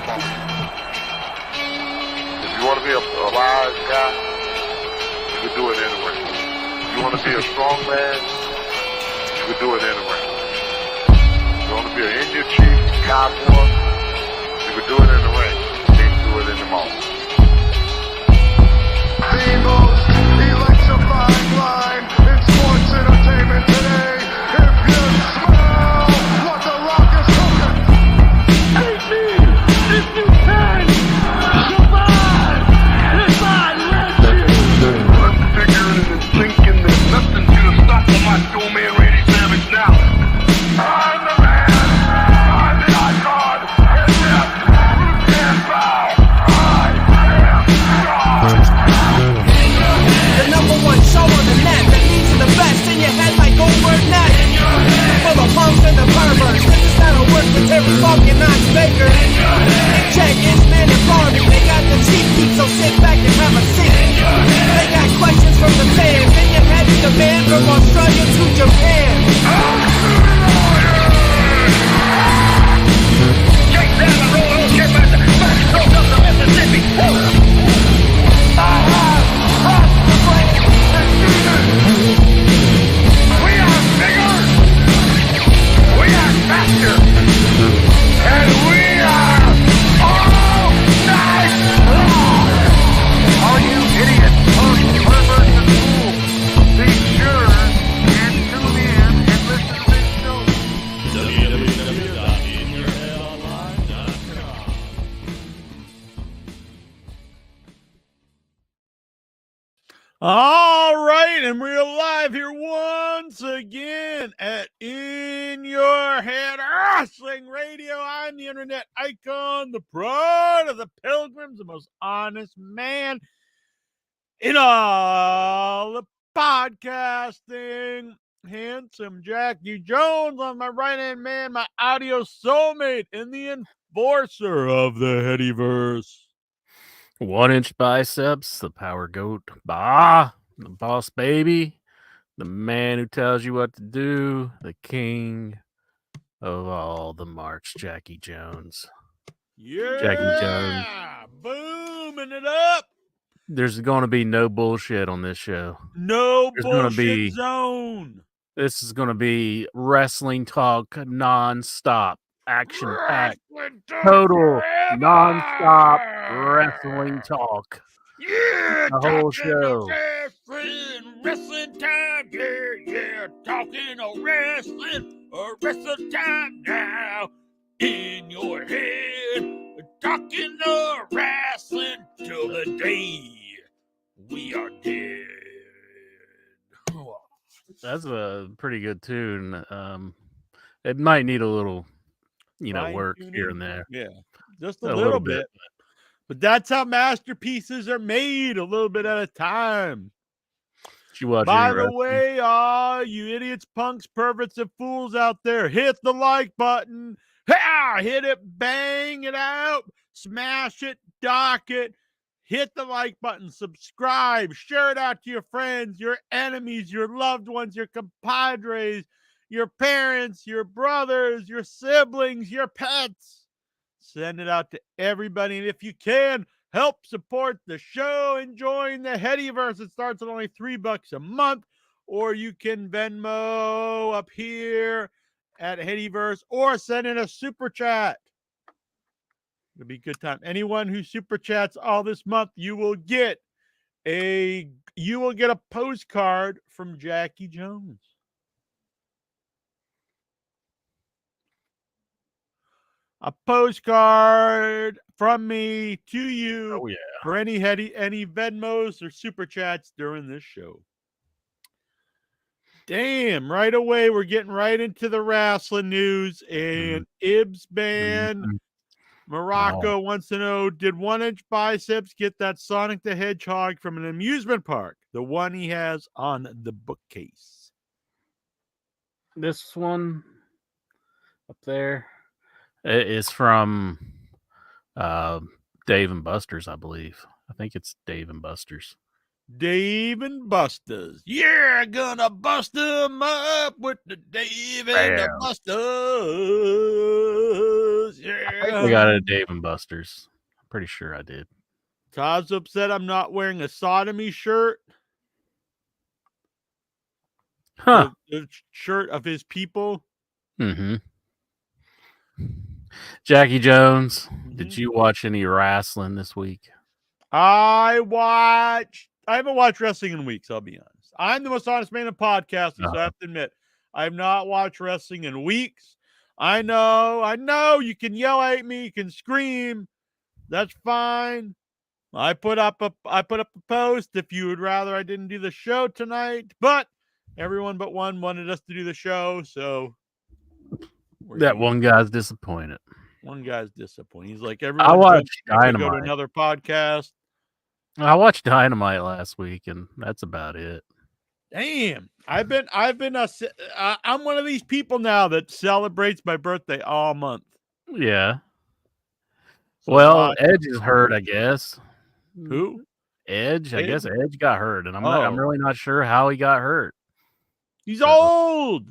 bodybuilding. If you want to be a wise guy, you can do it in the ring. If you want to be a strong man, you can do it in the ring. If you want to be an Indian chief, cowboy, you can do it in the ring. You can't do it in the mall. The most electrifying line in sports entertainment today. If you smell what The Rock is cooking, Take me if you can survive if I let you. I'm figuring and thinking that nothing's gonna stop my Showman Randy Savage now. I'm the man, I'm the icon, and yes, you can't bow. I am God. The number one show on the net that leads to the best in your head like Goldberg Net. For the punks and the perverts, this is how it works with Terry Funk and Knox Baker. Check Ishman and Barney, they got the cheap heat, so sit back and have a seat. They got questions from the fans, and your head is the man from Australia to Japan. Check down the road, old kid, man. Back throws up the Mississippi. We are bigger, we are faster, and we are all night long. All you idiots, punks, perverts, and fools, be sure and tune in and listen to this show. All right, and we're live here once again at In Your Head Wrestling Radio. I'm the internet icon, the pride of the pilgrims, the most honest man in all the podcasting. Handsome Jackie Jones on my right-hand man, my audio soulmate, and the enforcer of the Headyverse. 1-inch biceps, the power goat, the boss baby, the man who tells you what to do, the king of all the marks, Jackie Jones. Yeah, Jackie Jones. Booming it up. There's going to be no bullshit on this show. No There's gonna bullshit be- zone. This is going to be wrestling talk nonstop, action-packed, total nonstop wrestling talk. Yeah, the whole talking show. Wrestling time. Yeah, talking of wrestling time now. In your head, talking of wrestling till the day we are dead. That's a pretty good tune. It might need a little, work Fine-tuning. here and there. Yeah, just a little bit. But that's how masterpieces are made, a little bit at a time. Did you watch By any the wrestling? way, all you idiots, punks, perverts, and fools out there, hit the like button. Hit it, bang it out, smash it, dock it. Hit the like button, subscribe, share it out to your friends, your enemies, your loved ones, your compadres, your parents, your brothers, your siblings, your pets. Send it out to everybody. And if you can, help support the show and join the Headyverse. It starts at only $3 a month. Or you can Venmo up here at Headyverse or send in a super chat. It'll be a good time. Anyone who super chats all this month, you will get a postcard from Jackie Jones. A postcard from me to you Oh, yeah. for any Venmos or super chats during this show. Damn, right away we're getting right into the wrestling news, and Ibs Band Morocco wants to know, did 1-inch biceps get that Sonic the Hedgehog from an amusement park? The one he has on the bookcase. This one up there is from Dave and Buster's, I believe. I think it's Dave and Buster's. Dave and Buster's. Yeah, gonna bust them up with the Dave and the Bam. Buster's. Buster's. I think I got it at Dave and Buster's. I'm pretty sure I did. Todd's upset I'm not wearing a sodomy shirt. Huh. The shirt of his people. Mm-hmm. Jackie Jones, did you watch any wrestling this week? I haven't watched wrestling in weeks, I'll be honest. I'm the most honest man in podcasting, so I have to admit, I have not watched wrestling in weeks. I know, you can yell at me, you can scream. That's fine. I put up a post if you would rather I didn't do the show tonight, but everyone but one wanted us to do the show, so that one guy's disappointed. One guy's disappointed. He's like, I everyone watched go to Dynamite. another podcast. I watched Dynamite last week, and that's about it. Damn, I'm one of these people now that celebrates my birthday all month. Yeah. So well, Edge is hurt, I guess. Who? Edge? I guess Edge got hurt, and I'm really not sure how he got hurt. He's old.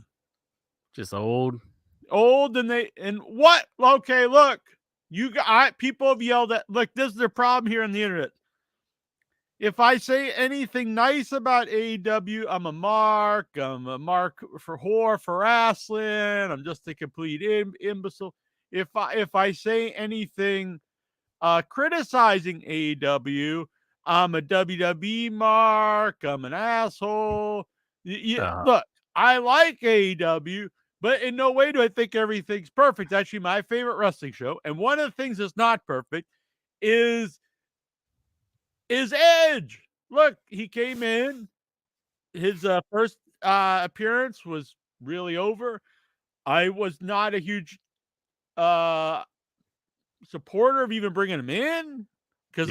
Just old. Old, and what? Okay, look, people have yelled at. Look, this is their problem here on the internet. If I say anything nice about AEW, I'm a mark for whore for wrestling. I'm just a complete imbecile. If I say anything criticizing AEW, I'm a WWE mark. I'm an asshole. Look, I like AEW, but in no way do I think everything's perfect. Actually, my favorite wrestling show, and one of the things that's not perfect is Edge. Look, he came in. His first appearance was really over. I was not a huge supporter of even bringing him in because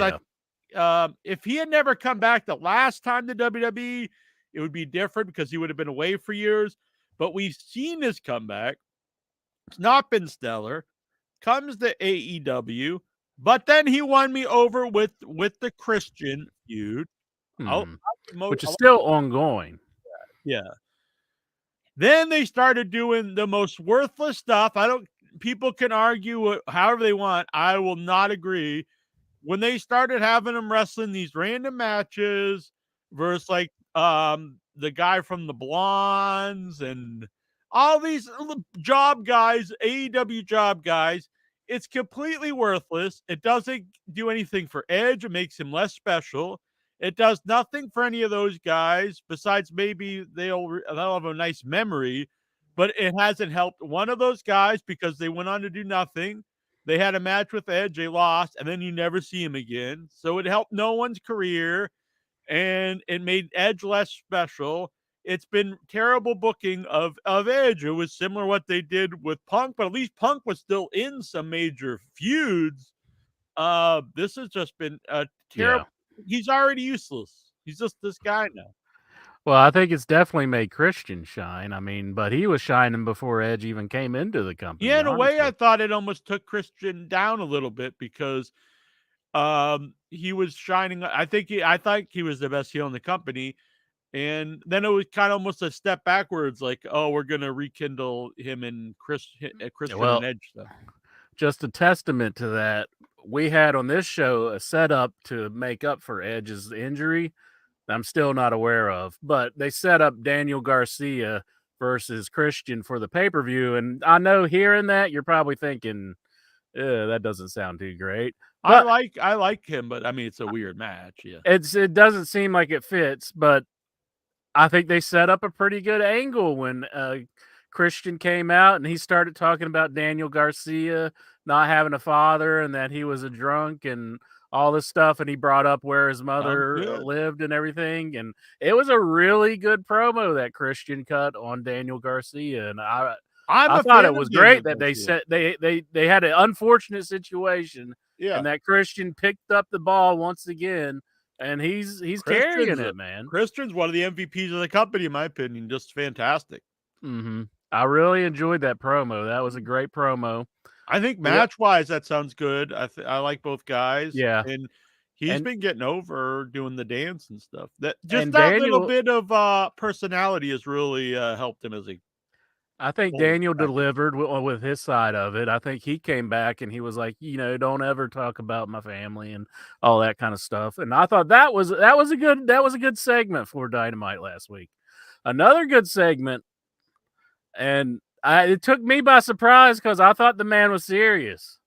if he had never come back the last time to WWE, it would be different because he would have been away for years. But we've seen his comeback. It's not been stellar. Comes to AEW. But then he won me over with the Christian feud, which is still ongoing. Yeah. Then they started doing the most worthless stuff. People can argue however they want. I will not agree. When they started having them wrestling these random matches versus like the guy from the Blondes and all these job guys, AEW job guys, it's completely worthless. It doesn't do anything for Edge. It makes him less special. It does nothing for any of those guys besides maybe they'll have a nice memory, but it hasn't helped one of those guys because they went on to do nothing. They had a match with Edge, they lost, and then you never see him again. So it helped no one's career, and it made Edge less special. It's been terrible booking of Edge. It was similar to what they did with Punk, but at least Punk was still in some major feuds. This has just been a terrible. Yeah. He's already useless. He's just this guy now. Well, I think it's definitely made Christian shine. I mean, but he was shining before Edge even came into the company. Yeah, in a way, I thought it almost took Christian down a little bit because he was shining. I thought he was the best heel in the company. And then it was kind of almost a step backwards, like, oh, we're going to rekindle him and Christian and Edge stuff. Just a testament to that, we had on this show a setup to make up for Edge's injury that I'm still not aware of. But they set up Daniel Garcia versus Christian for the pay-per-view. And I know hearing that, you're probably thinking, that doesn't sound too great. But I like him, but I mean, it's a weird match. Yeah, it doesn't seem like it fits, but I think they set up a pretty good angle when Christian came out and he started talking about Daniel Garcia not having a father and that he was a drunk and all this stuff. And he brought up where his mother lived and everything. And it was a really good promo that Christian cut on Daniel Garcia. And I thought it was great that they had an unfortunate situation and that Christian picked up the ball once again. And he's carrying it, man. Christian's one of the MVPs of the company, in my opinion. Just fantastic. Mm-hmm. I really enjoyed that promo. That was a great promo. I think match-wise, that sounds good. I like both guys. Yeah. And he's been getting over doing the dance and stuff. That little bit of personality has really helped him as I think Well, Daniel back- delivered with his side of it. I think he came back and he was like, don't ever talk about my family and all that kind of stuff. And I thought that was a good segment for Dynamite last week. Another good segment, and it took me by surprise because I thought the man was serious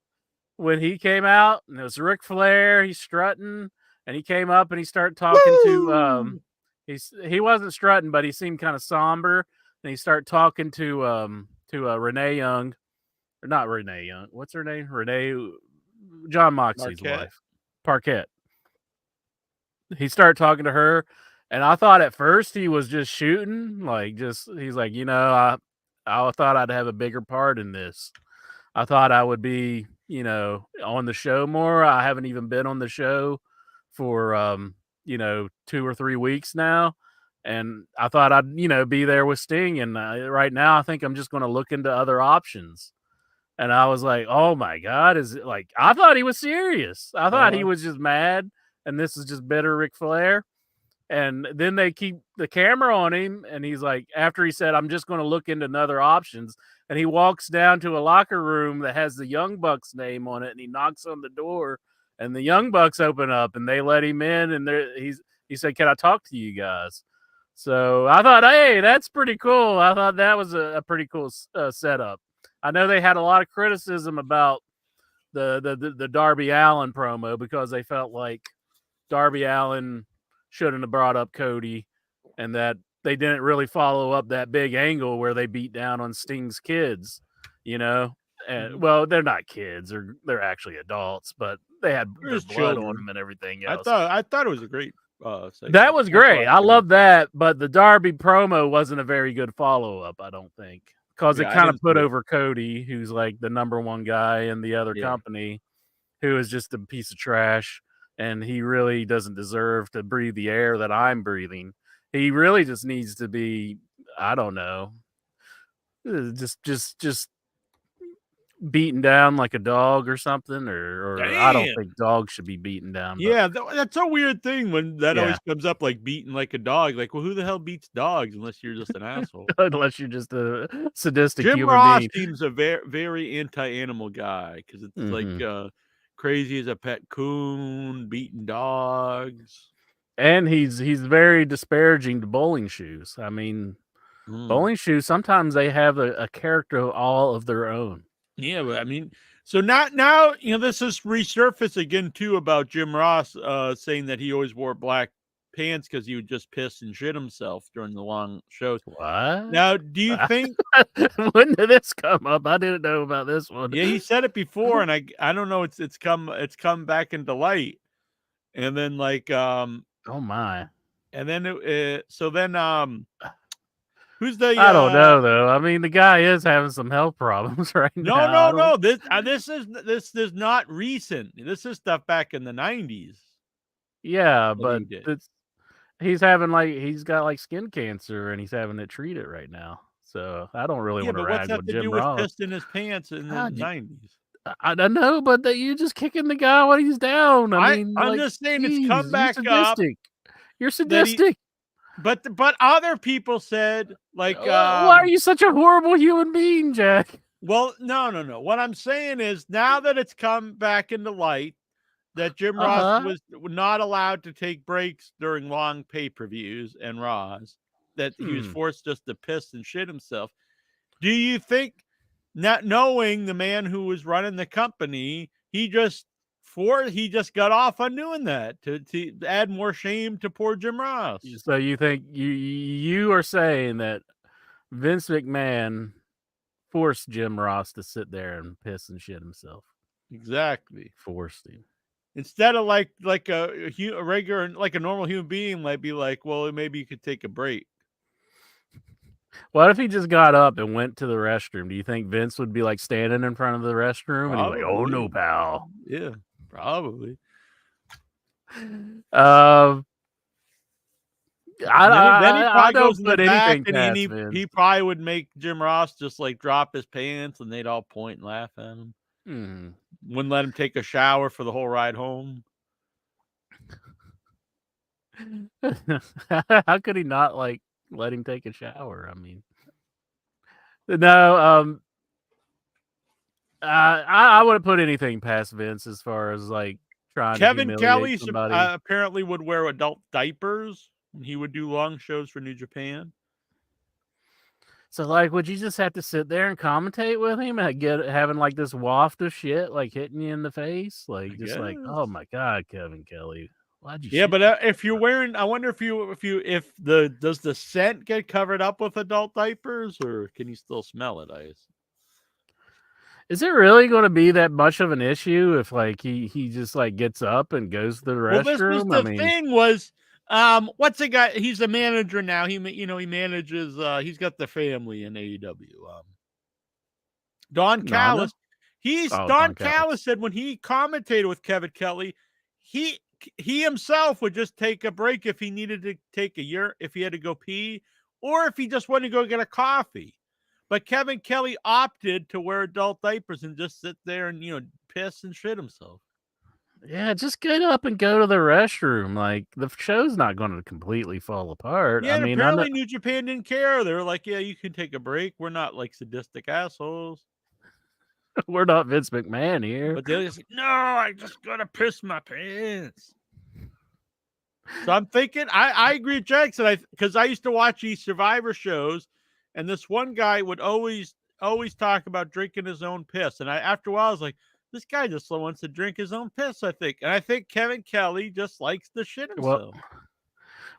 when he came out, and it was Ric Flair. He's strutting, and he came up and he started talking to he wasn't strutting, but he seemed kind of somber. And he started talking to Renee Young, or not Renee Young. What's her name? John Moxley's Marquette. wife, Parquette. He started talking to her, and I thought at first he was just shooting, he's like, I thought I'd have a bigger part in this. I thought I would be, on the show more. I haven't even been on the show for 2 or 3 weeks now. And I thought I'd, be there with Sting. And right now, I think I'm just going to look into other options. And I was like, oh my God, is it like, I thought he was serious. I thought he was just mad. And this is just bitter Ric Flair. And then they keep the camera on him. And he's like, after he said, I'm just going to look into other options. And he walks down to a locker room that has the Young Bucks name on it. And he knocks on the door. And the Young Bucks open up and they let him in. And he said, can I talk to you guys? So I thought, hey, that's pretty cool. I thought that was a pretty cool setup. I know they had a lot of criticism about the Darby Allin promo because they felt like Darby Allin shouldn't have brought up Cody, and that they didn't really follow up that big angle where they beat down on Sting's kids, And well, they're not kids, or they're actually adults, but they had their blood on them and everything else. I thought it was a great. That was great. I love that, but the Darby promo wasn't a very good follow-up, I don't think, because it kind of put over Cody, who's like the number one guy in the other company, who is just a piece of trash, and he really doesn't deserve to breathe the air that I'm breathing. He really just needs to be, I don't know, just beaten down like a dog or something, or I don't think dogs should be beaten down. Yeah, that's a weird thing when that always comes up, like beaten like a dog. Like, well, who the hell beats dogs unless you're just an asshole? Unless you're just a sadistic Jim human Ross being. seems a very, very anti-animal guy because it's like crazy as a pet coon, beating dogs. And he's very disparaging to bowling shoes. I mean, bowling shoes, sometimes they have a character all of their own. Yeah, but I mean, so now this is resurfaced again too about Jim Ross saying that he always wore black pants because he would just piss and shit himself during the long shows. What? Now, do you think when did this come up? I didn't know about this one. Yeah, he said it before, and I don't know. It's come back into light, and then like oh my, and then who's the? I don't know though. I mean, the guy is having some health problems right now. No. This is not recent. This is stuff back in the 90s. Yeah, but he's got like skin cancer and he's having it treated right now. So I don't really want to rag on Jim Ross. What's that to do with pissing his pants in the 90s? I don't know, but that you just kicking the guy when he's down. I'm just saying it's come back up. You're sadistic. But other people said like, why are you such a horrible human being, Jack? Well, no. What I'm saying is now that it's come back into light that Jim Ross was not allowed to take breaks during long pay-per-views and Raws, that he was forced just to piss and shit himself. Do you think, not knowing the man who was running the company, he just got off on doing that to add more shame to poor Jim Ross? So you think you are saying that Vince McMahon forced Jim Ross to sit there and piss and shit himself? Exactly. Forced him. Instead of like a regular, like a normal human being might be like, well, maybe you could take a break. What if he just got up and went to the restroom? Do you think Vince would be like standing in front of the restroom and he's like, "Oh no, pal"? Yeah, probably. I don't put anything past Vince. He probably would make Jim Ross just like drop his pants, and they'd all point and laugh at him. Wouldn't let him take a shower for the whole ride home. How could he not like let him take a shower? I mean, No, I wouldn't put anything past Vince as far as like trying to Kevin humiliate Kelly somebody. apparently would wear adult diapers when he would do long shows for New Japan. So, like, would you just have to sit there and commentate with him and having like this waft of shit like hitting you in the face, like I just like, oh guess. my god, Kevin Kelly, why'd you Yeah, shit? but if you're wearing, I wonder if does the scent get covered up with adult diapers, or can you still smell it? Is it really going to be that much of an issue if like he just like gets up and goes to the Well, this was restroom? I the mean, thing was, what's the guy? He's a manager now. He manages. He's got the family in AEW. Don Nana? Callis. Oh, Don Don Callis. Callis said when he commentated with Kevin Kelly, he himself would just take a break if he needed to take if he had to go pee, or if he just wanted to go get a coffee. But Kevin Kelly opted to wear adult diapers and just sit there and piss and shit himself. Yeah, just get up and go to the restroom. Like the show's not going to completely fall apart. Yeah, I and mean, I know apparently New Japan didn't care. They were like, "Yeah, you can take a break. We're not like sadistic assholes." we're not Vince McMahon here. But they're just like, "No, I just gotta piss my pants." So I'm thinking, I agree with Jackson. Because I used to watch these Survivor shows, and this one guy would always talk about drinking his own piss. And after a while, I was like, this guy just wants to drink his own piss. I think Kevin Kelly just likes to shit himself.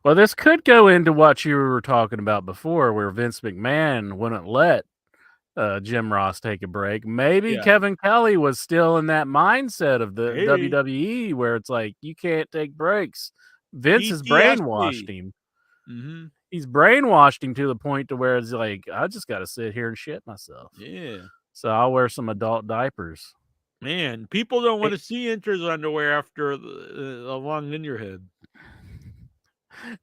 Well, this could go into what you were talking about before, where Vince McMahon wouldn't let Jim Ross take a break. Maybe Yeah. Kevin Kelly was still in that mindset of the Maybe. WWE where it's like you can't take breaks. Vince has PTSD. brainwashed him. Mm-hmm. He's brainwashed him to the point to where it's like, I just got to sit here and shit myself. Yeah. So I'll wear some adult diapers. Man, people don't want to see Inter's underwear after a long in your head.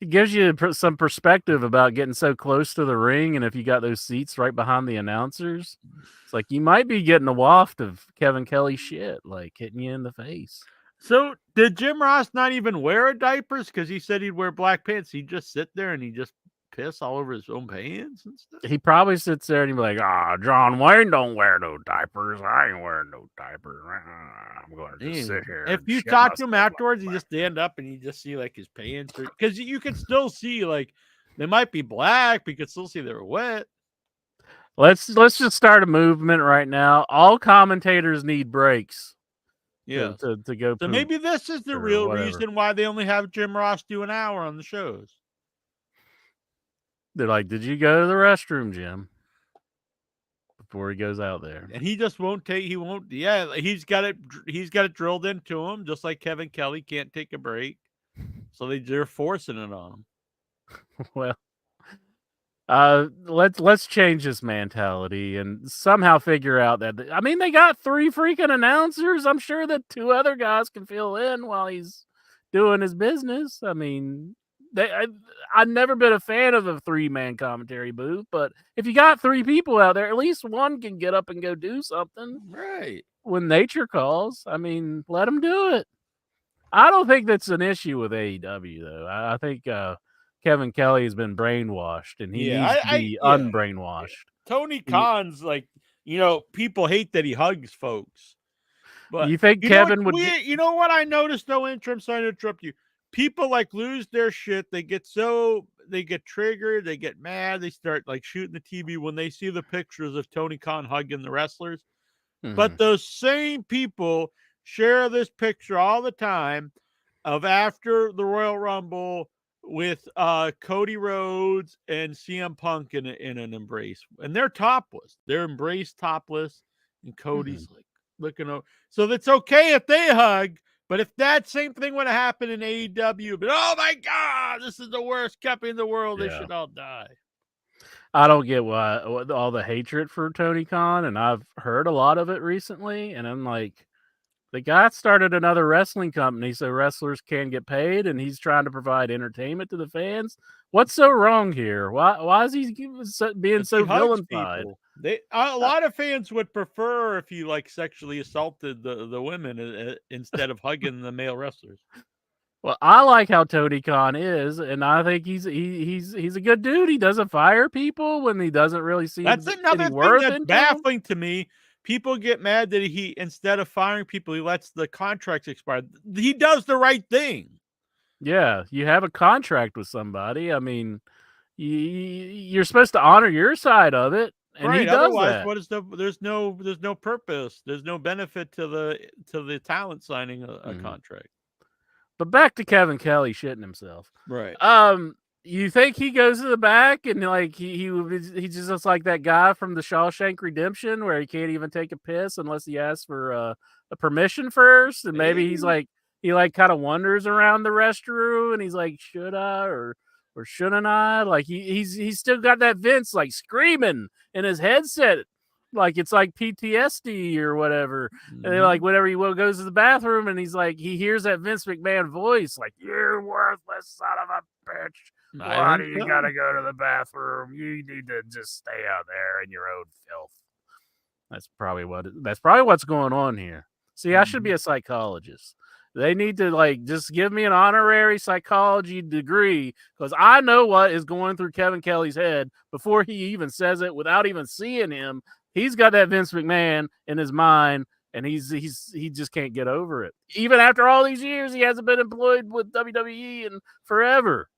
It gives you some perspective about getting so close to the ring, and if you got those seats right behind the announcers, it's like you might be getting a waft of Kevin Kelly shit, like hitting you in the face. So did Jim Ross not even wear diapers? Because he said he'd wear black pants. He'd just sit there and he'd just piss all over his own pants and stuff. He probably sits there and he'd be like, John Wayne don't wear no diapers. I ain't wearing no diapers. I'm going to just sit here. If you talk to him afterwards, you just stand up and you just see like his pants. Because you can still see like they might be black, but you can still see they're wet. Let's just start a movement right now. All commentators need breaks. Yeah. To go. So maybe this is the real reason why they only have Jim Ross do an hour on the shows. They're like, did you go to the restroom, Jim? Before he goes out there. And he just won't take, he's got it drilled into him, just like Kevin Kelly can't take a break. So they're forcing it on him. Well, let's change this mentality and somehow figure out that they got 3 freaking announcers. I'm sure that 2 other guys can fill in while he's doing his business. I mean, I've never been a fan of a 3-man commentary booth, but if you got 3 people out there, at least one can get up and go do something. Right. When nature calls, I mean, let them do it. I don't think that's an issue with AEW though. I think Kevin Kelly has been brainwashed, and he needs to be unbrainwashed. Tony Khan's like, people hate that he hugs folks. But you think Kevin would? You know what I noticed though, Intro? I'm sorry to interrupt you. People like lose their shit. They get triggered. They get mad. They start like shooting the TV when they see the pictures of Tony Khan hugging the wrestlers. Mm-hmm. But those same people share this picture all the time of after the Royal Rumble with Cody Rhodes and CM Punk in an embrace, and they're topless. They're embraced topless, and Cody's like looking over. So that's okay if they hug, but if that same thing would have happened in AEW, but oh my God, this is the worst company in the world. They should all die. I don't get why all the hatred for Tony Khan, and I've heard a lot of it recently, and I'm like, the guy started another wrestling company so wrestlers can get paid, and he's trying to provide entertainment to the fans. What's so wrong here? Why is he being so vilified? A lot of fans would prefer if he like sexually assaulted the women instead of hugging the male wrestlers. Well, I like how Tony Khan is, and I think he's a good dude. He doesn't fire people when he doesn't really see That's any another thing worth that's into 'em. baffling to me. People get mad that he, instead of firing people, he lets the contracts expire. He does the right thing. Yeah, you have a contract with somebody. I mean, you're supposed to honor your side of it, and he Right. does Otherwise, that. what is there's no purpose. There's no benefit to the talent signing a Mhm. contract. But back to Kevin Kelly shitting himself. Right. You think he goes to the back and like he's just looks like that guy from the Shawshank Redemption where he can't even take a piss unless he asks for a permission first, and maybe he's Maybe. like he like kind of wanders around the restroom and he's like, should I or shouldn't I? Like he's still got that Vince like screaming in his headset, like it's like PTSD or whatever. And then, like whenever he goes to the bathroom and he's like he hears that Vince McMahon voice, like, you worthless son of a bitch. Why do you gotta go to the bathroom? You need to just stay out there in your own filth. That's probably what's going on here. See, I should be a psychologist. They need to like just give me an honorary psychology degree because I know what is going through Kevin Kelly's head before he even says it without even seeing him. He's got that Vince McMahon in his mind, and he just can't get over it. Even after all these years, he hasn't been employed with WWE in forever.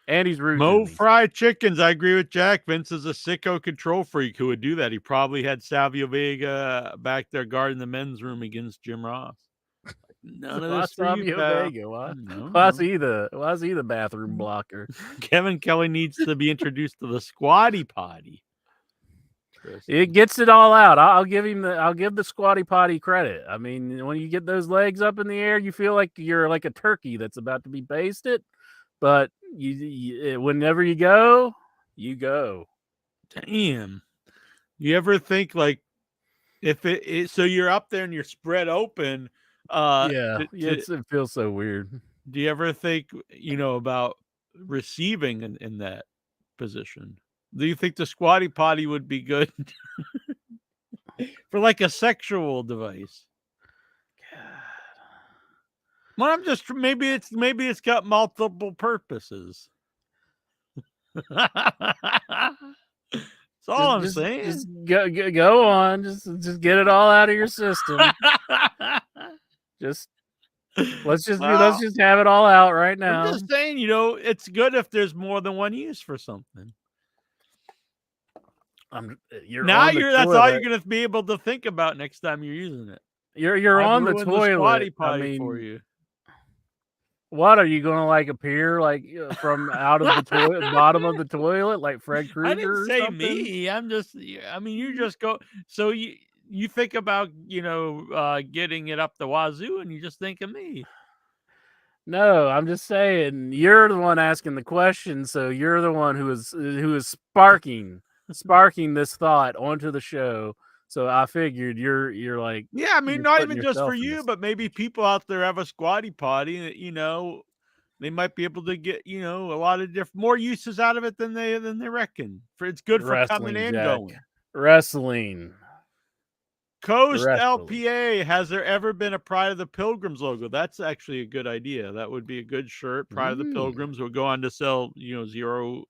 And he's rude to Mo me. Fried Chickens. I agree with Jack. Vince is a sicko control freak who would do that. He probably had Savio Vega back there guarding the men's room against Jim Ross. None of this for you, pal. Vega. Why? No, Why is no. he the bathroom blocker? Kevin Kelly needs to be introduced to the squatty potty. It gets it all out. I'll give the squatty potty credit. I mean, when you get those legs up in the air, you feel like you're like a turkey that's about to be basted. But whenever you go, you go. Damn. You ever think like if it so you're up there and you're spread open? It feels so weird. Do you ever think about receiving in that position? Do you think the squatty potty would be good for like a sexual device? Well, I'm just maybe it's got multiple purposes. That's all I'm saying. Just go on. Just get it all out of your system. Let's just have it all out right now. I'm just saying, it's good if there's more than one use for something. That's all you're gonna be able to think about next time you're using it. You're on the toilet. I mean, for you. What are you gonna like appear like from out of the toilet, bottom of the toilet, like Fred Krueger? I didn't say something? me. You just go. So you think about getting it up the wazoo, and you just think of me. No, I'm just saying you're the one asking the question, so you're the one who is sparking this thought onto the show. So I figured you're like, yeah, I mean, not even just for you, but maybe people out there have a squatty potty. They might be able to get a lot of more uses out of it than they reckon. It's good for coming and going. Wrestling. Coast LPA. Has there ever been a Pride of the Pilgrims logo? That's actually a good idea. That would be a good shirt. Pride of the Pilgrims will go on to sell zero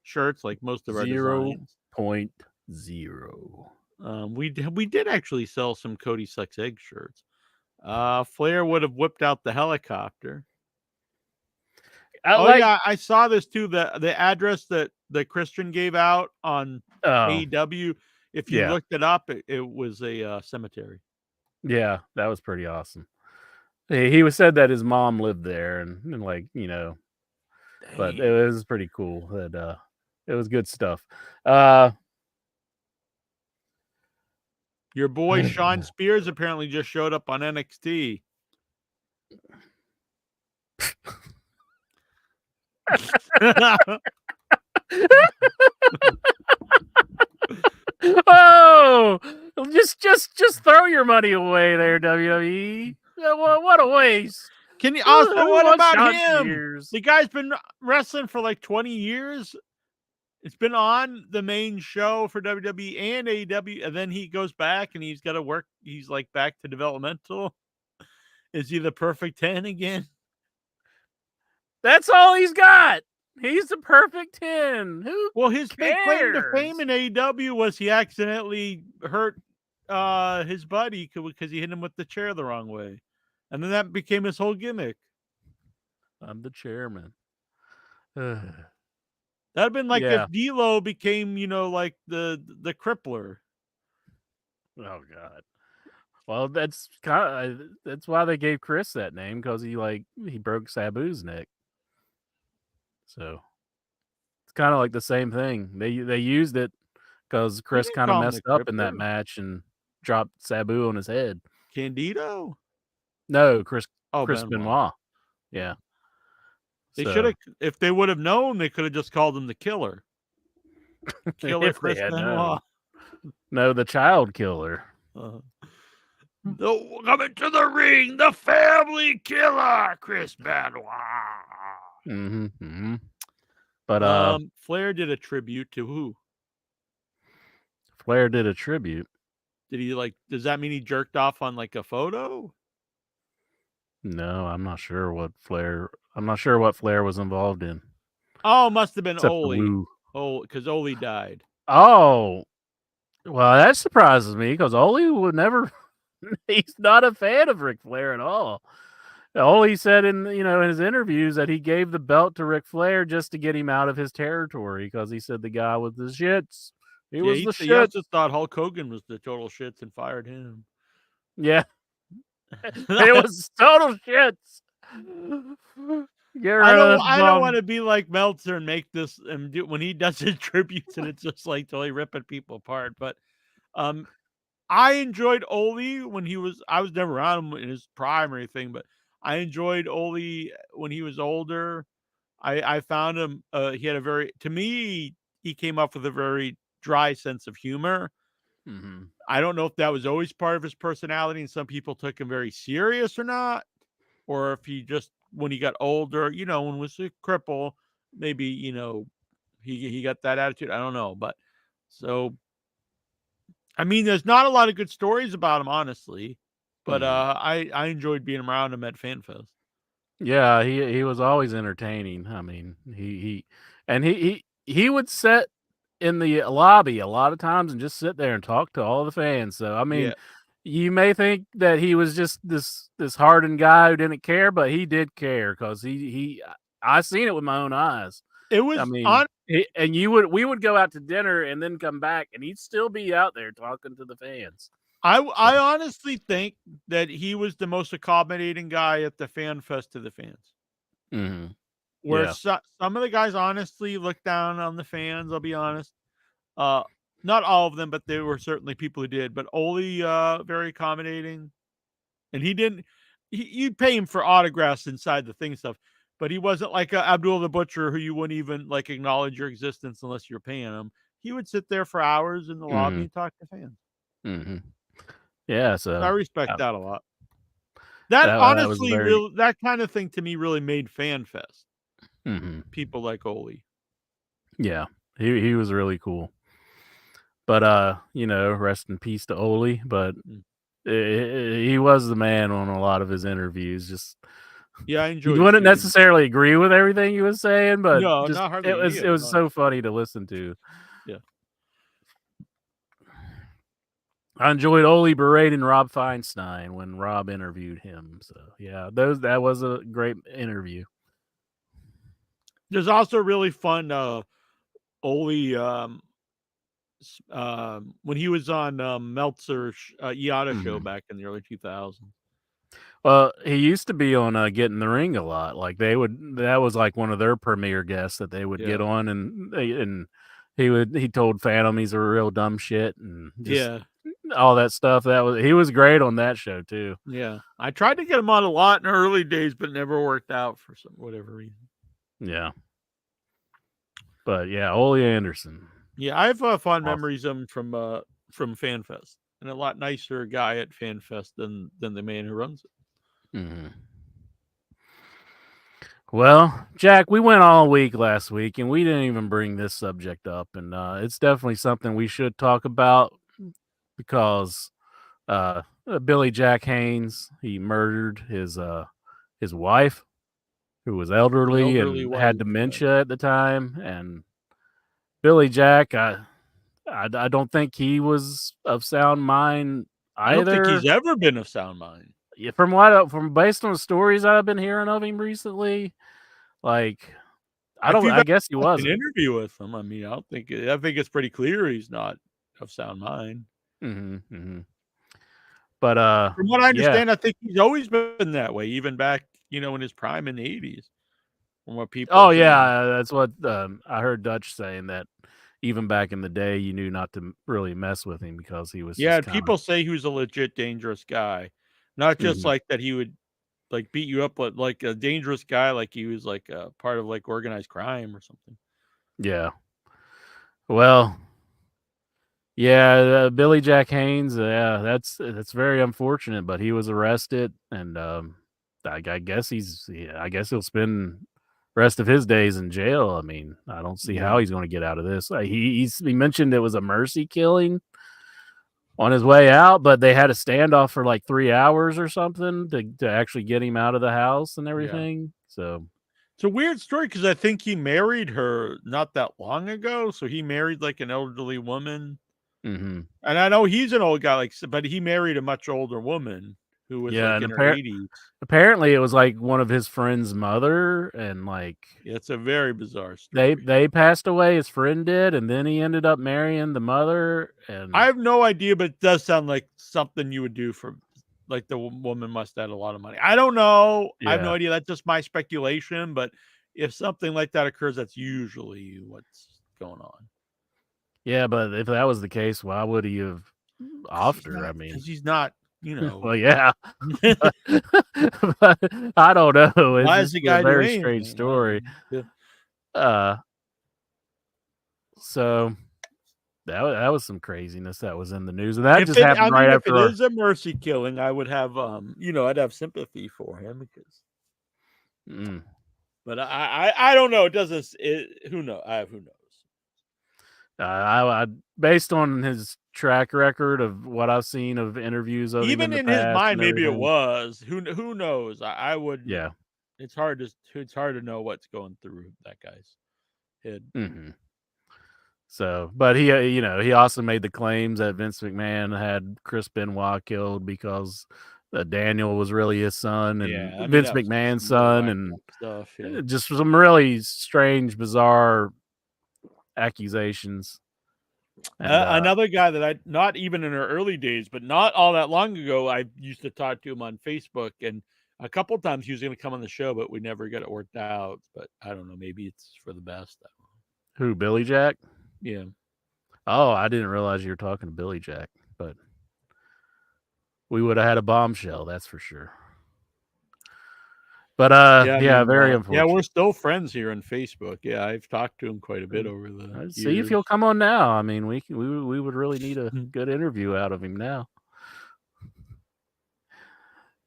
shirts like most of our designs. 0.0. We did actually sell some Cody Sucks Egg shirts. Flair would have whipped out the helicopter. I saw this too. The address that Christian gave out on AEW. If you looked it up, it was a cemetery. Yeah, that was pretty awesome. He said that his mom lived there, and like but it was pretty cool. That it was good stuff. Your boy Sean Spears apparently just showed up on NXT. Oh, just throw your money away there, WWE. What a waste. Can you also what about him? Spears? The guy's been wrestling for like 20 years. It's been on the main show for WWE and AEW, and then he goes back and he's got to work. He's like back to developmental. Is he the perfect 10 again? That's all he's got. He's the perfect 10. Who Well, his big claim to fame cares? in AEW was he accidentally hurt his buddy because he hit him with the chair the wrong way. And then that became his whole gimmick. I'm the chairman. That'd have been like Yeah. if D'Lo became, like the crippler. Oh God. Well, that's why they gave Chris that name, because he broke Sabu's neck. So it's kind of like the same thing. They used it because Chris didn't kind of call him messed the up in that Crippler. match and dropped Sabu on his head. Candido? No, Chris Benoit. Benoit. Yeah. They So, should have, if they would have known, they could have just called him the Killer. Killer if they Chris had Benoit. known. No, the child killer. Coming to the ring, the family killer, Chris Benoit. Mm-hmm. But Flair did a tribute to who? Flair did a tribute. Did he does that mean he jerked off on like a photo? No, I'm not sure what Flair was involved in. Oh, must have been Except Ole. Woo. Oh, because Ole died. Oh, well, that surprises me because Ole would never. He's not a fan of Ric Flair at all. Ole said in his interviews that he gave the belt to Ric Flair just to get him out of his territory because he said the guy was the shits. He was the He shit. also thought Hulk Hogan was the total shits and fired him. Yeah, it was total shits. I don't want to be like Meltzer and make this and do when he does his tributes and it's just like totally ripping people apart. But I enjoyed Ole when I was never around him in his prime or anything, but I enjoyed Ole when he was older. I found him he had to me he came up with a very dry sense of humor. Mm-hmm. I don't know if that was always part of his personality and some people took him very serious or not, or if he just when he got older, when he was a cripple, maybe, he got that attitude. I don't know. But so, I mean, there's not a lot of good stories about him, honestly, but I enjoyed being around him at FanFest. Yeah, he was always entertaining. I mean, he would sit in the lobby a lot of times and just sit there and talk to all the fans. So I mean, you may think that he was just this hardened guy who didn't care, but he did care because I seen it with my own eyes. It was, I mean, we would go out to dinner and then come back, and he'd still be out there talking to the fans. I honestly think that he was the most accommodating guy at the FanFest to the fans. Mm-hmm. Where some of the guys honestly looked down on the fans, I'll be honest. Not all of them, but there were certainly people who did. But Ole, very accommodating. And you'd pay him for autographs inside the thing stuff. But he wasn't like Abdul the Butcher, who you wouldn't even acknowledge your existence unless you're paying him. He would sit there for hours in the lobby and talk to fans. Mm-hmm. Yeah, so I respect that a lot. That honestly, that kind of thing to me really made FanFest. Mm-hmm. People like Ole. Yeah, he was really cool. But rest in peace to Ole. But he was the man on a lot of his interviews. Just I enjoyed. You wouldn't necessarily agree with everything he was saying, but no, not hardly. It was so funny to listen to. Yeah. I enjoyed Ole berating Rob Feinstein when Rob interviewed him. So yeah, that was a great interview. There's also really fun Ole when he was on Meltzer's Iata show back in the early 2000s. Well, he used to be on Get in the Ring a lot. Like that was like one of their premier guests that they would get on, and he told Phantom he's a real dumb shit and all that stuff. He was great on that show too. Yeah, I tried to get him on a lot in the early days, but it never worked out for whatever reason. Yeah, but yeah, Ole Anderson. Yeah, I have fond memories of him from FanFest, and a lot nicer guy at FanFest than the man who runs it. Mm-hmm. Well, Jack, we went all week last week, and we didn't even bring this subject up, and it's definitely something we should talk about because Billy Jack Haynes. He murdered his wife, who was elderly elderly and wife, had dementia at the time. And Billy Jack, I don't think he was of sound mind I don't think either. he's ever been of sound mind. Yeah, from based on the stories I've been hearing of him recently, like I guess he An wasn't. interview with him. I mean, I think it's pretty clear he's not of sound mind. But From what I understand, I think he's always been that way, even back, in his prime in the 80s. From what people Oh say. yeah, that's what I heard Dutch saying, that even back in the day, you knew not to really mess with him because he was Yeah, just kinda, people say he was a legit dangerous guy, not just like that he would like beat you up, but like a dangerous guy, like he was like a part of like organized crime or something. yeah. Well, yeah, Billy Jack Haynes, yeah, that's very unfortunate, but he was arrested, and I guess I guess he'll spend rest of his days in jail. I mean, I don't see how he's going to get out of this. He mentioned it was a mercy killing on his way out, but they had a standoff for like 3 hours or something to actually get him out of the house and everything. So it's a weird story because I think he married her not that long ago. So he married like an elderly woman. And I know he's an old guy, but he married a much older woman who was like in her 80s. Apparently, it was like one of his friend's mother, and like it's a very bizarre story. They passed away. His friend did, and then he ended up marrying the mother. And I have no idea, but it does sound like something you would do for, like, the woman must have had a lot of money. I don't know. I have no idea. That's just my speculation. But if something like that occurs, that's usually what's going on. Yeah, but if that was the case, why would he have offed her? I mean, because he's not, well, yeah. But I don't know. It's why is the guy a very doing strange story. So that was some craziness that was in the news, and that just happened right after. If it is a mercy killing, I would have, I'd have sympathy for him because. But I don't know. It doesn't. Who knows? Who knows? I based on his track record of what I've seen of interviews of even him in his mind, maybe everything. it was. Who knows? I would. Yeah. It's hard to know what's going through that guy's head. So, but he, he also made the claims that Vince McMahon had Chris Benoit killed because Daniel was really his son, and Vince McMahon's son, and stuff. Just some really strange, bizarre accusations. And, another guy that not even in our early days, but not all that long ago, I used to talk to him on Facebook, and a couple of times he was going to come on the show, but we never got it worked out. But I don't know, maybe it's for the best. I don't know. Who, Billy Jack? Yeah. Oh, I didn't realize you were talking to Billy Jack, but we would have had a bombshell, that's for sure. But very unfortunate. Yeah, we're still friends here on Facebook. Yeah, I've talked to him quite a bit over the years. See if he'll come on now. I mean, we would really need a good interview out of him now.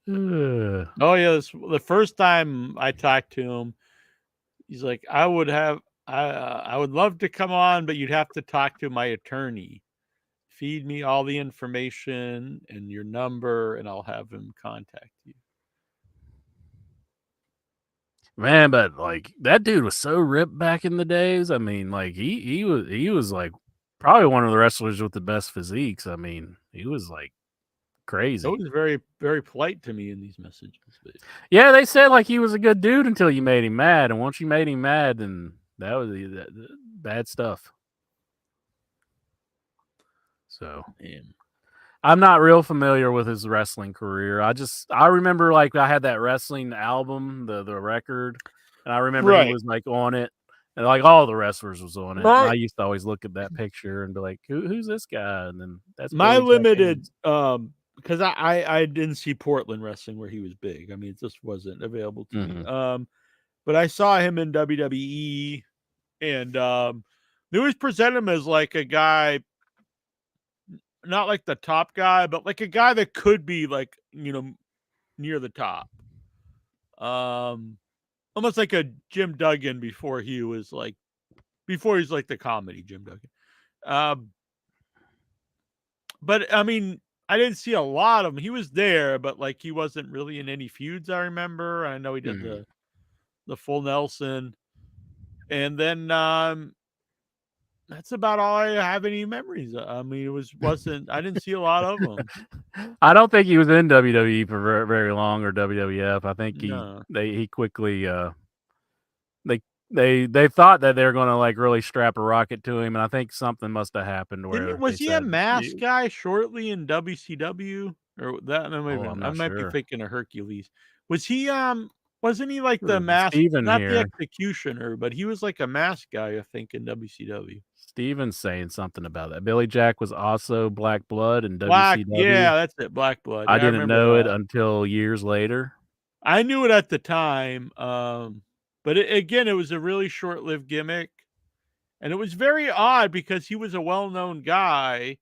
Oh yeah, the first time I talked to him, he's like, I would love to come on, but you'd have to talk to my attorney. Feed me all the information and your number, and I'll have him contact you. Man, but like that dude was so ripped back in the days. I mean, like he was like probably one of the wrestlers with the best physiques. I mean, he was like crazy. He was very, very polite to me in these messages. But... yeah, they said like he was a good dude until you made him mad, and once you made him mad, then that was bad stuff. So I'm not real familiar with his wrestling career. I remember like I had that wrestling album, the record, and I remember he was like on it, and like all the wrestlers was on it. And I used to always look at that picture and be like, who's this guy? And then that's my limited because I didn't see Portland wrestling where he was big. I mean, it just wasn't available to me. But I saw him in WWE, and they always present him as like a guy, not like the top guy, but like a guy that could be like, near the top. Almost like a Jim Duggan before he's like the comedy Jim Duggan. But I mean, I didn't see a lot of him. He was there, but like he wasn't really in any feuds. I remember. I know he did the full Nelson, and then that's about all I have any memories of. I mean, wasn't I didn't see a lot of him. I don't think he was in WWE for very long or WWF. I think No. he quickly they thought that they were going to like really strap a rocket to him, and I think something must have happened where Was they he a said, mask guy shortly in WCW or that? I'm I not might be sure. thinking of Hercules. Was he wasn't he like the Or mask, Steven not the here. executioner, but he was like a mask guy, I think, in WCW. Steven's saying something about that. Billy Jack was also Black Blood in Black, WCW. yeah, that's it, Black Blood. I Yeah, I didn't remember know it that. until years later. I knew it at the time, but again, it was a really short-lived gimmick, and it was very odd because he was a well-known guy,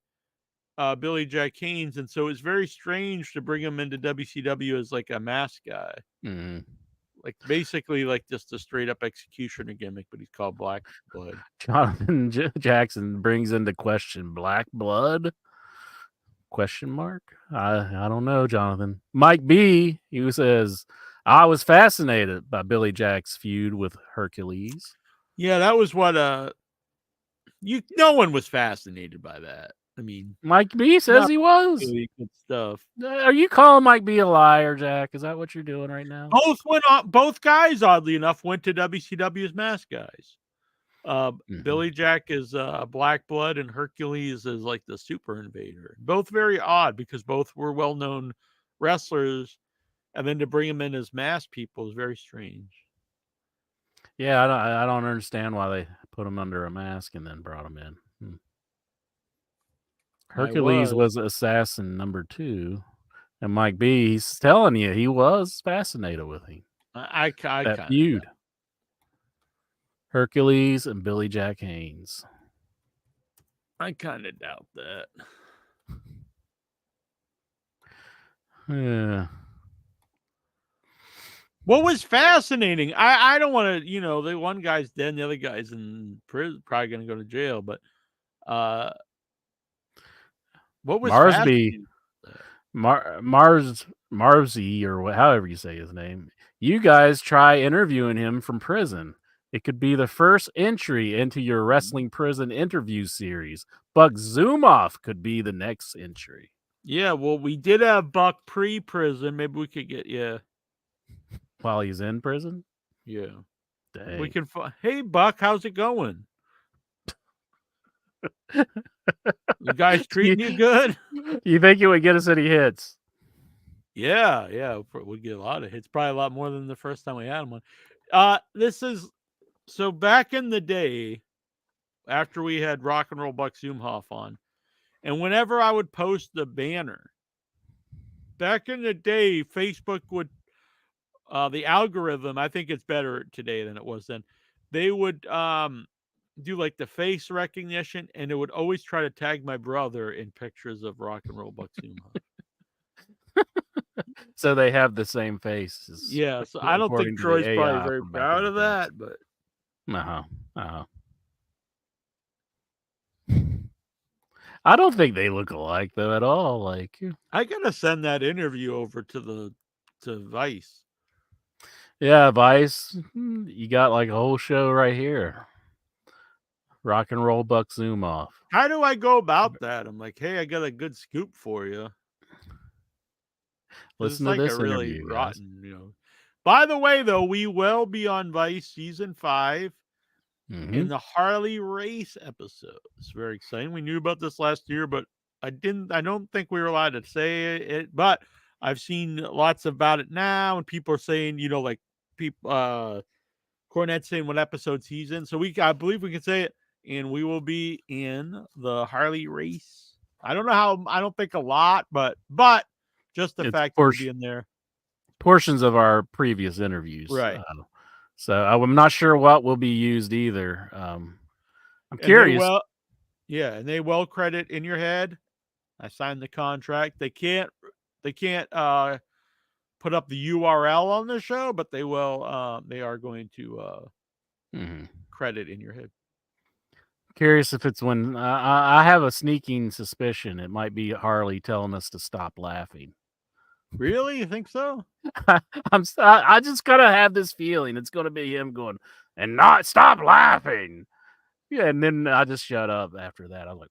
Billy Jack Haynes, and so it was very strange to bring him into WCW as like a mask guy. Mm-hmm. Like basically like just a straight up executioner gimmick, but he's called Black Blood. Jonathan Jackson brings into question Black Blood? Question mark? I don't know, Jonathan. Mike B, he says, I was fascinated by Billy Jack's feud with Hercules. Yeah, that was what no one was fascinated by that. I mean, Mike B says he was. really good stuff. Are you calling Mike B a liar, Jack? Is that what you're doing right now? Both guys, oddly enough, went to WCW as mask guys. Billy Jack is Black Blood and Hercules is like the Super Invader. Both very odd because both were well-known wrestlers, and then to bring them in as masked people is very strange. Yeah, I don't understand why they put him under a mask and then brought him in. Hercules was assassin number 2, and Mike B, he's telling you he was fascinated with him. That feud. Hercules and Billy Jack Haynes. I kind of doubt that. Yeah. What was fascinating? I don't want to, the one guy's dead, and the other guy's in prison, probably going to go to jail. But what was Marsby, Marsy, or however you say his name? You guys try interviewing him from prison. It could be the first entry into your wrestling prison interview series. Buck Zumhofe could be the next entry. Yeah, well, we did have Buck pre-prison. Maybe we could get while he's in prison. Yeah, dang. We can. Hey, Buck, how's it going? The guy's treating you good. You think it would get us any hits? Yeah, we'd get a lot of hits. Probably a lot more than the first time we had him on. This is so back in the day, after we had Rock and Roll Buck Zumhofe on, and whenever I would post the banner, back in the day, Facebook would, the algorithm, I think it's better today than it was then. They would do like the face recognition, and it would always try to tag my brother in pictures of Rock and Roll Buck Zumhofe. So they have the same faces. Yeah, so I don't think Troy's probably very proud of that, but I don't think they look alike though at all. Like, I gotta send that interview over to Vice. Yeah, Vice, you got like a whole show right here. Rock and Roll Buck Zumhofe. How do I go about that? I'm like, hey, I got a good scoop for you. Listen to this interview, rotten, By the way, though, we will be on Vice season 5 in the Harley Race episode. It's very exciting. We knew about this last year, but I don't think we were allowed to say it, but I've seen lots about it now, and people are saying, like people, Cornette saying what episode he's in. So I believe we can say it, and we will be in the Harley Race. I don't know how. I don't think a lot, but just the fact that we'll be in there. Portions of our previous interviews, right? So I'm not sure what will be used either. I'm curious. And they will credit In Your Head. I signed the contract. They can't put up the URL on the show, but they will. They are going to credit In Your Head. Curious if it's when I have a sneaking suspicion it might be Harley telling us to stop laughing. Really? You think so? I just gotta have this feeling it's gonna be him going and not stop laughing. Yeah, and then I just shut up after that. I'm like,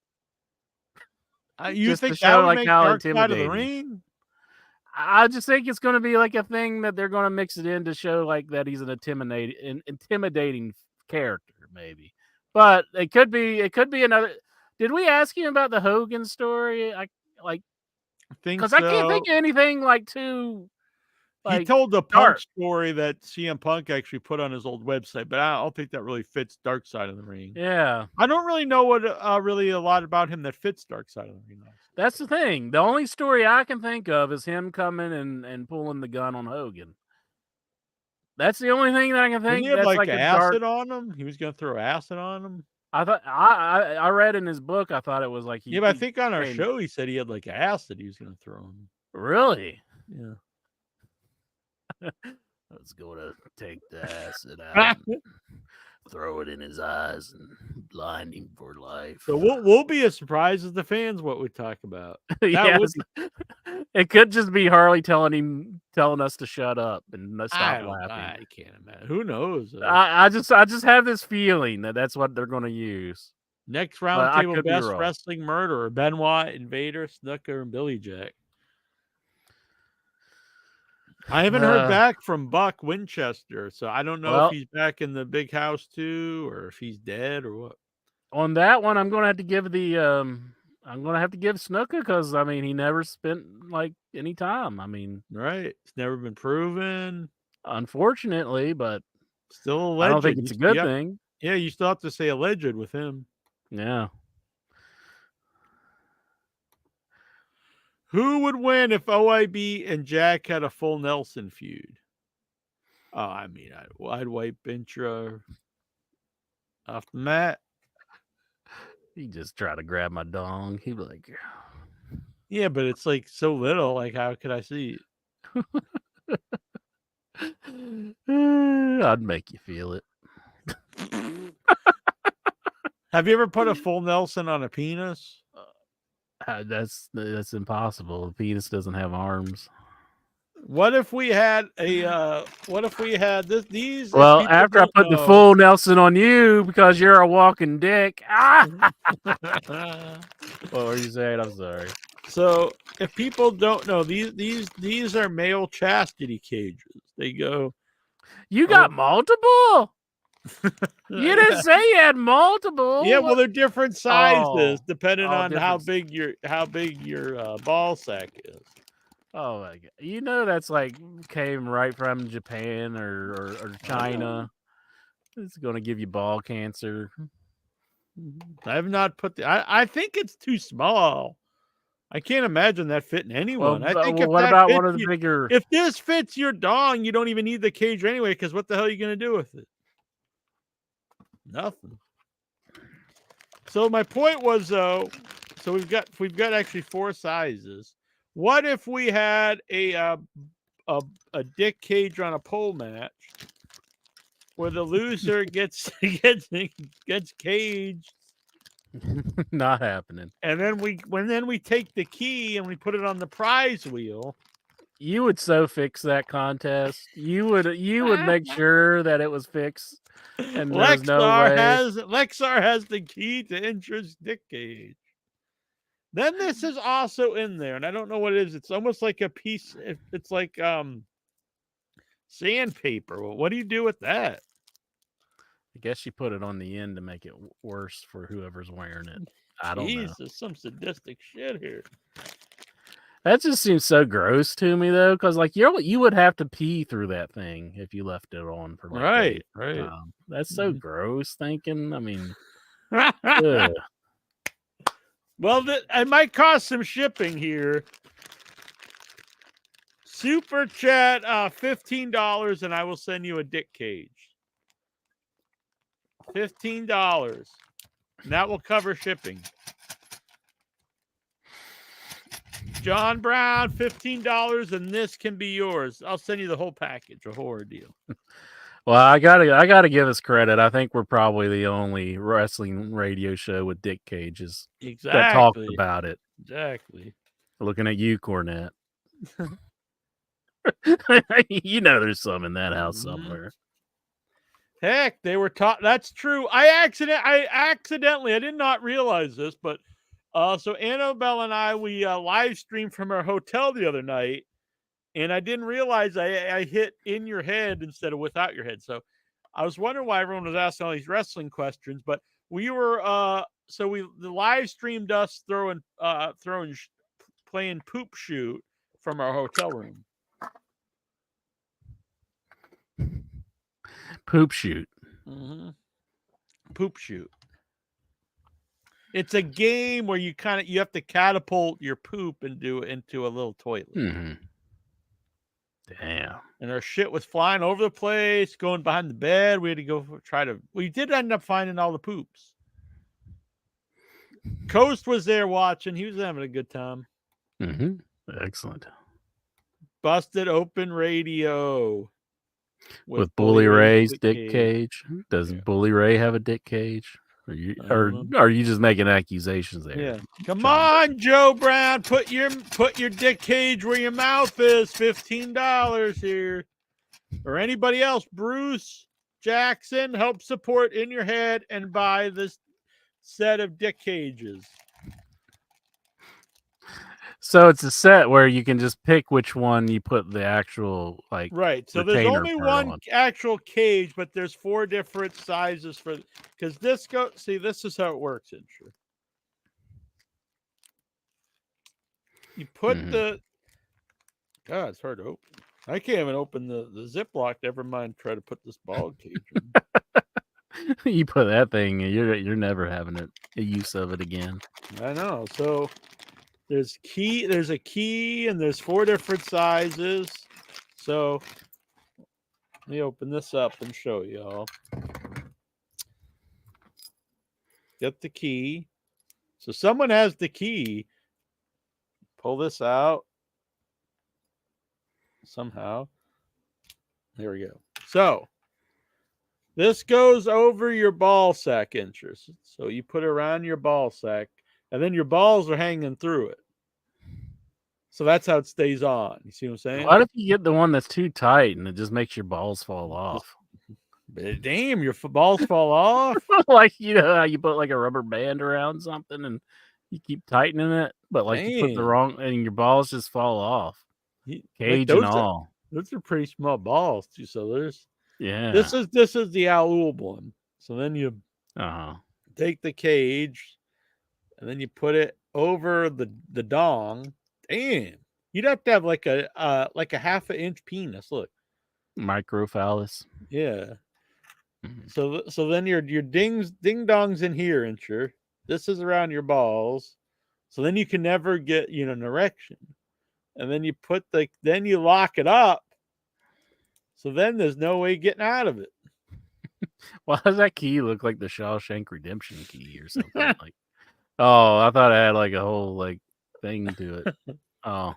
You just to think show that would like make how Dark Side of the intimidating. Ring? I just think it's gonna be like a thing that they're gonna mix it in to show like that he's an intimidating character, maybe. But it could be another. Did we ask him about the Hogan story? I Think because I can't so. think of anything like too. He Like, told the Punk dark. story that CM Punk actually put on his old website, but I don't think that really fits Dark Side of the Ring. Yeah, I don't really know what really a lot about him that fits Dark Side of the Ring. that's the thing. The only story I can think of is him coming and pulling the gun on Hogan. That's the only thing that I can Didn't think. he have That's like like a dark. acid on him? He was going to throw acid on him. I thought I read in his book. I thought it was like Yeah, but I think on our came- show he said he had like acid he was going to throw him. Really? Yeah. I was going to take the acid out, and throw it in his eyes, and blind him for life. So we'll be as surprised as the fans what we talk about. Yes. It could just be Harley telling us to shut up and stop laughing. I can't imagine. Who knows? I just have this feeling that that's what they're going to use. Next But I roundtable could be best wrong. wrestling murderer: Benoit, Invader, Snooker, and Billy Jack. I haven't heard back from Buck Winchester, so I don't know if he's back in the big house too, or if he's dead or what. On that one, I'm going to have to give Snuka because I mean he never spent like any time. I mean, right? It's never been proven, unfortunately, but still alleged. I don't think it's a good thing. Yeah, you still have to say alleged with him. Yeah. Who would win if OIB and Jack had a full Nelson feud? Oh, I mean, I'd wipe Intra off the mat. He just tried to grab my dong. He'd be like, yeah, but it's like so little. Like, how could I see it? I'd make you feel it. Have you ever put a full Nelson on a penis? That's impossible. The penis doesn't have arms. What if we had a? What if we had these? Well, after I put the full Nelson on you because you're a walking dick. What were you saying? I'm sorry. So, if people don't know, these are male chastity cages. They go. You got multiple? You didn't say you had multiple. Yeah, well, they're different sizes depending on how big your ball sack is. Oh my god! You know that's like came right from Japan or China. It's going to give you ball cancer. I have not put I think it's too small. I can't imagine that fitting anyone. Well, I think what about one of the bigger? If this fits your dong, you don't even need the cage anyway. Because what the hell are you going to do with it? Nothing. So my point was though, so we've got actually 4 sizes. What if we had a dick cage on a pole match where the loser gets caged? Not happening. And then we take the key and we put it on the prize wheel. You would so fix that contest. You would make sure that it was fixed. And there's no way. Lexar has the key to Intra's dick cage. Then this is also in there, and I don't know what it is. It's almost like a piece. It's like sandpaper. Well, what do you do with that? I guess you put it on the end to make it worse for whoever's wearing it. I don't know. Jesus, some sadistic shit here. That just seems so gross to me, though, because like you would have to pee through that thing if you left it on for like right. That's so gross thinking. I mean, well, it might cost some shipping here. Super chat, $15, and I will send you a dick cage. $15, and that will cover shipping. John Brown, $15, and this can be yours. I'll send you the whole package, a horror deal. Well, I gotta give us credit. I think we're probably the only wrestling radio show with dick cages that talked Exactly. about it. Exactly. Looking at you, Cornette. You know there's some in that house somewhere. Heck, they were taught. That's true. I accidentally, I did not realize this, but so Annabelle and I, we live streamed from our hotel the other night, and I didn't realize I hit in your head instead of without your head. So I was wondering why everyone was asking all these wrestling questions, but we were the live streamed us playing poop shoot from our hotel room. Poop shoot. Mm-hmm. Poop shoot. It's a game where you have to catapult your poop and do it into a little toilet. Mm-hmm. Damn. And our shit was flying over the place, going behind the bed. We had to go we did end up finding all the poops. Coast was there watching. He was having a good time. Mm-hmm. Excellent. Busted Open Radio. With Bully Ray's dick cage. Does Bully Ray have a dick cage? Are you just making accusations there? Yeah. Come on, Joe Brown. Put your dick cage where your mouth is. $15 here. Or anybody else. Bruce Jackson, help support In Your Head and buy this set of dick cages. So it's a set where you can just pick which one you put the actual right. So there's only one actual cage, but there's 4 different sizes because this is how it works, Insure. You put God, it's hard to open. I can't even open the Ziploc. Never mind try to put this ball cage in. You put that thing, you're never having a use of it again. I know. So there's a key, and there's 4 different sizes. So let me open this up and show y'all. Get the key. So someone has the key. Pull this out. Somehow. There we go. So this goes over your ball sack interest. So you put it around your ball sack, and then your balls are hanging through it. So that's how it stays on. You see what I'm saying? What if you get the one that's too tight and it just makes your balls fall off? Damn, your balls fall off? Like, you know how you put like a rubber band around something and you keep tightening it, but like you put the wrong, and your balls just fall off. Cage and all. Those are pretty small balls too. So there's this is the Al one. So then you take the cage and then you put it over the dong. Damn, you'd have to have like a half an inch penis. Look, microphallus. Yeah. Mm-hmm. So then your ding dongs in here, Insure. This is around your balls. So then you can never get an erection. And then you then you lock it up. So then there's no way getting out of it. Why does that key look like the Shawshank Redemption key or something? Like, oh, I thought it had like a whole thing to it. Oh.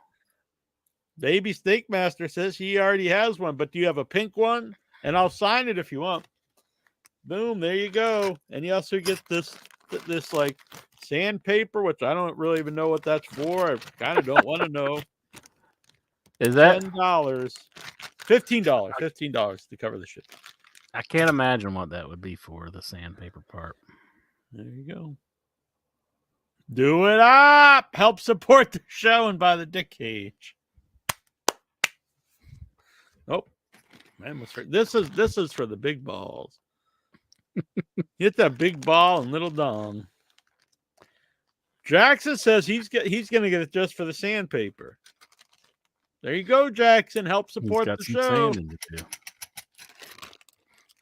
Baby Steak Master says he already has one, but do you have a pink one? And I'll sign it if you want. Boom, there you go. And you also get this sandpaper, which I don't really even know what that's for. I kind of don't want to know. Is that $10? $15 to cover the ship. I can't imagine what that would be for, the sandpaper part. There you go. Do it up. Help support the show and buy the dick cage. Nope. Man, this is for the big balls. Hit that big ball and little dong. Jackson says he's gonna get it just for the sandpaper. There you go, Jackson. Help support the show.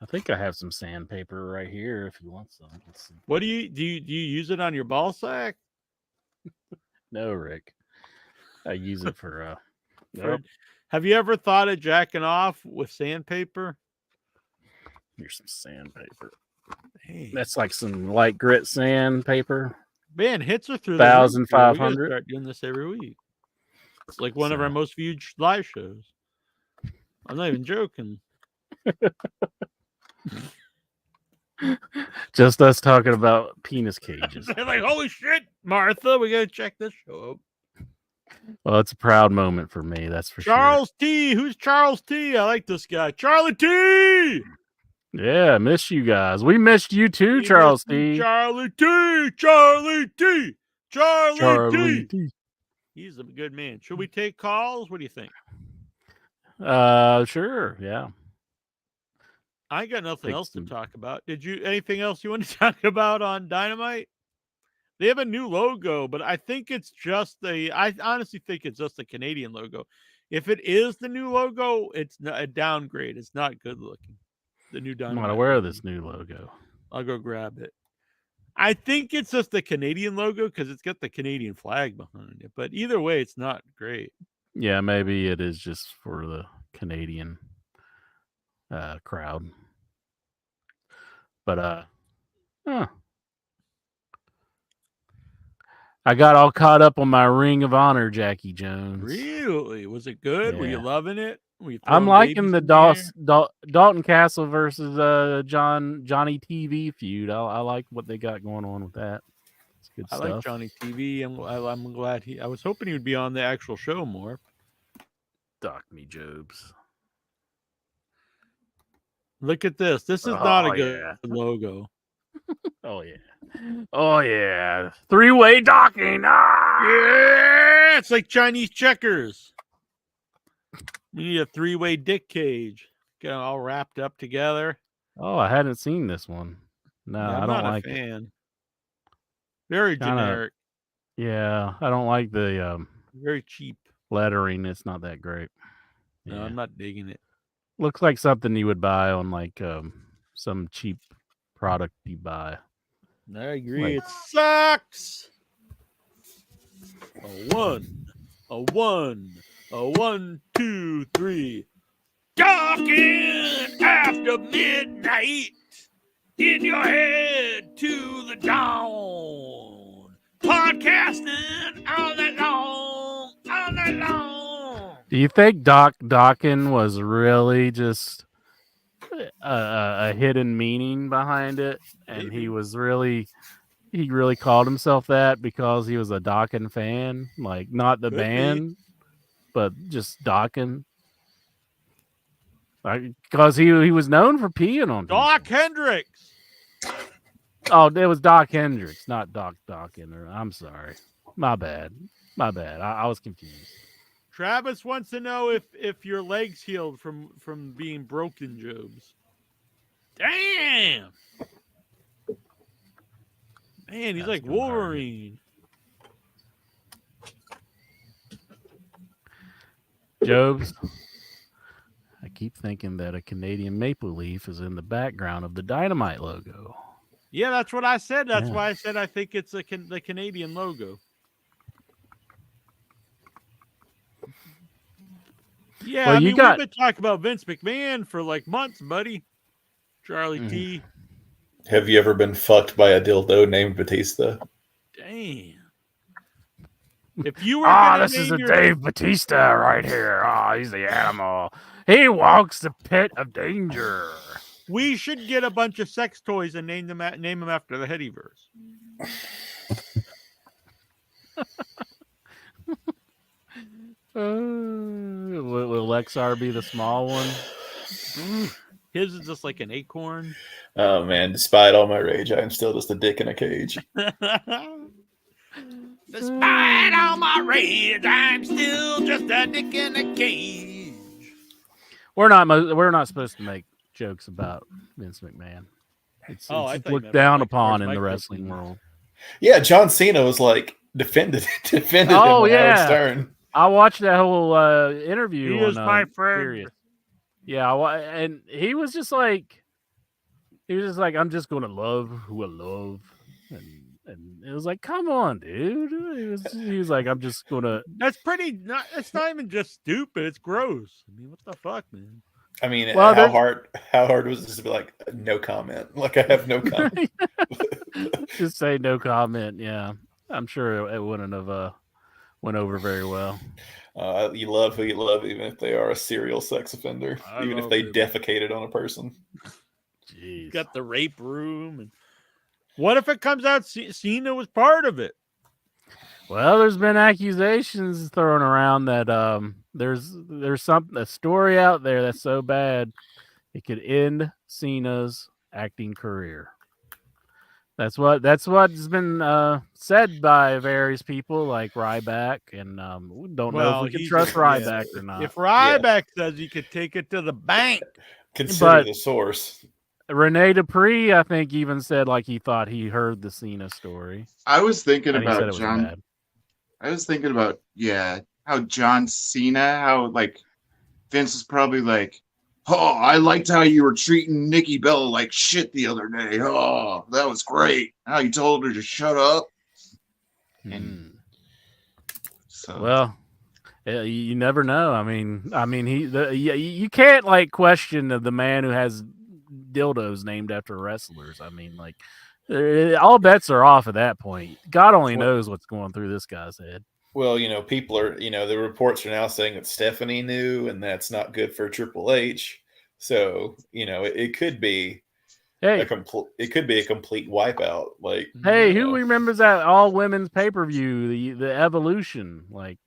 I think I have some sandpaper right here if you want some. Let's see. What do you use it on your ball sack? No, Rick. I use it for Have you ever thought of jacking off with sandpaper? Here's some sandpaper. Hey. That's like some light grit sandpaper. Man, hits are through 1,500. Start doing this every week. It's like one of our most viewed live shows. I'm not even joking. Just us talking about penis cages. They're like, holy shit, Martha, we gotta check this show out. Well, it's a proud moment for me, that's for Charles T. Who's Charles T? I like this guy. Charlie T. sure. Yeah, miss you guys. We missed you too, We Charles miss you, T. Charlie T. Charlie T. Charlie Charlie T. T. He's a good man. Should we take calls? What do you think? Sure, yeah. I ain't got nothing Take else to some- talk about. Anything else you want to talk about on Dynamite? They have a new logo, but I think it's just I honestly think it's just a Canadian logo. If it is the new logo, it's not a downgrade. It's not good looking. The new I'm Dynamite. not aware of logo. this new logo. I'll go grab it. I think it's just the Canadian logo because it's got the Canadian flag behind it. But either way, it's not great. Yeah, maybe it is just for the Canadian crowd. But I got all caught up on my Ring of Honor, Jackie Jones. Really? Was it good? Were you Yeah. loving it? Were you I'm throwing liking babies the in air? Dalton Castle versus Johnny TV feud. I like what they got going on with that. It's good I stuff. like Johnny TV. I'm glad I was hoping he would be on the actual show more. Doc me Jobs. Look at this. This is not a Oh, good yeah. logo. Oh yeah. Oh yeah. Three-way docking. Ah! Yeah, it's like Chinese checkers. We need a three-way dick cage. Get it all wrapped up together. Oh, I hadn't seen this one. No, Yeah, I I'm don't not like a it. fan. Very Kinda- generic. Yeah, I don't like the Very cheap. lettering. It's not that great. No, Yeah. I'm not digging it. Looks like something you would buy on like some cheap product you buy. I agree. Like- It sucks. A one, 2, 3. Talking after midnight. In your head to the dawn. Podcasting all night long. All night long. Do you think Doc Dockin was really just a hidden meaning behind it, and Maybe. he really called himself that because he was a Dockin fan, like not the Could be. band, but just Dockin? Because he was known for peeing on people. Doc Hendricks. Oh, it was Doc Hendricks, not Doc Dockin. I'm sorry, my bad. I was confused. Travis wants to know if your legs healed from being broken, Jobs. Damn. Man, he's That's like gonna hurt. Wolverine. Jobs, I keep thinking that a Canadian maple leaf is in the background of the Dynamite logo. Yeah, that's what I said. That's Yeah. why I said I think it's the Canadian logo. Yeah, Well, I you mean, got- we've been talking about Vince McMahon for like months, buddy. Charlie Mhm. T. Have you ever been fucked by a dildo named Batista? Damn. If you were Ah, gonna this is name a your- Dave Batista right here. Ah, he's the animal. He walks the pit of danger. we should get a bunch of sex toys and name them after the Headyverse. Will Lexar be the small one? His is just like an acorn. Oh man, despite all my rage, I am still just a dick in a cage. Despite all my rage, I'm still just a dick in a cage. We're not supposed to make jokes about Vince McMahon. It's Oh, I it's thought you looked meant down like upon George in the Michael wrestling thing. world. Yeah, John Cena was like defended Oh, him on Howard yeah. Stern. I watched that whole interview. He is on, my friend. Sirius. Yeah, and he was just like, I'm just gonna love who I love, and it was like, come on, dude. He was like, I'm just gonna. That's pretty. It's not even just stupid. It's gross. I mean, what the fuck, man? I mean, Well, how there's- hard was this to be like no comment? Like I have no comment. Just say no comment. Yeah, I'm sure it wouldn't have went over very well. You love who you love, even if they are a serial sex offender, I even if love they it. defecated on a person. Jeez. Got the rape room. And what if it comes out Cena was part of it? Well, there's been accusations thrown around that there's a story out there that's so bad it could end Cena's acting career. That's what's been said by various people like Ryback, and we don't know if we can he's trust a- Ryback yeah, or not. If Ryback says he could take it to the bank, Consider But- the source. Rene Dupree, I think, even said like he thought he heard the Cena story, I was thinking and he said about it was John. bad. I was thinking about how John Cena, how like Vince is probably like, oh, I liked how you were treating Nikki Bella like shit the other day. Oh, that was great. How you told her to shut up. Hmm. So Well, you never know. I mean, you can't like question the man who has dildos named after wrestlers. I mean, like all bets are off at that point. God only knows what's going through this guy's head. Well, people are, the reports are now saying that Stephanie knew, and that's not good for Triple H. So, it could be Hey, a complete wipeout. Like, hey, who remembers that all women's pay per view, the Evolution? Like,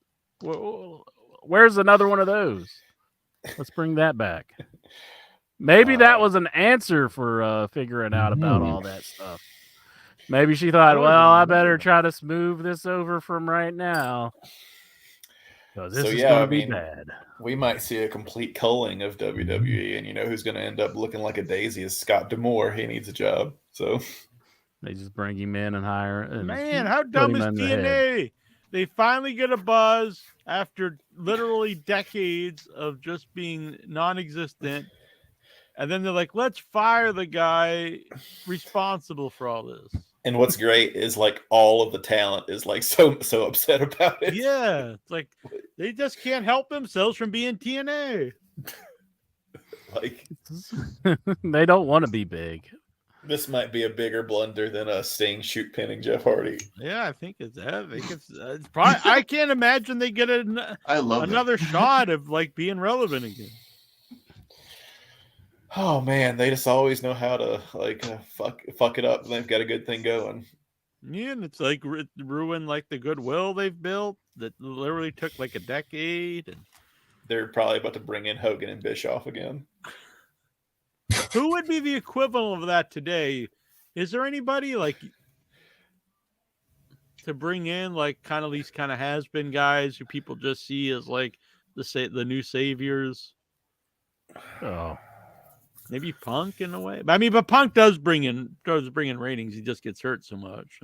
where's another one of those? Let's bring that back. Maybe that was an answer for figuring out about all that stuff. Maybe she thought, well, I better try to smooth this over from right now, because this is going to be bad. We might see a complete culling of WWE, and who's going to end up looking like a daisy is Scott D'Amore. He needs a job, so they just bring him in and hire. And man, how dumb is TNA? They finally get a buzz after literally decades of just being non-existent. And then they're like, let's fire the guy responsible for all this. And what's great is like all of the talent is like so upset about it. Yeah. It's like they just can't help themselves from being TNA. Like they don't want to be big. This might be a bigger blunder than a Sting shoot pinning Jeff Hardy. Yeah, I think it's probably. I can't imagine they get another shot of like being relevant again. Oh man, they just always know how to like fuck it up. And they've got a good thing going. Yeah, and it's like ruin like the goodwill they've built that literally took like a decade. And they're probably about to bring in Hogan and Bischoff again. Who would be the equivalent of that today? Is there anybody like to bring in like kind of these kind of has-been guys who people just see as like the new saviors? Oh. Maybe Punk in a way. I mean, but Punk does bring in ratings. He just gets hurt so much.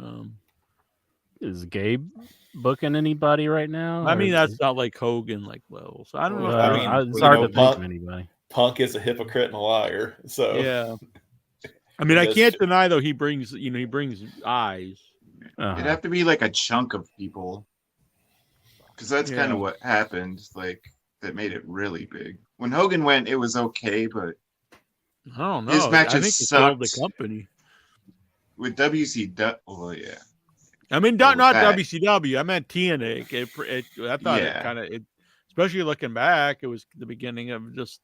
Is Gabe booking anybody right now? I mean, that's not like Hogan like level. So I don't know. I mean, it's hard to think of anybody. Punk is a hypocrite and a liar. So yeah. I mean, I can't deny though he brings eyes. It'd have to be like a chunk of people, because that's kind of what happened. Like that made it really big. When Hogan went, it was okay, but I don't know. His matches I think it killed the sucked. company. With WCW, well, yeah. I mean, Well, not that- WCW. I meant TNA. I thought it kind of, especially looking back, it was the beginning of just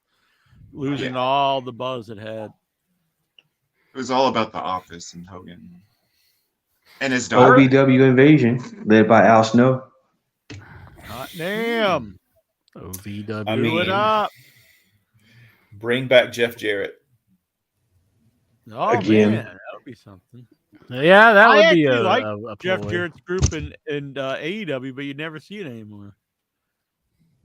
losing all the buzz it had. It was all about the Office and Hogan and his daughter. OVW Invasion, led by Al Snow. Hot damn. OVW. I mean, Do it up. Bring back Jeff Jarrett. Oh, Again. man. That would be something. Yeah, that would be actually like a Jeff ploy. Jarrett's group in AEW, but you never see it anymore.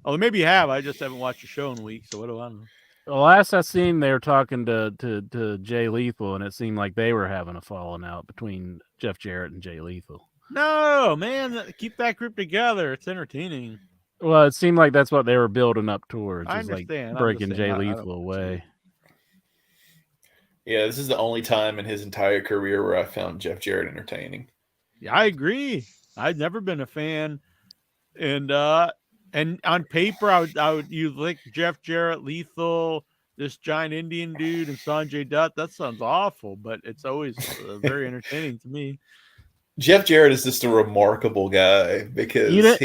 Oh, maybe you have. I just haven't watched the show in a week, so what do I know? The last I seen, they were talking to Jay Lethal, and it seemed like they were having a falling out between Jeff Jarrett and Jay Lethal. No, man. Keep that group together. It's entertaining. Well, it seemed like that's what they were building up towards. I is like understand. I'm breaking just Jay saying, I Lethal don't away. Yeah, this is the only time in his entire career where I found Jeff Jarrett entertaining. Yeah, I agree. I've never been a fan, and on paper, you like Jeff Jarrett, Lethal, this giant Indian dude, and Sanjay Dutt. That sounds awful, but it's always very entertaining to me. Jeff Jarrett is just a remarkable guy because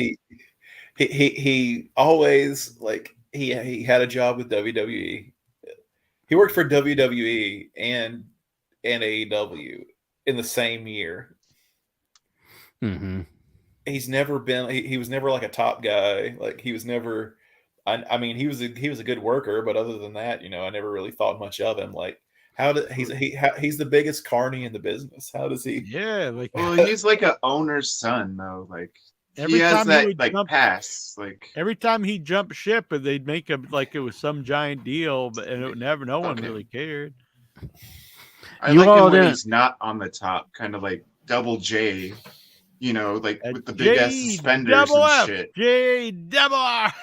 he always like he had a job with WWE. He worked for WWE and AEW in the same year. Mm-hmm. He's never been. He was never like a top guy. Like he was never. I mean, he was a good worker, but other than that, I never really thought much of him. Like, he's the biggest carny in the business. How does he? Yeah, like Well, he's like an owner's son, though. Like every he has time that would like jump, pass. Like every time he jumped ship, they'd make him like it was some giant deal, but and no one really cared. I You like all him when didn't- he's not on the top, kind of like Double J. Like with the big ass suspenders double and F, shit. J double R,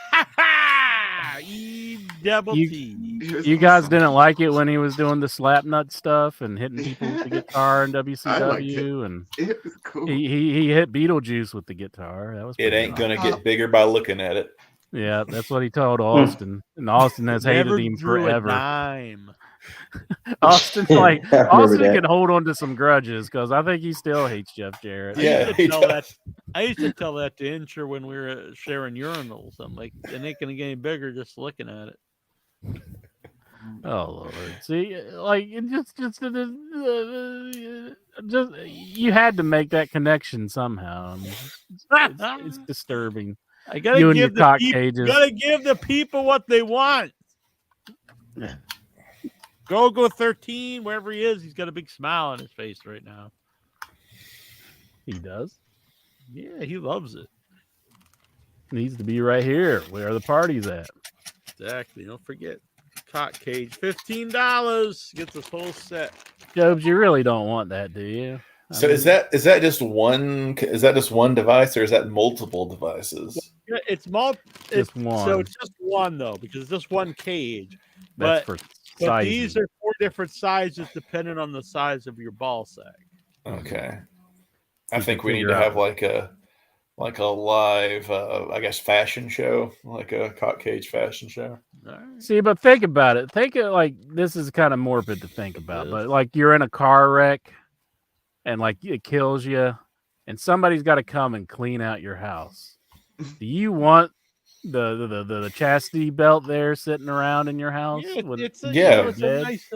E double T. You guys didn't like it when he was doing the slap nut stuff and hitting people with the guitar in WCW, and It was cool. he hit Beetlejuice with the guitar. That was It pretty ain't awesome. gonna get bigger by looking at it. Yeah, that's what he told Austin, and Austin has hated Never him drew a forever. dime. Austin's like I remember Austin that. can hold on to some grudges because I think he still hates Jeff Jarrett. Yeah, he does. I used to tell that to Incher when we were sharing urinals. I'm like, it ain't gonna get any bigger just looking at it. Oh Lord! See, like it just you had to make that connection somehow. I mean, it's disturbing. I gotta You and give your the cock people, cages. gotta give the people what they want. Go 13, wherever he is, he's got a big smile on his face right now. He does. Yeah, he loves it. Needs to be right here. Where are the parties at? Exactly. Don't forget. Cock cage, $15. Gets a full set. Jobs, you really don't want that, do you? So is that just one? Is that just one device, or is that multiple devices? Yeah, it's one. So it's just one though, because it's just one cage. That's But for But sizing. these are 4 different sizes depending on the size of your ball sack. Okay. I You think can we need figure to have out. like a live, I guess, fashion show, like a cock cage fashion show. All right. See, but think about it. Think of like this is kind of morbid to think about, but like you're in a car wreck and like it kills you, and somebody's got to come and clean out your house. Do you want the chastity belt there sitting around in your house? Yeah, when it's a, Yeah. it's a nice,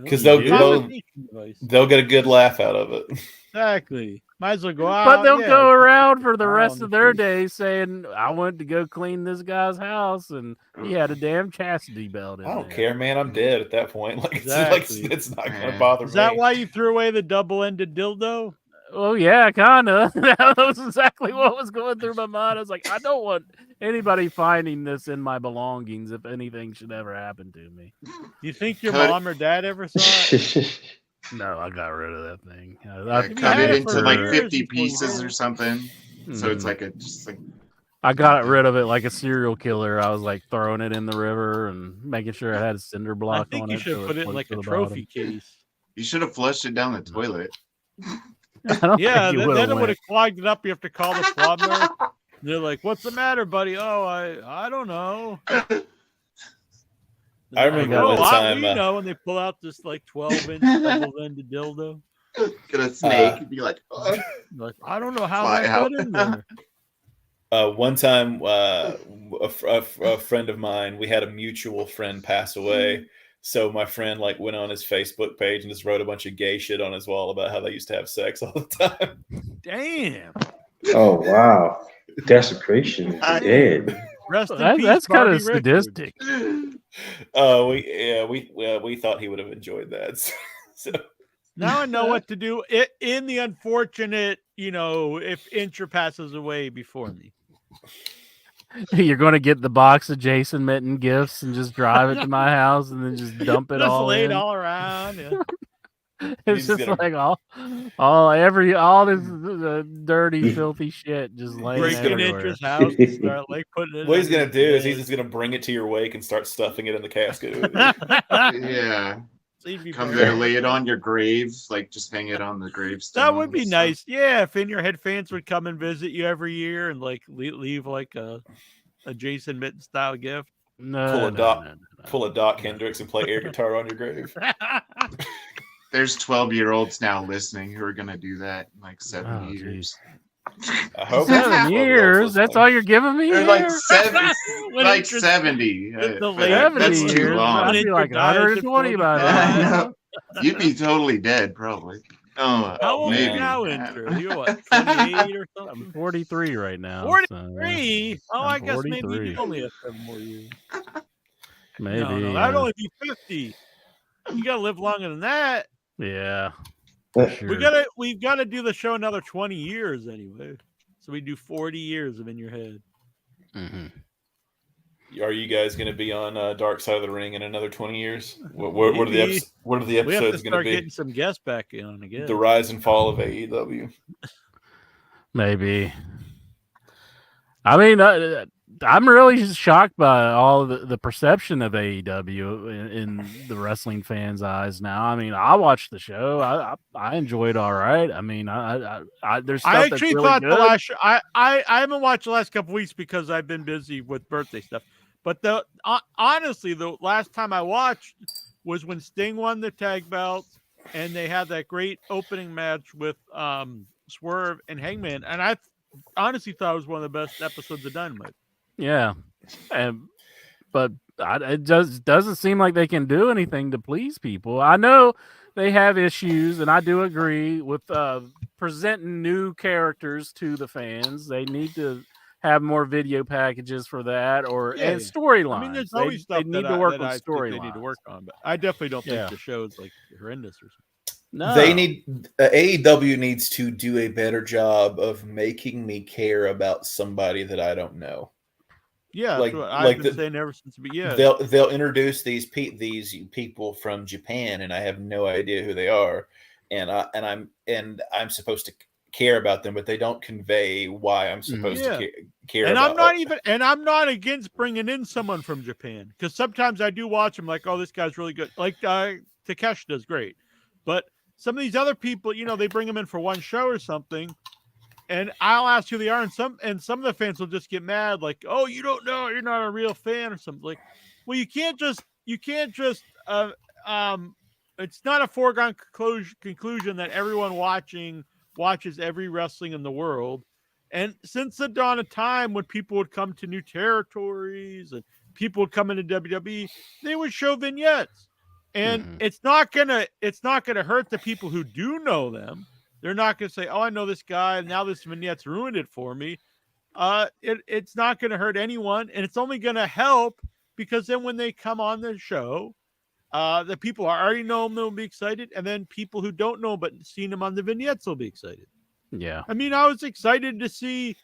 Because they'll conversation device. they'll get a good laugh out of it. Exactly. Might as well go out. But they'll yeah. go around for the rest on of the their street. days saying, "I went to go clean this guy's house, and he had a damn chastity belt in I don't there." care, man. I'm dead at that point. Like Exactly. it's not gonna Man. bother Is me. that why you threw away the double-ended dildo? Oh yeah, kinda. That was exactly what was going through my mind. I was like, I don't want anybody finding this in my belongings if anything should ever happen to me. You think your Cut it. mom or dad ever saw it? No, I got rid of that thing. Cut had it it into for like years 50 before you pieces did. or something. So it's Mhm. like just like I got rid of it like a serial killer. I was like throwing it in the river and making sure it had a cinder I block think on you it. should so put it in floats like to a the trophy bottom. case. you should have flushed it down the toilet. I don't Yeah, think you then it went. would have clogged it up. You have to call the plumber. They're like, "What's the matter, buddy?" "Oh, I don't know." I remember one time, We know, and they pull out this like 12-inch double-ended dildo. Get a snake and be like, "Oh." Like, I don't know how Fly that out. got in there. One time, a friend of mine, we had a mutual friend pass away. So my friend like went on his Facebook page and just wrote a bunch of gay shit on his wall about how they used to have sex all the time. Damn. Oh wow, desecration is dead. Rest in That's peace, kind Barbie of Richards. sadistic. We thought he would have enjoyed that. So Now I know what to do in the unfortunate, if Incher passes away before me. You're going to get the box of Jason Mitten gifts and just drive it to my house and then just dump it Just all laid in. all around. Yeah. It's He's just gonna- like all this dirty, filthy shit just laying Break in everywhere. Incher's house and start like putting it. what he's under gonna his do is bed. he's just gonna bring it to your wake and start stuffing it in the casket. Yeah. So he'd be Come buried. there, lay it on your grave, like just hang it on the gravestone. That would be and nice. Yeah, if In Your Head fans would come and visit you every year and like leave like a Jason Mitten style gift. No, Pull a no, Doc- no, no. Pull a Doc Hendricks and play air guitar on your grave. There's 12-year-olds now listening who are gonna do that in like 7 Oh, years. I hope 7 years. That's all you're giving me. They're like here? 70. When like it's just- 70. the But late- that's 70 too years. long. I'd be like Dies at 120 by 45. I now. know. You'd be totally dead, probably. Oh, How old are you maybe. now, Enter? You're what, 28 or something? I'm 43 right now. 43? Oh, I'm I guess maybe 43. you only have 7 more years. Maybe. No, that'd only be 50. You gotta live longer than that. Yeah. Sure. We've gotta do the show another 20 years anyway. So we do 40 years of In Your Head. Mm-hmm. Are you guys going to be on Dark Side of the Ring in another 20 years? What are the Maybe. what are the We have to episodes going to start be? getting some guests back on again. The rise and fall of AEW. Maybe. I mean, I'm really shocked by all the perception of AEW in the wrestling fans' eyes now. I mean, I watched the show. I enjoyed all right. I mean, there's stuff I that's actually really thought good. the last show, I haven't watched the last couple weeks because I've been busy with birthday stuff. But honestly, the last time I watched was when Sting won the tag belts and they had that great opening match with Swerve and Hangman, and I honestly thought it was one of the best episodes of Dynamite. Yeah, but it doesn't seem like they can do anything to please people. I know they have issues, and I do agree with presenting new characters to the fans. They need to have more video packages for that, and storylines. I mean, there's always stuff they need that to work that with I think they need to storylines. work on, but I definitely don't think Yeah. the show's like horrendous or something. No, They need AEW needs to do a better job of making me care about somebody that I don't know. Yeah, Like- that's what like I've been the- saying ever since the beginning. They'll introduce these people from Japan, and I have no idea who they are, and I'm supposed to care about them, but they don't convey why I'm supposed to care. And about I'm not against bringing in someone from Japan, because sometimes I do watch them like, oh, this guy's really good. Like Takeshi does great, but some of these other people, they bring them in for one show or something, and I'll ask who they are, and some of the fans will just get mad, like, oh, you don't know, you're not a real fan or something. Like, well, you can't just it's not a foregone conclusion that everyone watches every wrestling in the world. And since the dawn of time, when people would come to new territories and people would come into WWE, they would show vignettes. And it's not gonna hurt the people who do know them. They're not gonna say, oh, I know this guy, and now this vignette's ruined it for me. It's not gonna hurt anyone, and it's only gonna help, because then when they come on the show, the people who already know them will be excited, and then people who don't know but seen them on the vignettes will be excited. Yeah. I mean, I was excited to see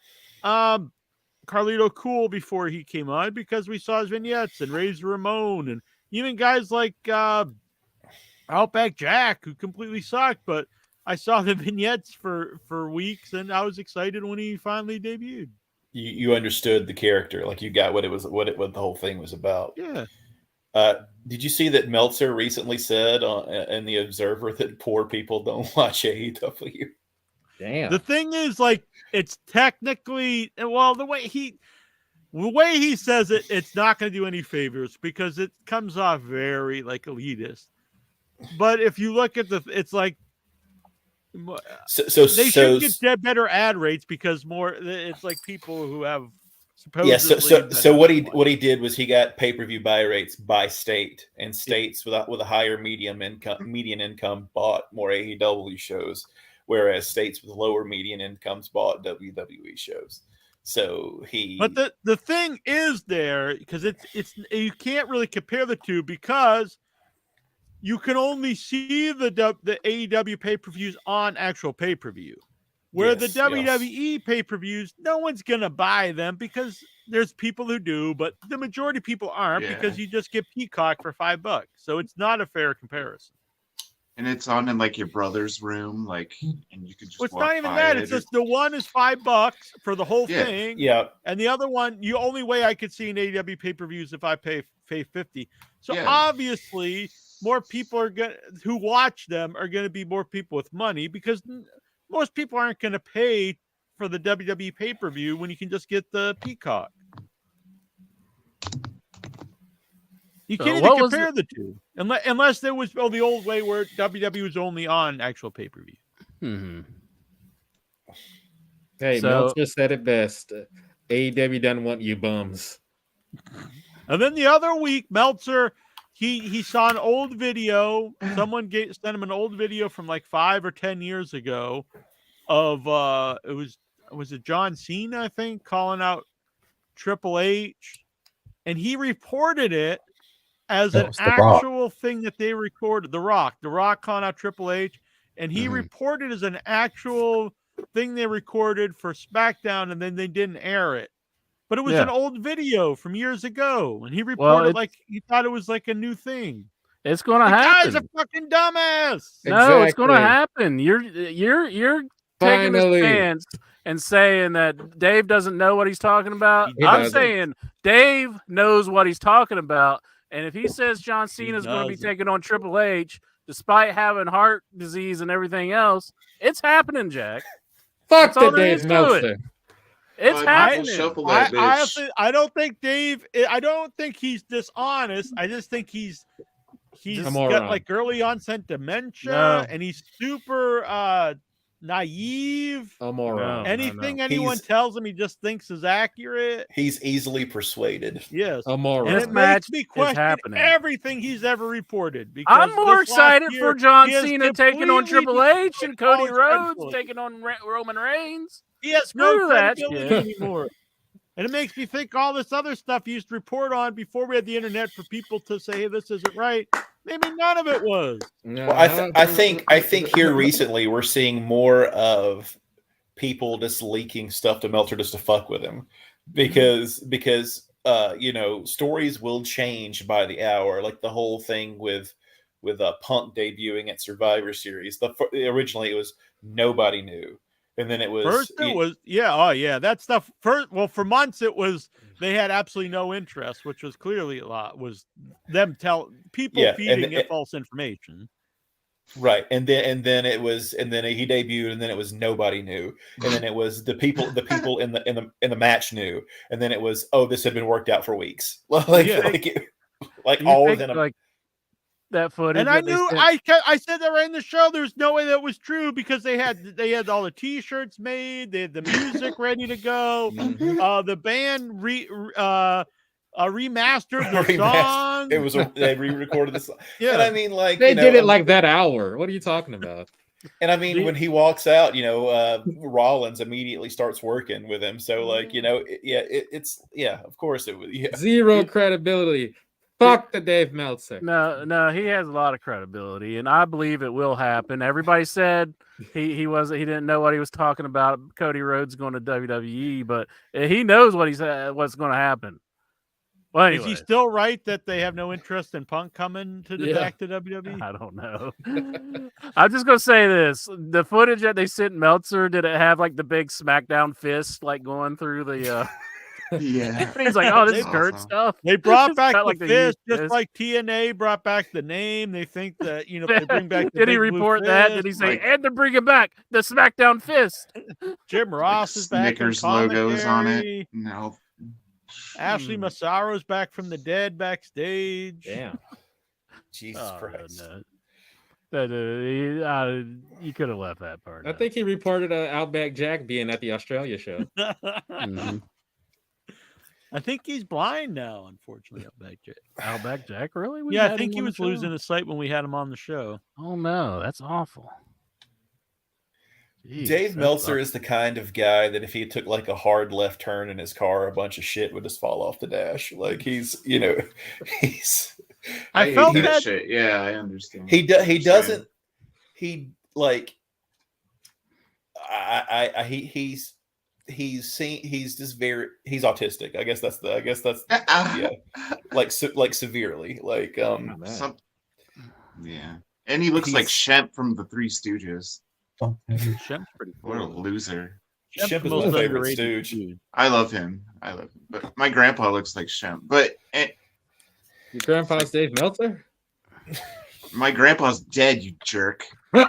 Carlito Cool before he came on, because we saw his vignettes, and Razor Ramon, and even guys like Outback Jack, who completely sucked, but I saw the vignettes for weeks, and I was excited when he finally debuted. You understood the character, like you got what the whole thing was about. Yeah. Did you see that Meltzer recently said in the Observer that poor people don't watch AEW? Damn. The thing is, like, it's technically, well, the way he says it, it's not going to do any favors, because it comes off very like elitist. But if you look at it's like, So they should get better ad rates, because it's like people who have supposedly. So what he did was he got pay-per-view buy rates by state, and states with a higher median income bought more AEW shows, whereas states with lower median incomes bought WWE shows. So But the thing is there, because it's you can't really compare the two, because you can only see the AEW pay-per-views on actual pay-per-view. Where the WWE pay-per-views, no one's going to buy them, because there's people who do, but the majority of people aren't, because you just get Peacock for $5. So it's not a fair comparison. And it's on in like your brother's room, like, and you can just. Well, it's not even that. It's just the one is $5 for the whole thing. Yeah. And the other one, the only way I could see an AEW pay-per-view is if I pay $50. So obviously, more people who watch them are going to be more people with money, because most people aren't going to pay for the WWE pay-per-view when you can just get the Peacock. You can't even compare the two unless there was the old way where WWE was only on actual pay-per-view. Mm-hmm. Hey, Meltzer said it best. AEW doesn't want you bums. And then the other week, Meltzer, he saw an old video. Someone sent him an old video from like 5 or 10 years ago of it was John Cena, I think, calling out Triple H, and he reported it as an actual thing that they recorded. The Rock calling out Triple H, and he reported as an actual thing they recorded for SmackDown, and then they didn't air it. But it was an old video from years ago, and he reported like he thought it was like a new thing. It's going to happen. Guy's a fucking dumbass. No, it's going to happen. You're taking a stance and saying that Dave doesn't know what he's talking about. I'm saying Dave knows what he's talking about, and if he says John Cena is going to be taking on Triple H, despite having heart disease and everything else, it's happening, Jack. Fuck the Dave Meltzer. It's happening. I don't think Dave. I don't think he's dishonest. I just think he's got like early onset dementia, and he's super naive. Anything anyone tells him, he just thinks is accurate. He's easily persuaded. Yes, and it makes me question everything he's ever reported. Because I'm more excited for John Cena taking on Triple H and Cody Rhodes taking on Roman Reigns. He has no credibility anymore. And it makes me think all this other stuff he used to report on before we had the internet for people to say, hey, this isn't right. Maybe none of it was. No, well, I think here recently we're seeing more of people just leaking stuff to Meltzer just to fuck with him, because stories will change by the hour. Like the whole thing with Punk debuting at Survivor Series. Originally it was nobody knew. And then it was that stuff. For months it was they had absolutely no interest, which was clearly a lot. Was them feeding it false information, right? And then he debuted, and then it was nobody knew, and then it was the people in the match knew, and then it was this had been worked out for weeks, like all within a. That footage, and I knew I said that right in the show. There's no way that was true because they had all the T-shirts made, they had the music ready to go. The band remastered the song. It was they re-recorded the song. Yeah, and I mean, like they did it like that hour. What are you talking about? And I mean, when he walks out, Rollins immediately starts working with him. So, like, of course it was zero credibility. Fuck the Dave Meltzer. No, he has a lot of credibility, and I believe it will happen. Everybody said he didn't know what he was talking about. Cody Rhodes going to WWE, but he knows what's going to happen. Well, anyway. Is he still right that they have no interest in Punk coming back to WWE? I don't know. I'm just gonna say this: the footage that they sent Meltzer, did it have like the big SmackDown fist like going through the? Yeah, he's like, "Oh, this is Kurt stuff." They brought back the fist, just like TNA brought back the name. They think that they bring back. Did he report that? Did he say, "And they're bringing back the SmackDown fist"? Jim Ross is back. Snickers logos on it. No. Ashley Massaro's back from the dead backstage. Damn. Jesus Christ. You could have left that part. I think he reported Outback Jack being at the Australia show. I think he's blind now, unfortunately. Outback Jack, really? I think he was losing his sight when we had him on the show. Oh no, that's awful. Jeez, Dave Meltzer is the kind of guy that if he took like a hard left turn in his car, a bunch of shit would just fall off the dash. Like he's. I felt that shit. Yeah, I understand. He doesn't. He like. He's just very. He's autistic. I guess that's yeah. Like severely. Like yeah, and he looks like Shemp from the Three Stooges. Shemp's pretty cool. What a loser. Shemp is my favorite stooge. I love him. But my grandpa looks like Shemp. But your grandpa's Dave Meltzer? My grandpa's dead, you jerk.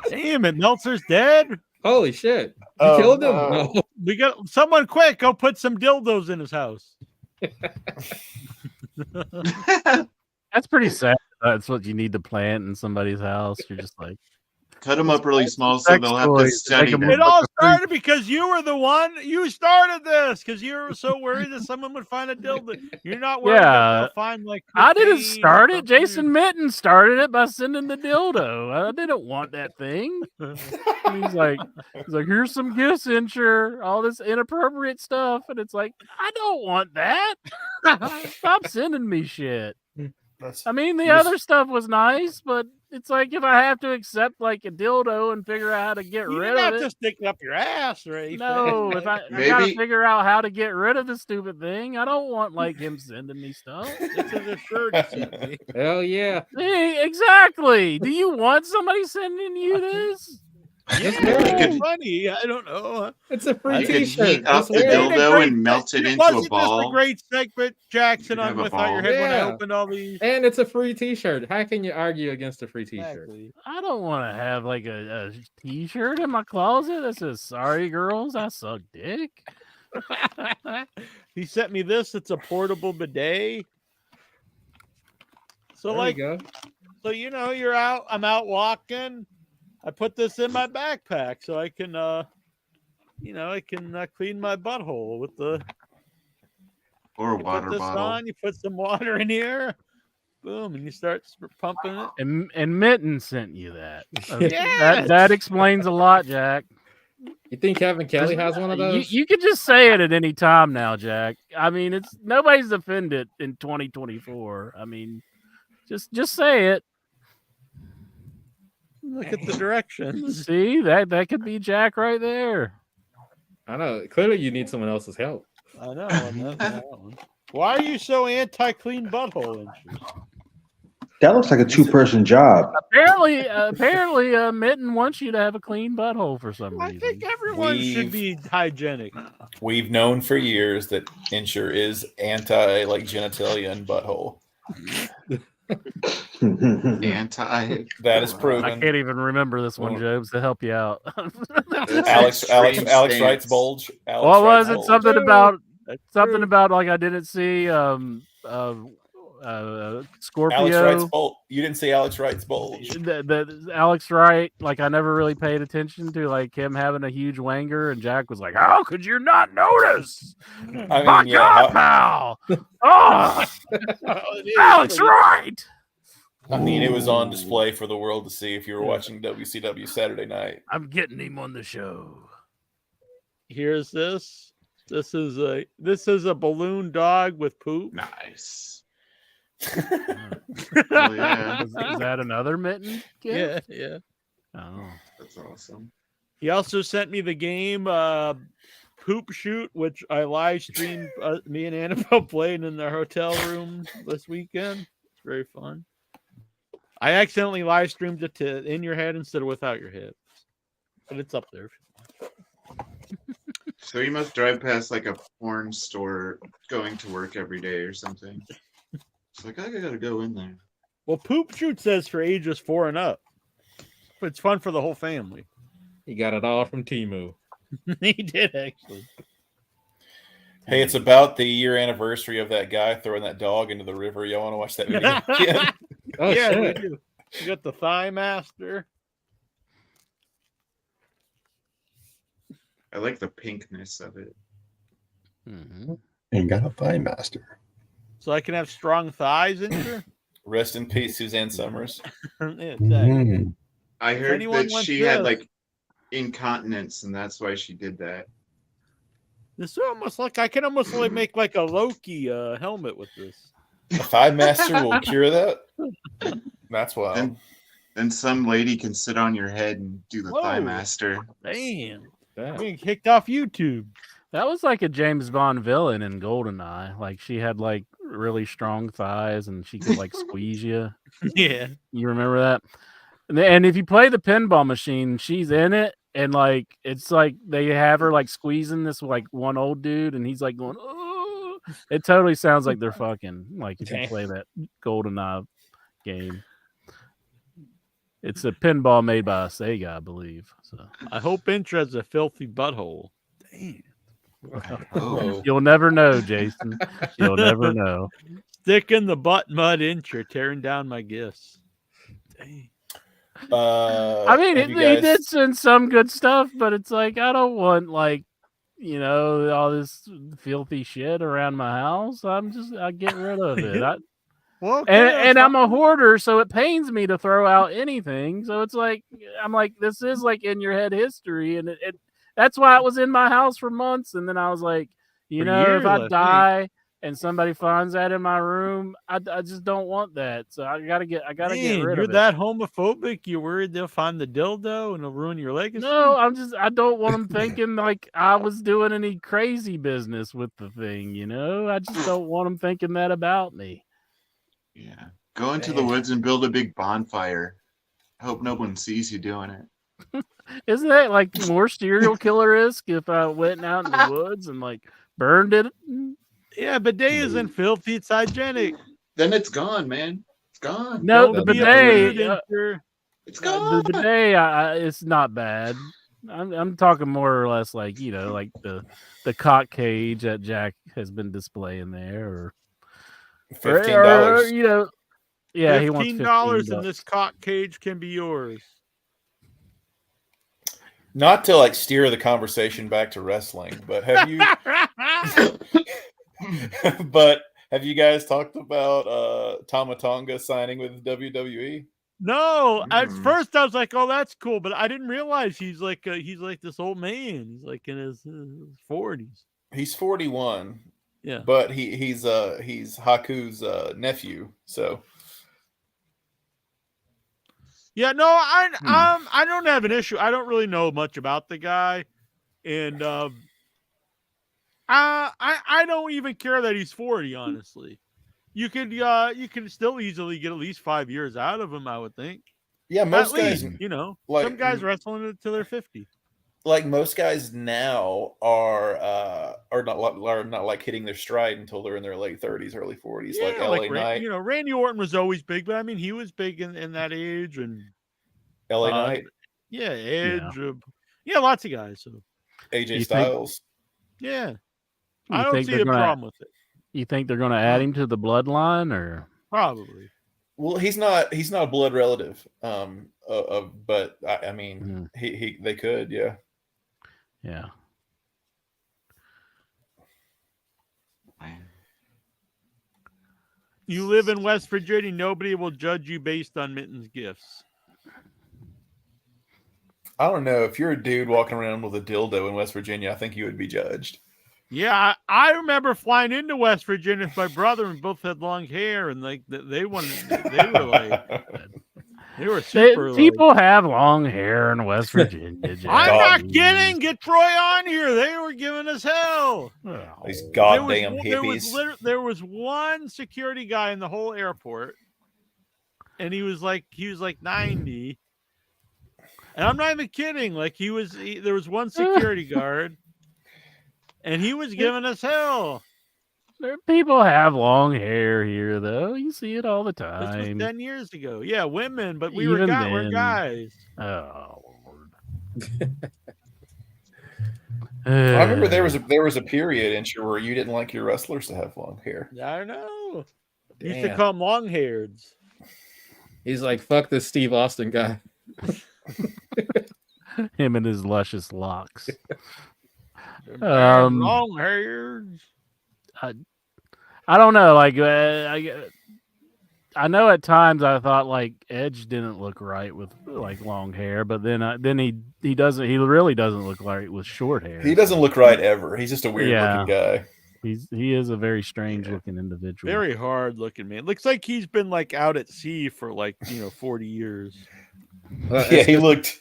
Damn it, Meltzer's dead? Holy shit. You killed him? No. We got someone quick, go put some dildos in his house. That's pretty sad. That's what you need to plant in somebody's house. You're just like, Cut them up really small so sex they'll have to toys, study make 'em them. It all started because you were the one. You started this because you were so worried that someone would find a dildo. You're not worried that Yeah. they'll find like. I didn't cocaine or start it. something. Jason Mitten started it by sending the dildo. I didn't want that thing. And he's like, here's some gifts, Insure, all this inappropriate stuff, and it's like, I don't want that. Stop sending me shit. I mean, the other stuff was nice, but it's like if I have to accept like a dildo and figure out how to get You rid didn't have of to it. stick it up your ass or anything. No, if I gotta Maybe- figure out how to get rid of the stupid thing, I don't want like him sending me stuff. This is a shirt. Hell yeah. Hey, exactly. Do you want somebody sending you this? Yeah, could- funny. I don't know. It's a free You could t-shirt. heat up Just the wear it. dildo and melt it into a Wasn't this ball. a great segment, Jackson, You could on have a Without Your ball. Head when I Yeah. opened all these? And it's a free t-shirt. How can you argue against a free t-shirt? Exactly. I don't want to have like a t-shirt in my closet that says "Sorry, girls, I suck dick." He sent me this. It's a portable bidet. So There like, you go. so you know, you're out. I'm out walking. I put this in my backpack so I can, you know, I can clean my butthole with the. Or a You water put this bottle. on. You put some water in here. Boom, and you start pumping it. And Mitten sent you that. Yes! That explains a lot, Jack. You think Kevin Kelly has one of those? You can just say it at any time now, Jack. I mean, it's nobody's offended in 2024. I mean, just say it. Look at the directions. See, that could be Jack right there. I know. Clearly, you need someone else's help. I know. That one. Why are you so anti-clean butthole? Inches? That looks like a two-person job. Apparently, Mitten wants you to have a clean butthole for some I reason. think everyone should be hygienic. We've known for years that Insure is anti like genitalia and butthole. Anti. That is I proven. can't even remember this one, Jobs, to help you out. Alex Extreme Wright's stance. bulge. Alex What was Wright's it? bulge. Something about like I didn't see Scorpio. Alex Wright's bulge. You didn't see Alex Wright's bulge. The Alex Wright, like I never really paid attention to like him having a huge wanger, and Jack was like, "How could you not notice?" I My mean, yeah, God, pal! Oh, Alex Wright. I mean, it was on display for the world to see if you were watching WCW Saturday night. I'm getting him on the show. Here's this. This is a balloon dog with poop. Nice. Oh, yeah. Is that another Mitten? Yeah, gift? yeah. Oh, That's awesome. He also sent me the game Poop Shoot, which I live streamed. Me and Annabelle played in the hotel room this weekend. It's very fun. I accidentally live streamed it to In Your Head instead of Without Your Head, but it's up there. So you must drive past like a porn store going to work every day or something. It's like I gotta go in there. Well, Poop Shoot says for ages 4 and up, but it's fun for the whole family. He got it all from Temu. He did actually. Hey, it's about the year anniversary of that guy throwing that dog into the river. Y'all want to watch that video again? Oh, yeah, shit. we do. You got the Thigh Master. I like the pinkness of it. mm-hmm. And got a Thigh Master. So I can have strong thighs in here. Rest in peace, Suzanne Summers. Yeah, exactly. I heard anyone that wants she had this- like incontinence and that's why she did that. This is almost like I can almost like make like a Loki helmet with this. A Thigh Master will cure that. That's wild. Then some lady can sit on your head and do the Thigh Whoa. Master. Damn, Damn. being kicked off YouTube. That was like a James Bond villain in GoldenEye. Like she had like really strong thighs and she could like squeeze you. Yeah, You remember that? And if you play the pinball machine, she's in it, and like it's like they have her like squeezing this like one old dude, and he's like going, "Oh!" It totally sounds like they're fucking. Like if you Damn. play that GoldenEye game, it's a pinball made by Sega, I believe. So I hope Intra has a filthy butthole. Damn. Oh, you'll never know, Jason. You'll never know. Sticking the butt mud incher, tearing down my gifts. Dang. I mean, he did send some good stuff, but it's like I don't want like, you know, all this filthy shit around my house. I get rid of it. Well, and I'm a hoarder, so it pains me to throw out anything. So it's like I'm like, this is like in your head history, and it that's why it was in my house for months. And then I was like, you know, if I die and somebody finds that in my room, I just don't want that. So I gotta get rid of it. You're that homophobic. You're worried they'll find the dildo and it'll ruin your legacy. No, I don't want them thinking like I was doing any crazy business with the thing. You know, I just don't want them thinking that about me. Yeah. Go into the woods and build a big bonfire. I hope no one sees you doing it. Isn't that like more serial killer-esque if I went out in the woods and like burned it? Yeah, bidet isn't filthy. It's hygienic. Then it's gone, man. It's gone. No, the bidet. It's gone. The bidet, it's not bad. I'm talking more or less like, you know, like the cock cage that Jack has been displaying there, or $15. You know, yeah, he wants $15, and this cock cage can be yours. Not to like steer the conversation back to wrestling, but have you? But have you guys talked about Tama Tonga signing with WWE? No, at first I was like, "Oh, that's cool," but I didn't realize he's like this old man. He's like in his 40s. He's 41. Yeah, but he's Haku's nephew. So yeah, no, I don't have an issue. I don't really know much about the guy, and I don't even care that he's 40. Honestly, you can still easily get at least 5 years out of him. I would think. Yeah, most guys, you know, like, some guys wrestling until they're 50. Like most guys now are not like hitting their stride until they're in their late 30s, early 40s. Yeah, like LA Knight. You know, Randy Orton was always big, but I mean, he was big in that age, and LA Knight. Yeah, Edge. Yeah, lots of guys. So AJ Styles. Yeah, I don't see a problem with it. You think they're going to add him to the bloodline, or probably? Well, he's not a blood relative. But I mean, they could, yeah. Yeah. You live in West Virginia. Nobody will judge you based on Mitten's gifts. I don't know. If you're a dude walking around with a dildo in West Virginia, I think you would be judged. Yeah, I remember flying into West Virginia with my brother, and both had long hair, and like they were super. People have long hair in West Virginia. I'm not kidding. Get Troy on here. They were giving us hell. These goddamn hippies. There was one security guy in the whole airport, and he was like 90. And I'm not even kidding. Like there was one security guard, and he was giving us hell. People have long hair here, though. You see it all the time. This was 10 years ago. Yeah, women, but we're guys. Oh, Lord. I remember there was a period in where you didn't like your wrestlers to have long hair. I know. You used to call them long-hairs. He's like, fuck this Steve Austin guy. Him and his luscious locks. Long hairs. I don't know. Like, I know at times I thought like Edge didn't look right with like long hair, but then he really doesn't look right with short hair. He doesn't look right ever. He's just a weird looking guy. He is a very strange looking individual. Very hard looking man. Looks like he's been like out at sea for 40 years. Yeah, he looked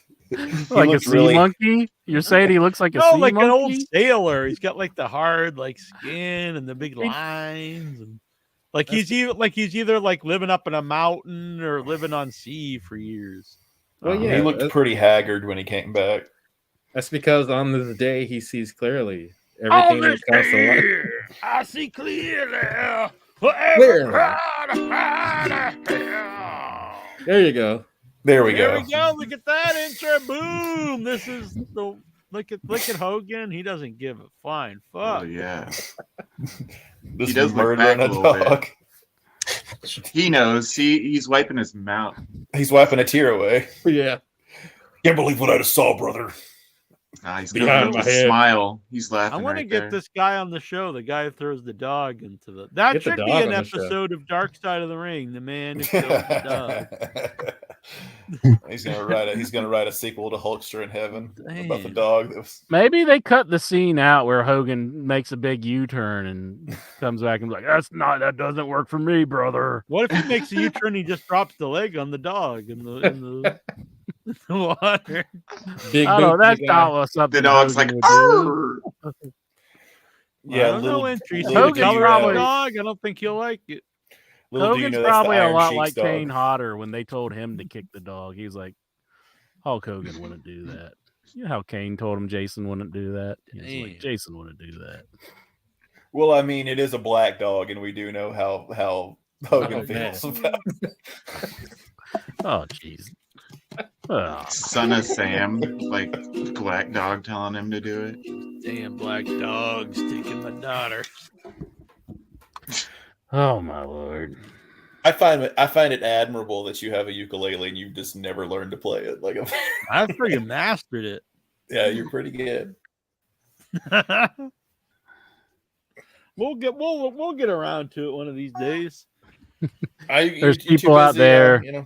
like a sea monkey. You're saying he looks like a sea monkey? An old sailor. He's got like the hard skin and the big lines, and he's either like living up in a mountain or living on sea for years. Well, yeah, he looked pretty haggard when he came back. That's because on the day he sees clearly. Everything is clear. I see clearly. There you go. There we go. There we go. Look at that intro. Boom. This is the look at Hogan. He doesn't give a flying fuck. Oh yeah. This is murdering a dog. He knows. He's wiping his mouth. He's wiping a tear away. Yeah. Can't believe what I just saw, brother. He's Behind got my a head. smile. He's I laughing. want to right get there. this guy on the show. The guy who throws the dog into the. That Get the should be dog an on the show. episode of Dark Side of the Ring. The man who killed the dog. He's gonna write a sequel to Hulkster in Heaven about the Damn. dog. That was... Maybe they cut the scene out where Hogan makes a big U-turn and comes back and is like, that doesn't work for me, brother. What if he makes a U-turn and he just drops the leg on the dog in the water? Big I don't know. boot That's big guy. not what something The dog's like, Hogan would do. "Arr!" Yeah, I don't know, entries. little Hogan's do you probably- know- dog. I don't think he'll like it. little do you Hogan's know that's the probably a Iron lot Sheik's like dog. Kane Hodder when they told him to kick the dog. He was like, Hulk Hogan wouldn't do that. You know how Kane told him Jason wouldn't do that? He was like, Damn. Jason wouldn't do that. Well, I mean, it is a black dog, and we do know how Hogan Oh, man. feels about it. Oh, jeez. Oh, Son of Sam, like black dog telling him to do it. Damn black dogs taking my daughter. oh my lord. I find it admirable that you have a ukulele and you've just never learned to play it. Like, I freaking mastered it. yeah, you're pretty good. We'll get around to it one of these days. There's You too people out busy, there. you know.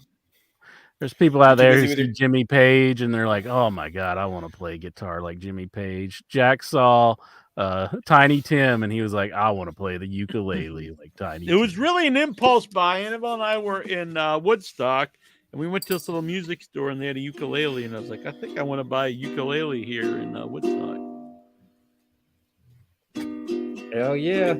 There's people out Too there busy who with see your- Jimmy Page and they're like, oh my God, I want to play guitar like Jimmy Page. Jack saw Tiny Tim and he was like, I want to play the ukulele like Tiny It was Tim. really an impulse buy. Annabelle and I were in Woodstock, and we went to this little music store, and they had a ukulele, and I was like, I think I want to buy a ukulele here in Woodstock. Hell yeah.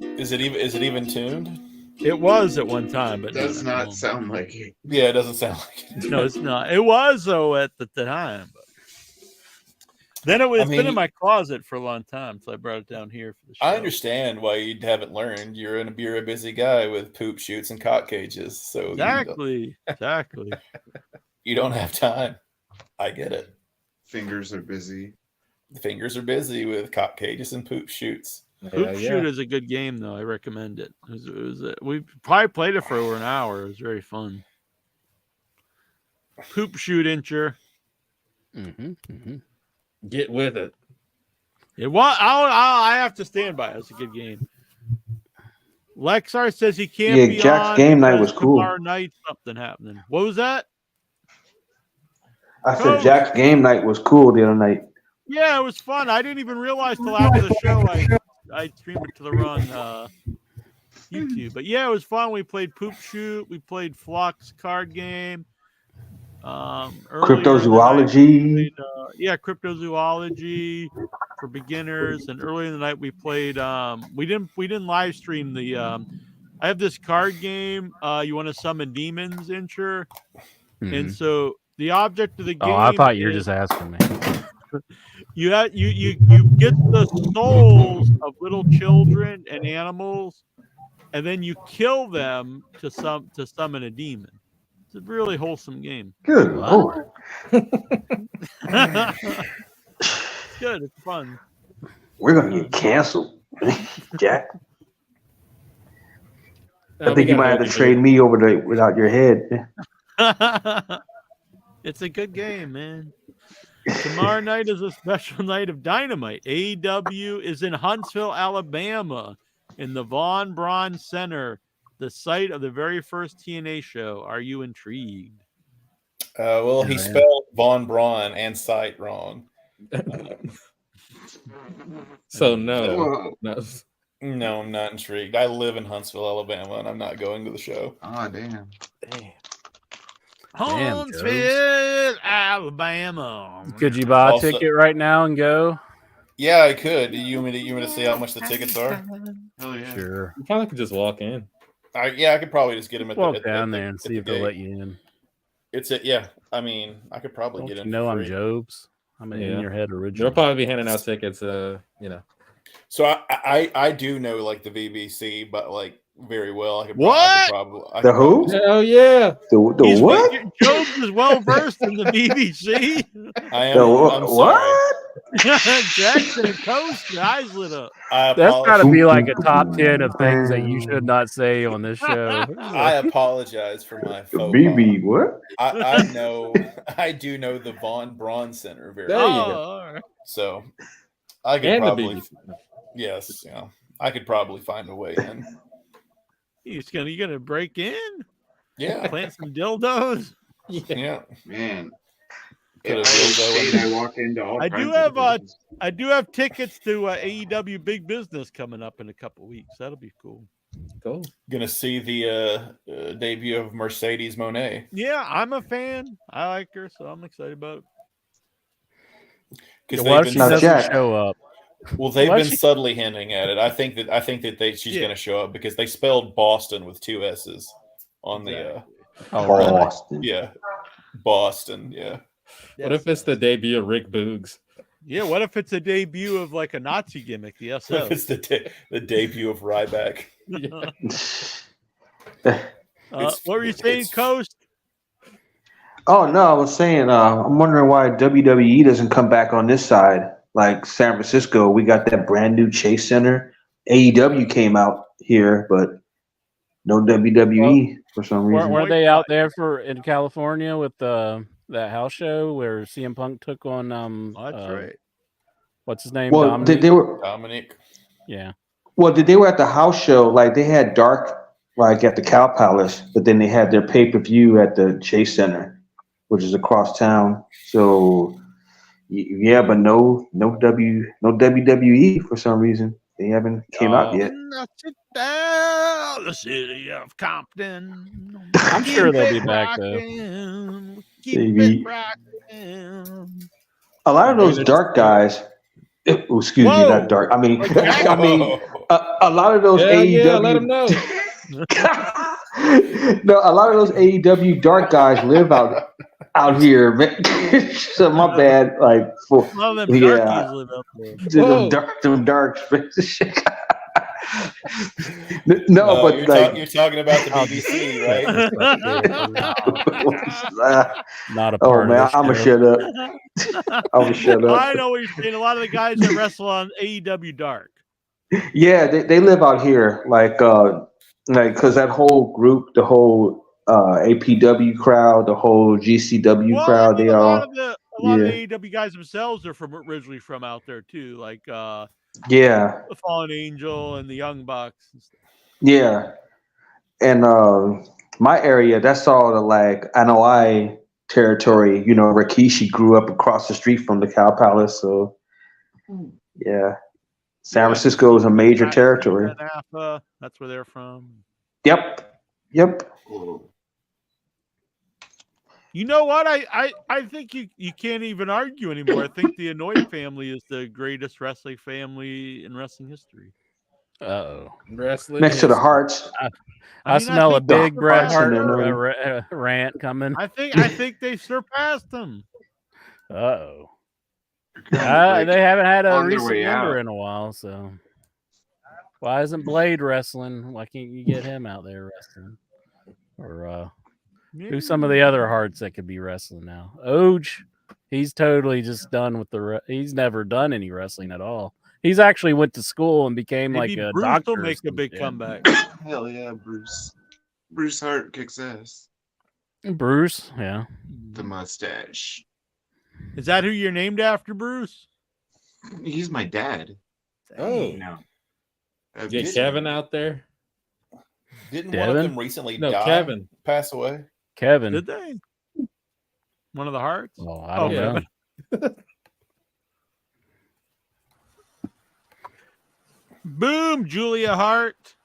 Is it even tuned? It was at one time, but Does not not sound like it. Yeah, it doesn't sound like it. No, it's not. It was though at the time. But then it was I mean, been in my closet for a long time, so I brought it down here for the show. I understand why you haven't learned. You're a busy guy with poop shoots and cock cages, so Exactly. you don't have time. I get it. Fingers are busy. The fingers are busy with cock cages and poop shoots. Poop Hell Shoot yeah. is a good game, though. I recommend it. We probably played it for over an hour. It was very fun. Poop Shoot Incher. Get with it. It was. I have to stand by it. It's a good game. Lexar says he can't Yeah, be Jack's on game night because was cool. Tomorrow night, something happening. What was that? I said Jack's game night was cool the other night. Yeah, it was fun. I didn't even realize till after the show I streamed it to the wrong YouTube. But yeah, it was fun. We played Poop Shoot. We played Flux card game. Cryptozoology. Cryptozoology for beginners. And earlier in the night we played. We didn't live stream the. I have this card game. You want to summon demons, Incher, and so the object of the game. Oh, I thought you were is- just asking me. You get the souls of little children and animals, and then you kill them to summon a demon. It's a really wholesome game. Good Lord. It's good. It's fun. We're gonna get canceled, Jack. I we think you got might have to it. trade me over to without your head. It's a good game, man. Tomorrow night is a special night of Dynamite. AEW is in Huntsville, Alabama, in the Von Braun Center, the site of the very first TNA show. Are you intrigued? Well, he spelled Von Braun and site wrong. So no. No, I'm not intrigued. I live in Huntsville, Alabama, and I'm not going to the show. Oh, damn. Huntsville, Alabama. Could you buy a Also- ticket right now and go? Yeah, I could. You want me to see how much the tickets are? Hell yeah. Sure. You probably could just walk in. I could probably just get them at Walk the down there and see if they'll gate. let you in. Yeah. I mean, I could probably Don't get you in. know for I'm free. Jobs. I'm an Yeah. in your head They'll original. probably be handing out tickets. So I do know like the VBC, but like very well. I could What? The who? Hell yeah. The He's what? Jobs is well versed in the BBC. I am. The I'm sorry. what? Jackson and Coast, your eyes lit up. That's got to be like a top 10 of things that you should not say on this show. I apologize for my faux pas. BB, what? I know, I do know the Von Braun Center very There you well. go. All right. So I could And the probably, BB. yes, yeah, I could probably find a way in. You gonna break in? Yeah, Plant some dildos? yeah. Man. Put a At dildo State, in. I walk into all I do kinds have of things. I do have tickets to AEW Big Business coming up in a couple weeks. That'll be cool. Cool. Gonna see the debut of Mercedes Moné. Yeah, I'm a fan. I like her, so I'm excited about it. Because What if they've she been Now, doesn't Jack. show up? well, they've Why been she- subtly hinting at it. I think that she's Yeah. gonna show up because they spelled Boston with 2 S's on the Oh, really? Boston. yeah, Boston, yeah. What if it's the debut of Rick Boogs? Yeah, what if it's a debut of like a Nazi gimmick, the What SF? if it's the debut of Ryback? What were you saying, Coast? Oh no, I was saying I'm wondering why WWE doesn't come back on this side. Like San Francisco, we got that brand new Chase Center. AEW came out here, but no WWE for some reason. Weren't they out there in California with that house show where CM Punk took on That's right. what's his name? Well, Dominic? they were Dominic. Yeah. well, they were at the house show. Like they had Dark like at the Cow Palace, but then they had their pay-per-view at the Chase Center, which is across town. So yeah, but no WWE for some reason. They haven't came out yet. Sit down, the city of Compton. I'm sure they'll be Keep it back, though. rockin', Keep Maybe. it rockin'. A lot of those dark guys. Excuse me, Whoa. not dark. I mean, a lot of those Hell AEW. yeah, let them know. No, a lot of those AEW dark guys live out here. Man. So my bad. Like for A lot of them yeah, darkies live up there. them dark. No, but like you're talking about the BBC, right? Not a oh part man, of this I'm gonna show. shut up. I'm gonna shut up. I know what you're saying. A lot of the guys that wrestle on AEW Dark. Yeah, they live out here, like because that whole group, the whole APW crowd, the whole GCW Well, crowd, I mean, they a all lot of the AEW guys themselves are originally from out there too, like yeah, the Fallen Angel and the Young Bucks. And stuff. yeah. And my area, that's all the like NOI territory. You know, Rikishi grew up across the street from the Cow Palace, so yeah. San Francisco is a major territory. Napa, that's where they're from. Yep. You know what? I think you can't even argue anymore. I think the Anoa'i family is the greatest wrestling family in wrestling history. Uh-oh. Wrestling Next to the is- Hearts. I smell a think they big Bret surpassed Hart them. rant coming. I think they surpassed them. Uh-oh. Like, They haven't had a on their recent way member out. in a while, so why isn't Blade wrestling? Why can't you get him out there wrestling? Or who's some of the other hearts that could be wrestling now? Oj, he's totally just done with he's never done any wrestling at all. He's actually went to school and became Maybe like a Bruce doctor. will or make a some big shit. comeback. Hell yeah, Bruce. Bruce Hart kicks ass. Bruce, yeah. The mustache. Is that who you're named after, Bruce? He's my dad. Oh, No. get Kevin out there. Didn't one of Devin? them recently No, die? Kevin. Pass away? Kevin. Did they? One of the Hearts? Oh, I don't yeah. know. Boom, Julia Hart.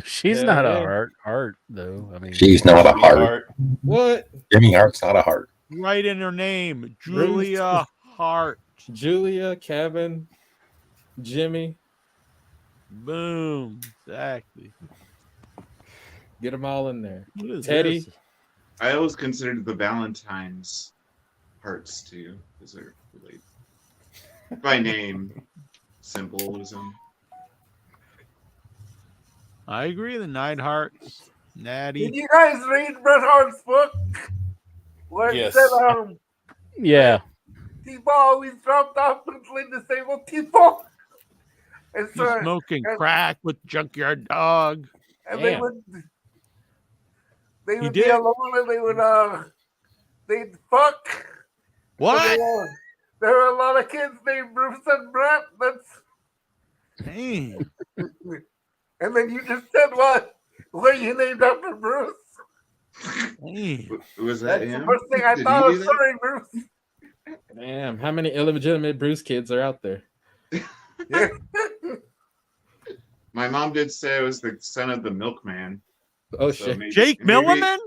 She's Yeah, not yeah. a heart though. I mean, She's not a heart. Hart. What? Jimmy Hart's not a heart. Right in her name, Julia Hart. Julia, Kevin, Jimmy, Boom. Exactly. get them all in there. What is Teddy. this? I always considered the Valentine's Hearts too, because they're related. By name, symbolism. I agree. The Neidharts, Natty. Did you guys read Bret Hart's book? Where Yes. yeah. people always dropped off mentally disabled people. And He's smoking crack with Junkyard Dog. And they would He be did? alone and they'd fuck. What? There were a lot of kids named Bruce and Brett. Dang. And then you just said what? Were you named after Bruce? Was that That's him? the first thing I Did thought he of. do that? Sorry, Bruce. Damn, how many illegitimate Bruce kids are out there? My mom did say I was the son of the milkman. Oh, So shit. maybe- Jake maybe- Milliman?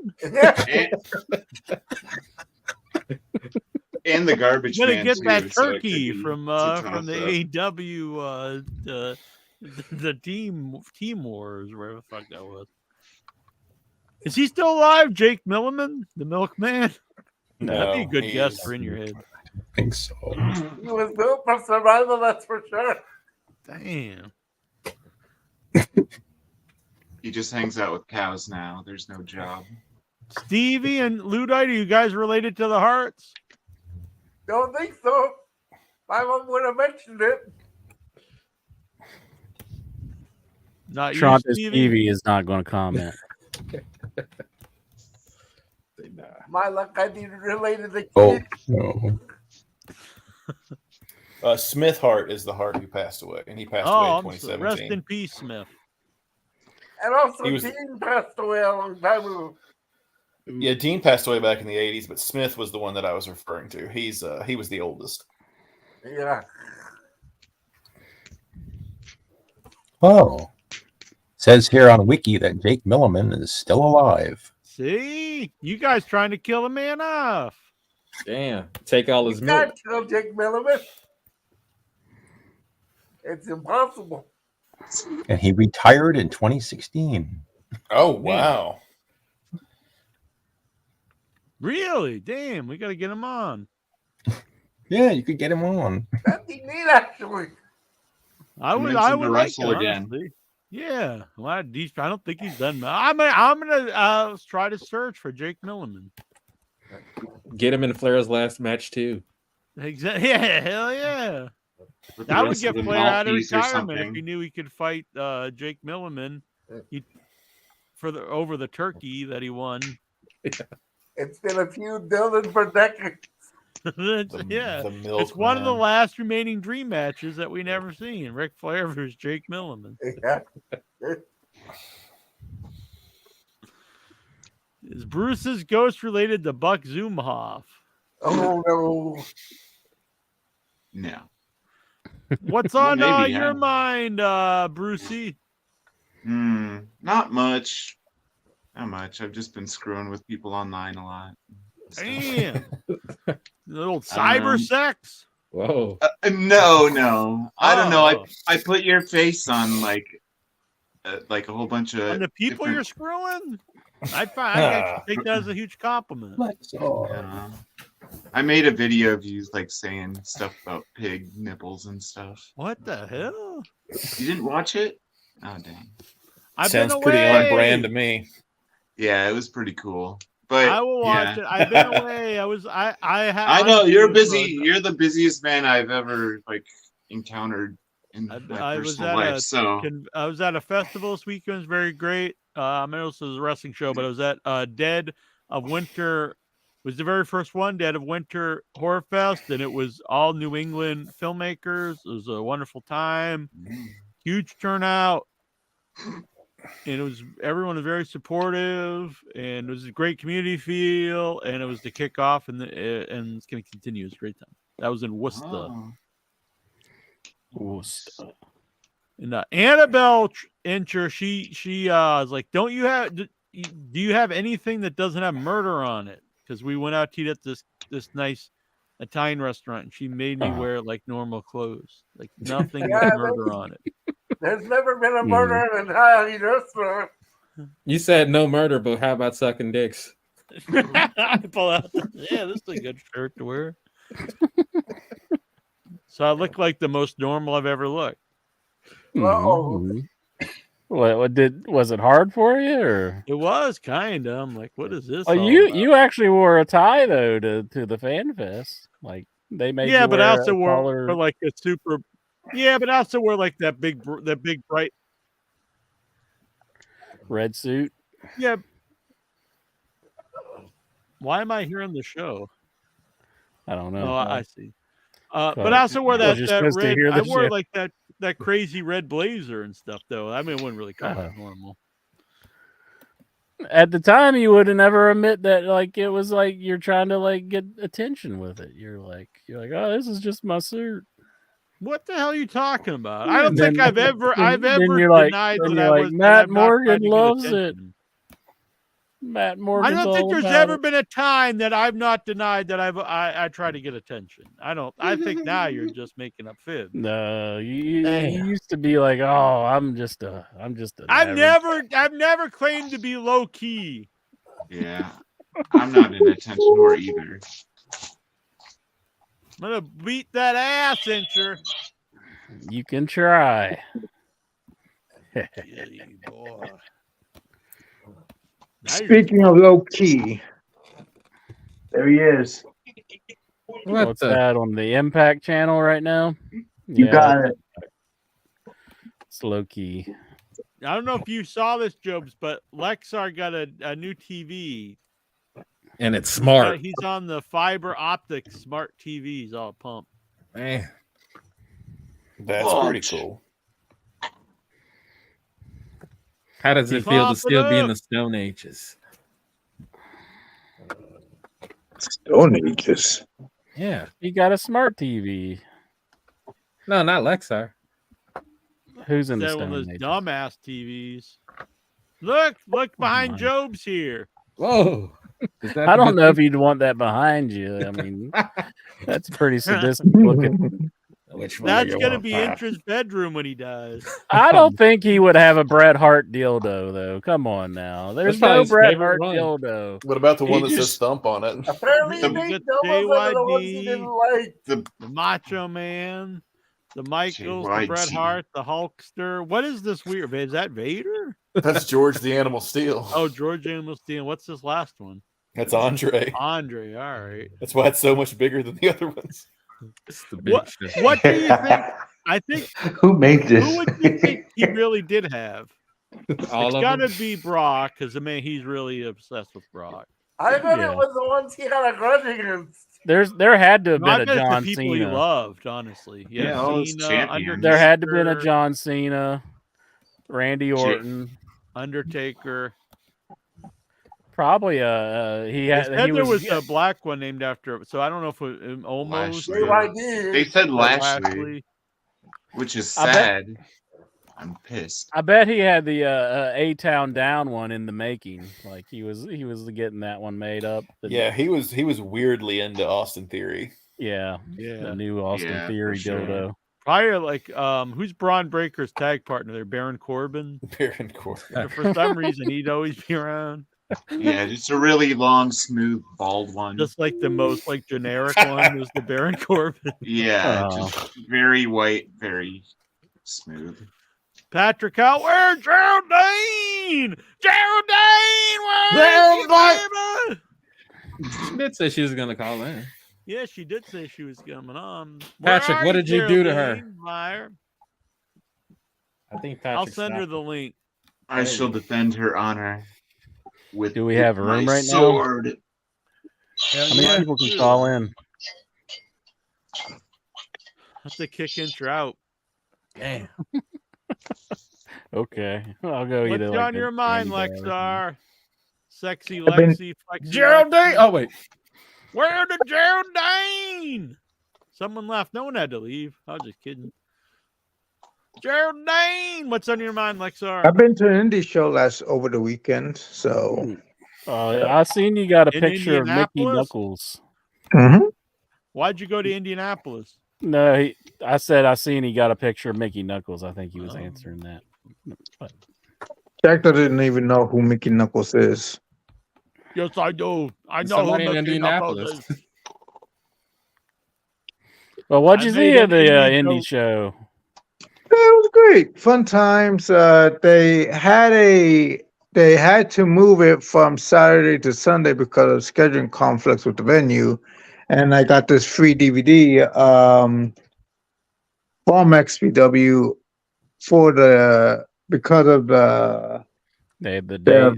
And the garbage Gonna man get too, that so it could turkey be from to toss the up. AEW the team wars, wherever the fuck that was. Is he still alive, Jake Milliman, the milkman? That'd be a good guess for in your head. I think so. He was built for survival, that's for sure. Damn. He just hangs out with cows now. There's no job. Stevie and Luddite, are you guys related to the Hearts? Don't think so. My mom would have mentioned it. Not Sean you, Stevie? Stevie is not going to comment. My luck, I need related to Oh kids. no. Smith Hart is the Hart who passed away, and he passed away Oh, in I'm so, 2017. rest in peace, Smith. And also, He was- Dean passed away a long time ago. Yeah, Dean passed away back in the 80s, but Smith was the one that I was referring to. He was the oldest. Yeah. Oh. Says here on Wiki that Jake Milliman is still alive. See? You guys trying to kill a man off. Damn. Take all his You milk. can't kill Jake Milliman. It's impossible. And he retired in 2016. Oh, wow. Really? Damn, we got to get him on. Yeah, you could get him on. That'd be neat, actually. I would Convince him to like wrestle it, again. honestly. Yeah. Well, I don't think he's done. I'm gonna try to search for Jake Milliman. Get him in Flair's last match, too. Exactly. Yeah, hell yeah. With the That would rest get of the Flair out of mouthpiece or retirement if something. he knew he could fight Jake Milliman over the turkey that he won. It's been a feud building for decades. Yeah, the it's one of the milkman. last remaining dream matches that we never seen. Ric Flair versus Jake Milliman. Yeah. Is Bruce's ghost related to Buck Zumhoff? Oh, no. No. What's Well, on maybe, your yeah. mind, Brucey? Not much. Not much. I've just been screwing with people online a lot. Damn. The little I don't know. cyber sex. Whoa. No. I don't know. Oh. I put your face on like a whole bunch of On the people different- you're screwing? I actually take that as a huge compliment. I made a video of you like saying stuff about pig nipples and stuff. What the hell? You didn't watch it? Oh dang. I've Sounds been pretty away. on brand to me. Yeah, it was pretty cool. But I will watch yeah. it. I've been away. I know you're busy. You're the busiest man I've ever like encountered in my I was personal at life. So I was at a festival this weekend. It was very great. I mean, this was a wrestling show, but I was at Dead of Winter. It was the very first one, Dead of Winter Horror Fest, and it was all New England filmmakers. It was a wonderful time, huge turnout, and everyone was very supportive, and it was a great community feel, and it was the kickoff, and it's going to continue. It was a great time. That was in Worcester. Oh. And Annabelle Incher, she was like, do you have anything that doesn't have murder on it? Because we went out to eat at this nice Italian restaurant, and she made me wear like normal clothes, like nothing Yeah, with murder on it. There's never been a murder in an Italian restaurant. You said no murder, but how about sucking dicks? I pull out, yeah, this is a good shirt to wear. So I look like the most normal I've ever looked. Mhm. Was it hard for you, or? It was kind of. I'm like, what is this? Oh, all you about? you actually wore a tie though to the fan fest. Like They made Yeah, you but wear I also a wore collar. like a super. Yeah, but I also wore like that big bright. Red suit. Yeah. Why am I here on the show? I don't know. Oh, I see. But I also wore Well, you're that supposed to red. hear I the wore show. like that crazy red blazer and stuff, though. I mean, it wouldn't really call it normal. At the time, you would have never admit that. Like it was like you're trying to like get attention with it. You're like, oh, this is just my suit. What the hell are you talking about? I don't And think then- I've ever then you're like, denied then that you're I like, was. that Matt I'm not trying Morgan to get loves it. attention. Matt I Morgan's don't think all there's about ever it. been a time that I've not denied that I try to get attention. I don't. I think now you're just making up fibs. No, you used to be like, oh, I'm just a. I've never claimed to be low key. Yeah, I'm not an attention whore either. I'm gonna beat that ass, Incher. You can try. Yeah, boy. Now you're- Speaking of low key, there he is. What's that on the Impact channel right now? You got it. It's low key. I don't know if you saw this, Jobs, but Lexar got a new TV. And it's smart. He's on the fiber optic smart TVs, all pumped. Man. That's pretty cool. How does it feel to Pump it still be in up. the Stone Ages? Stone Ages. Yeah. You got a smart TV. No, not Lexar. Who's in the That one of Stone those Ages? dumbass TVs. Look behind Jobs here. Whoa. I don't know if you'd want that behind you. I mean, that's pretty sadistic looking. That's gonna be Intra's bedroom when he dies. I don't think he would have a Bret Hart dildo, though. Come on now. There's That's probably no his Bret favorite Hart one. dildo. What about the one He that says just- thump on it? Apparently, The- they the those are the ones he didn't like. The Macho Man, the Michaels, the Bret JYD. Hart, the Hulkster. What is this weird? Is that Vader? That's George the Animal Steel. Oh, George Animal Steel. What's this last one? That's Andre. Andre. All right. That's why it's so much bigger than the other ones. It's the big shit. What do you think? I think. Who made this? Who would you think he really did have? All It's of got to them? be Brock, because I mean he's really obsessed with Brock. I bet Yeah. it was the ones he had a grudge against. There had to have No, I been a bet it's John the people he Cena. loved, honestly. Yeah, all those champions. Undertaker, There had to have been a John Cena, Randy Orton, Undertaker. probably he They had. said He there was. was a black one named after it, so I don't know if it almost Lashley. JYD. They said or Lashley, which is I bet- sad. I'm pissed. I bet he had the A Town Down one in the making. Like he was getting that one made up. Yeah, he was weirdly into Austin Theory. Yeah. Yeah. The new Austin Yeah, Theory for sure. dildo. Probably like who's Braun Breaker's tag partner there? Baron Corbin. Baron Corbin. For some reason he'd always be around. Yeah, just a really long, smooth, bald one. Just like the most like generic one was the Baron Corbin. Yeah, Oh. just very white, very smooth. Patrick out where Geraldine! Geraldine! Geraldine! Where She did say she was going to call in. Yeah, she did say she was coming on. Patrick, Where what are did you do to her? Geraldine Meyer? I think Patrick I'll send her stopped. the link. I shall defend her honor with. Do we have a my room right now? sword. How many people can call in? Have to kick Incher out. Damn. Okay, I'll go What's either. like on a your mind, candy bar or Lexar? Sexy I've been- Lexi, Flexi. Geraldine! Lexi. Oh, wait. Where the Geraldine? Someone left. No one had to leave. I was just kidding. Geraldine, what's on your mind, Lexar? I've been to an indie show over the weekend, so I seen you got a In picture of Mickey Indianapolis? Knuckles. Why'd you go to Indianapolis? No, I said I seen he got a picture of Mickey Knuckles. I think he was answering that. But Hector didn't even know who Mickey Knuckles is. Yes, I do. I know Somebody who in Mickey Knuckles Indianapolis. is. well, what'd you I see made at the an indie indie show? It was great, fun times. They had to move it from Saturday to Sunday because of scheduling conflicts with the venue, and I got this free DVD from XPW because of the They had the day.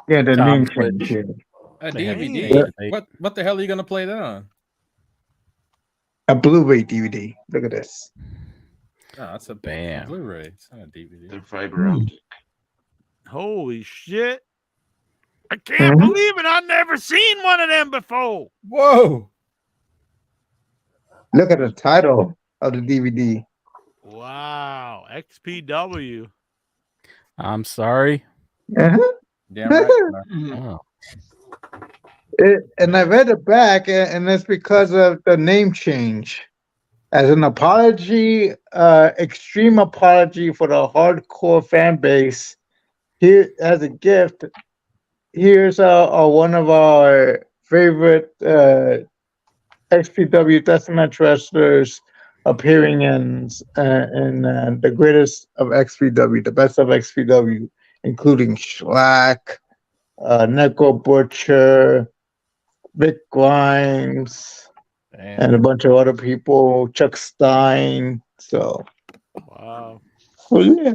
the name conflict. change. Here. A They had DVD. the date. What the hell are you gonna play that on? A Blu-ray DVD. Look at this. No, that's a Bam. Blu-ray. It's not a DVD. The fiber optic. Holy shit. I can't believe it. I've never seen one of them before. Whoa. Look at the title of the DVD. Wow. XPW. I'm sorry. Uh-huh. Damn right. Oh. And I read it back, and it's because of the name change. As an apology, extreme apology for the hardcore fan base. Here, as a gift, here's one of our favorite XPW deathmatch wrestlers appearing in the greatest of XPW, the best of XPW, including Shlack, Neko Butcher, Vic Grimes, and a bunch of other people, Chuck Stein. So, wow. Well, yeah.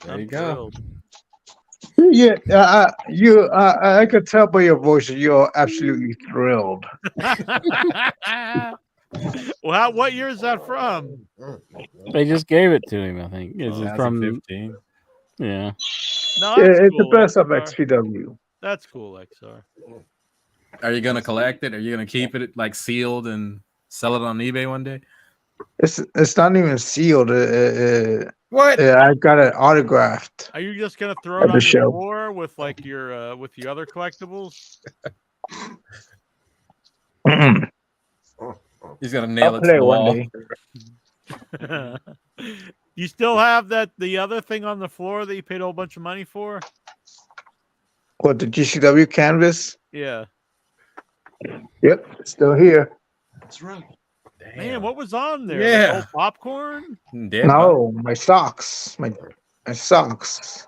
There you go. Yeah, I could tell by your voice that you're absolutely thrilled. Well, what year is that from? They just gave it to him, I think. Is it from 2015? Yeah. No, It's cool, the best of XR. XPW. That's cool, XR. Are you gonna collect it? Are you gonna keep it like sealed and sell it on eBay one day? It's not even sealed. What? I got it autographed. Are you just gonna throw At it the on the show. floor with like your other collectibles? He's gonna nail I'll it to play the one wall. day. You still have the other thing on the floor that you paid a whole bunch of money for? What, the GCW canvas? Yeah. Yep, it's still here. That's right. Man, what was on there? Yeah. Like old popcorn? No, my socks. My socks.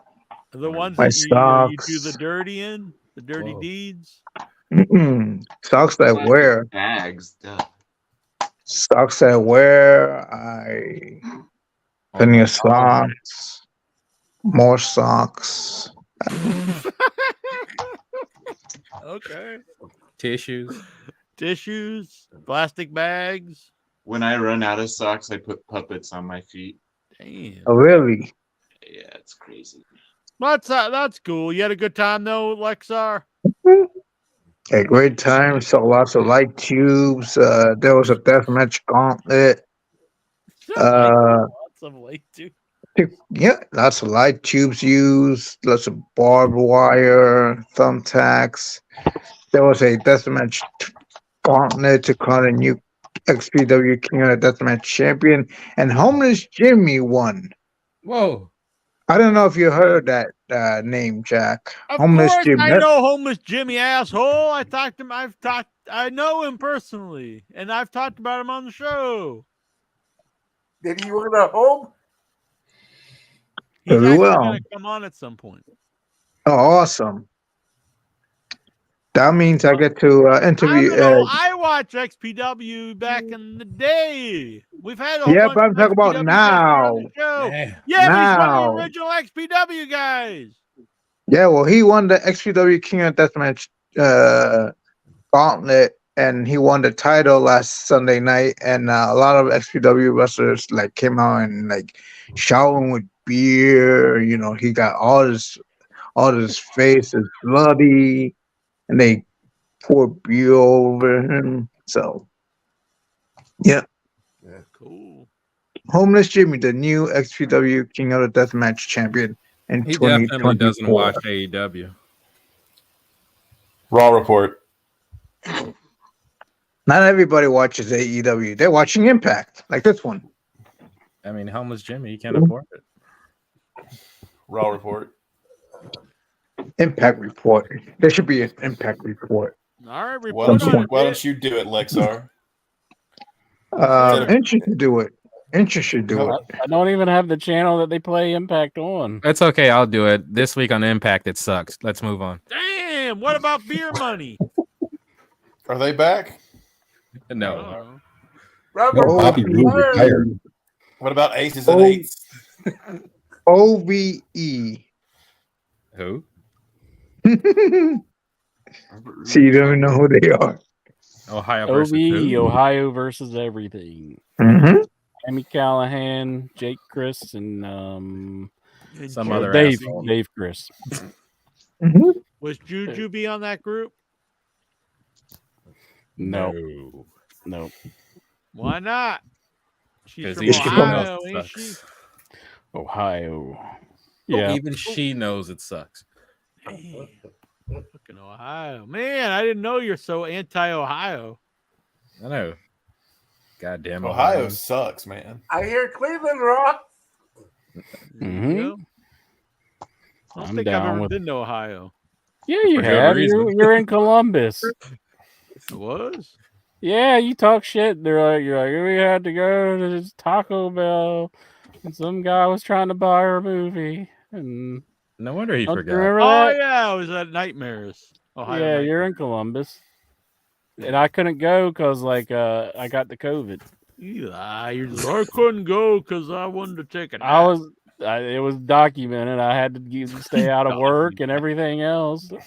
The ones My that you do socks. the dirty in? The dirty deeds? Socks that I Plastic wear. bags. Duh. Socks that I wear. Plenty of socks. More socks. Okay. Tissues. Tissues, plastic bags. When I run out of socks, I put puppets on my feet. Damn. Oh, really? Yeah, it's crazy. That's cool. You had a good time though, Lexar? A great time. Saw lots of light tubes. There was a deathmatch gauntlet. Lots of light too. Yeah, lots of light tubes used. Lots of barbed wire, thumbtacks. There was a deathmatch gauntlet to crown a new XPW King of the Deathmatch champion, and Homeless Jimmy won. Whoa. I don't know if you heard that name, Jack. Of Homeless course, Jimmy. I know Homeless Jimmy, asshole. I know him personally, and I've talked about him on the show. Did he work at home? He's Very actually well. going to come on at some point. Oh, awesome. That means I get to interview. I don't know. I watched XPW back in the day. We've had a whole Yeah, bunch but I'm of talking about XPW now. on the show. Yeah. Yeah, but he's one of Now. the original XPW guys. Yeah, well, he won the XPW King of Deathmatch gauntlet, and he won the title last Sunday night. And a lot of XPW wrestlers like came out and like showering with beer. You know, he got all his face is bloody, and they poured beer over him. So, yeah. Cool. Homeless Jimmy, the new XPW King of the Deathmatch champion in He definitely doesn't 2024. watch AEW. Raw report. Not everybody watches AEW. They're watching Impact, like this one. I mean, Homeless Jimmy, he can't afford it. Raw report. Impact report. There should be an Impact report. All right, Why report don't on you, it. why don't you do it, Lexar? Inch should do it. Inch should do it. I don't even have the channel that they play Impact on. It's okay. I'll do it. This week on Impact, it sucks. Let's move on. Damn, what about beer money? Are they back? No. No, Bobby Roode retired. What about Aces and Eights? OVE. Who? So you don't know who they are. Ohio versus OB, who? Ohio versus everything. Mm-hmm. Amy Callahan, Jake Chris, and Some other Dave asshole. Chris. Mm-hmm. Was Juju be on that group? No. Why not? She's 'Cause from even she knows Ohio, it ain't she? sucks. Ohio. Yeah. Even she knows it sucks. Damn. Fucking Ohio. Man, I didn't know you're so anti-Ohio. I know. Goddamn Ohio sucks, man. I hear Cleveland rocks. Mm-hmm. I don't I'm think I've down ever with- been to Ohio. Yeah, you For good have. reason. You're in Columbus. It was? Yeah, you talk shit. You're like, we had to go to this Taco Bell, and some guy was trying to buy our movie. And No wonder he don't you forgot. remember Oh, that? yeah. I was at Nightmares. Ohio Yeah, Nightmares. you're in Columbus, and I couldn't go because I got the COVID. You lie. You're just, I couldn't go because I wanted to take a nap. It was documented. I had to stay out of work and everything else. I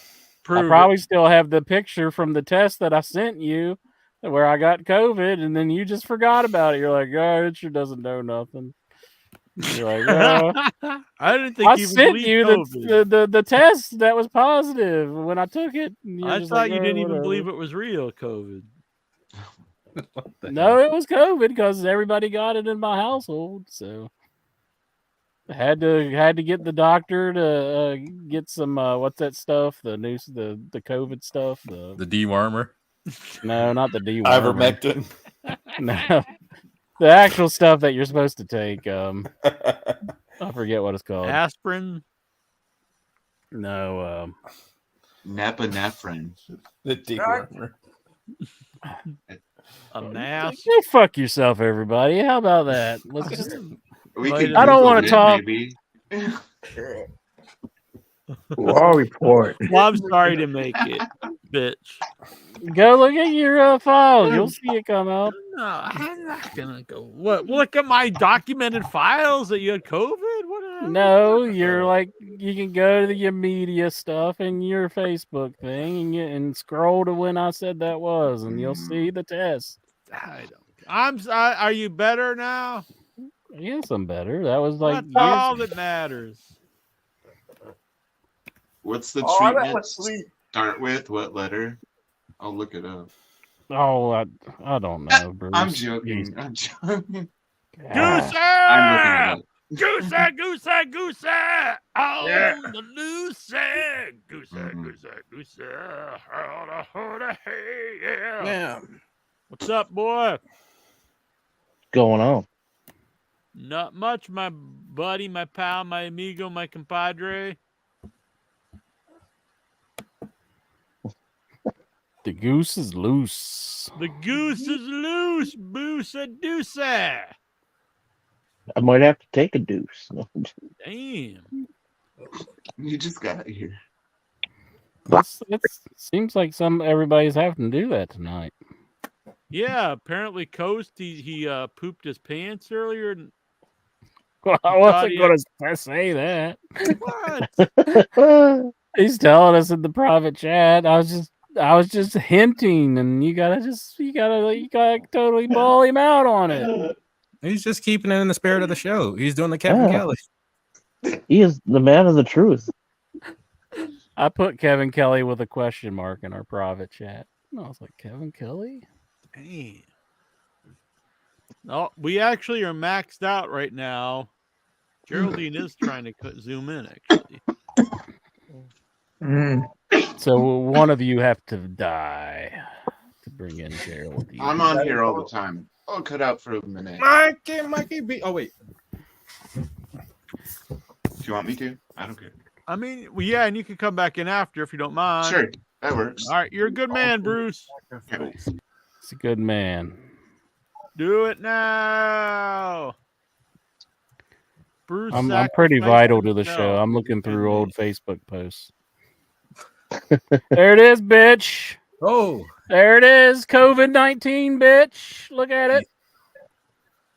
Prove probably still have the picture from the test that I sent you where I got COVID, and then you just forgot about it. You're like, oh, it sure doesn't know nothing. You're like, I didn't think I you sent believed you COVID. the test that was positive when I took it. and you're I just thought like, you "Oh, didn't even whatever." believe it was real COVID. No, it was COVID because everybody got it in my household. So I had to get the doctor to get some what's that stuff? The COVID stuff. The dewormer. No, not the dewormer. Ivermectin. No, the actual stuff that you're supposed to take. I forget what it's called. Aspirin. No. Nepinephrine. The dewormer. A mask. Go fuck yourself, everybody. How about that? Let's just. We Vitamin could I don't Google want it, to talk. maybe. Law report. Well, I'm sorry to make it, bitch. Go look at your files. You'll see it come out. No, I'm not gonna go. What? Look at my documented files that you had COVID. What? No, you're like you can go to your media stuff and your Facebook thing and scroll to when I said that was, and you'll see the test. I don't. Are you better now? Yes, I'm better. That was like That's all that matters. What's the Oh, I treatment went to sleep. start with? What letter? I'll look it up. Oh, I don't know, Bruce. I'm joking. I'm joking. Goose! I'm looking it up. Goose! Oh, Yeah. the loose goose! Goose! Hey, yeah. Yeah. What's up, boy? Going on? Not much, my buddy, my pal, my amigo, my compadre. The goose is loose. The goose is loose, boosa doosa. I might have to take a deuce. Damn. You just got here. It seems like everybody's having to do that tonight. Yeah, apparently Coast he pooped his pants earlier. Well, I wasn't going to say that. What? He's telling us in the private chat. I was just hinting, and you gotta totally ball him out on it. He's just keeping it in the spirit of the show. He's doing the Kevin Yeah. Kelly. He is the man of the truth. I put Kevin Kelly with a question mark in our private chat. And I was like, Kevin Kelly? Damn. No, we actually are maxed out right now. Geraldine is trying to zoom in, actually. So one of you have to die to bring in Geraldine. I'm on here all the time. I'll cut out for a minute. Mikey B. Oh, wait. Do you want me to? I don't care. I mean, well, yeah, and you can come back in after if you don't mind. Sure, that works. All right, you're a good man, Bruce. He's a good man. Do it now. Bruce, I'm pretty sacrificed vital to the himself. show. I'm looking through old Facebook posts. There it is, bitch. Oh, There it is, COVID-19, bitch. Look at it.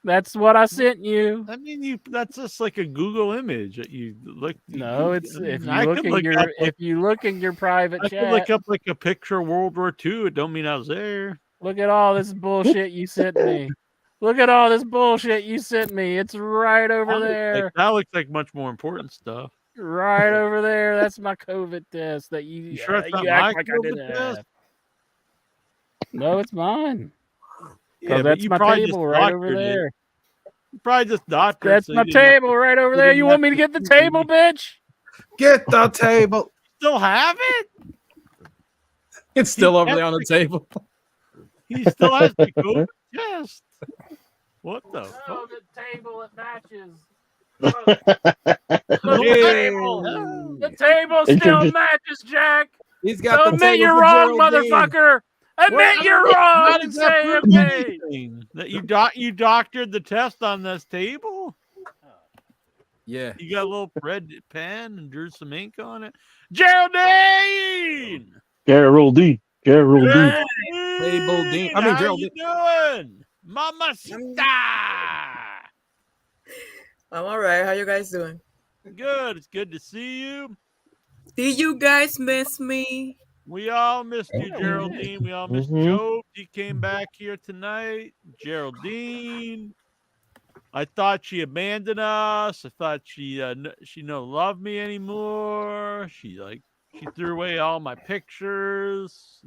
That's what I sent you. I mean, that's just like a Google image that you look. No, it's if you I look could in look your up, like, if you look in your private I chat. could look up like a picture of World War II. It don't mean I was there. Look at all this bullshit you sent me. Look at all this bullshit you sent me. It's right over there. That looks like much more important stuff. Right over there. That's my COVID test that you sure it's not you my act like I COVID didn't test? have. No, it's mine. Yeah, but that's you my probably just table right over doctored it. there. You probably just doctored. That's so my you didn't have table right over there. You want me to get the table, bitch? Get the table. Still have it? It's still over there on the table. He still has the COVID test. What the fuck? Oh, the table it matches. The table still matches, Jack. He's got so the admit table you're for wrong, Geraldine. motherfucker. Admit you're wrong How and does that say prove okay. anything? That you doctored the test on this table? Yeah. You got a little red pen and drew some ink on it. Geraldine! Geraldine. Geraldine. Geraldine! I mean, How Geraldine. you doing? Mamacita! I'm all right. How you guys doing? Good. It's good to see you. Did you guys miss me? We all missed you, Geraldine. We all missed Joe. He came back here tonight. Geraldine. I thought she abandoned us. I thought she no love me anymore. She threw away all my pictures.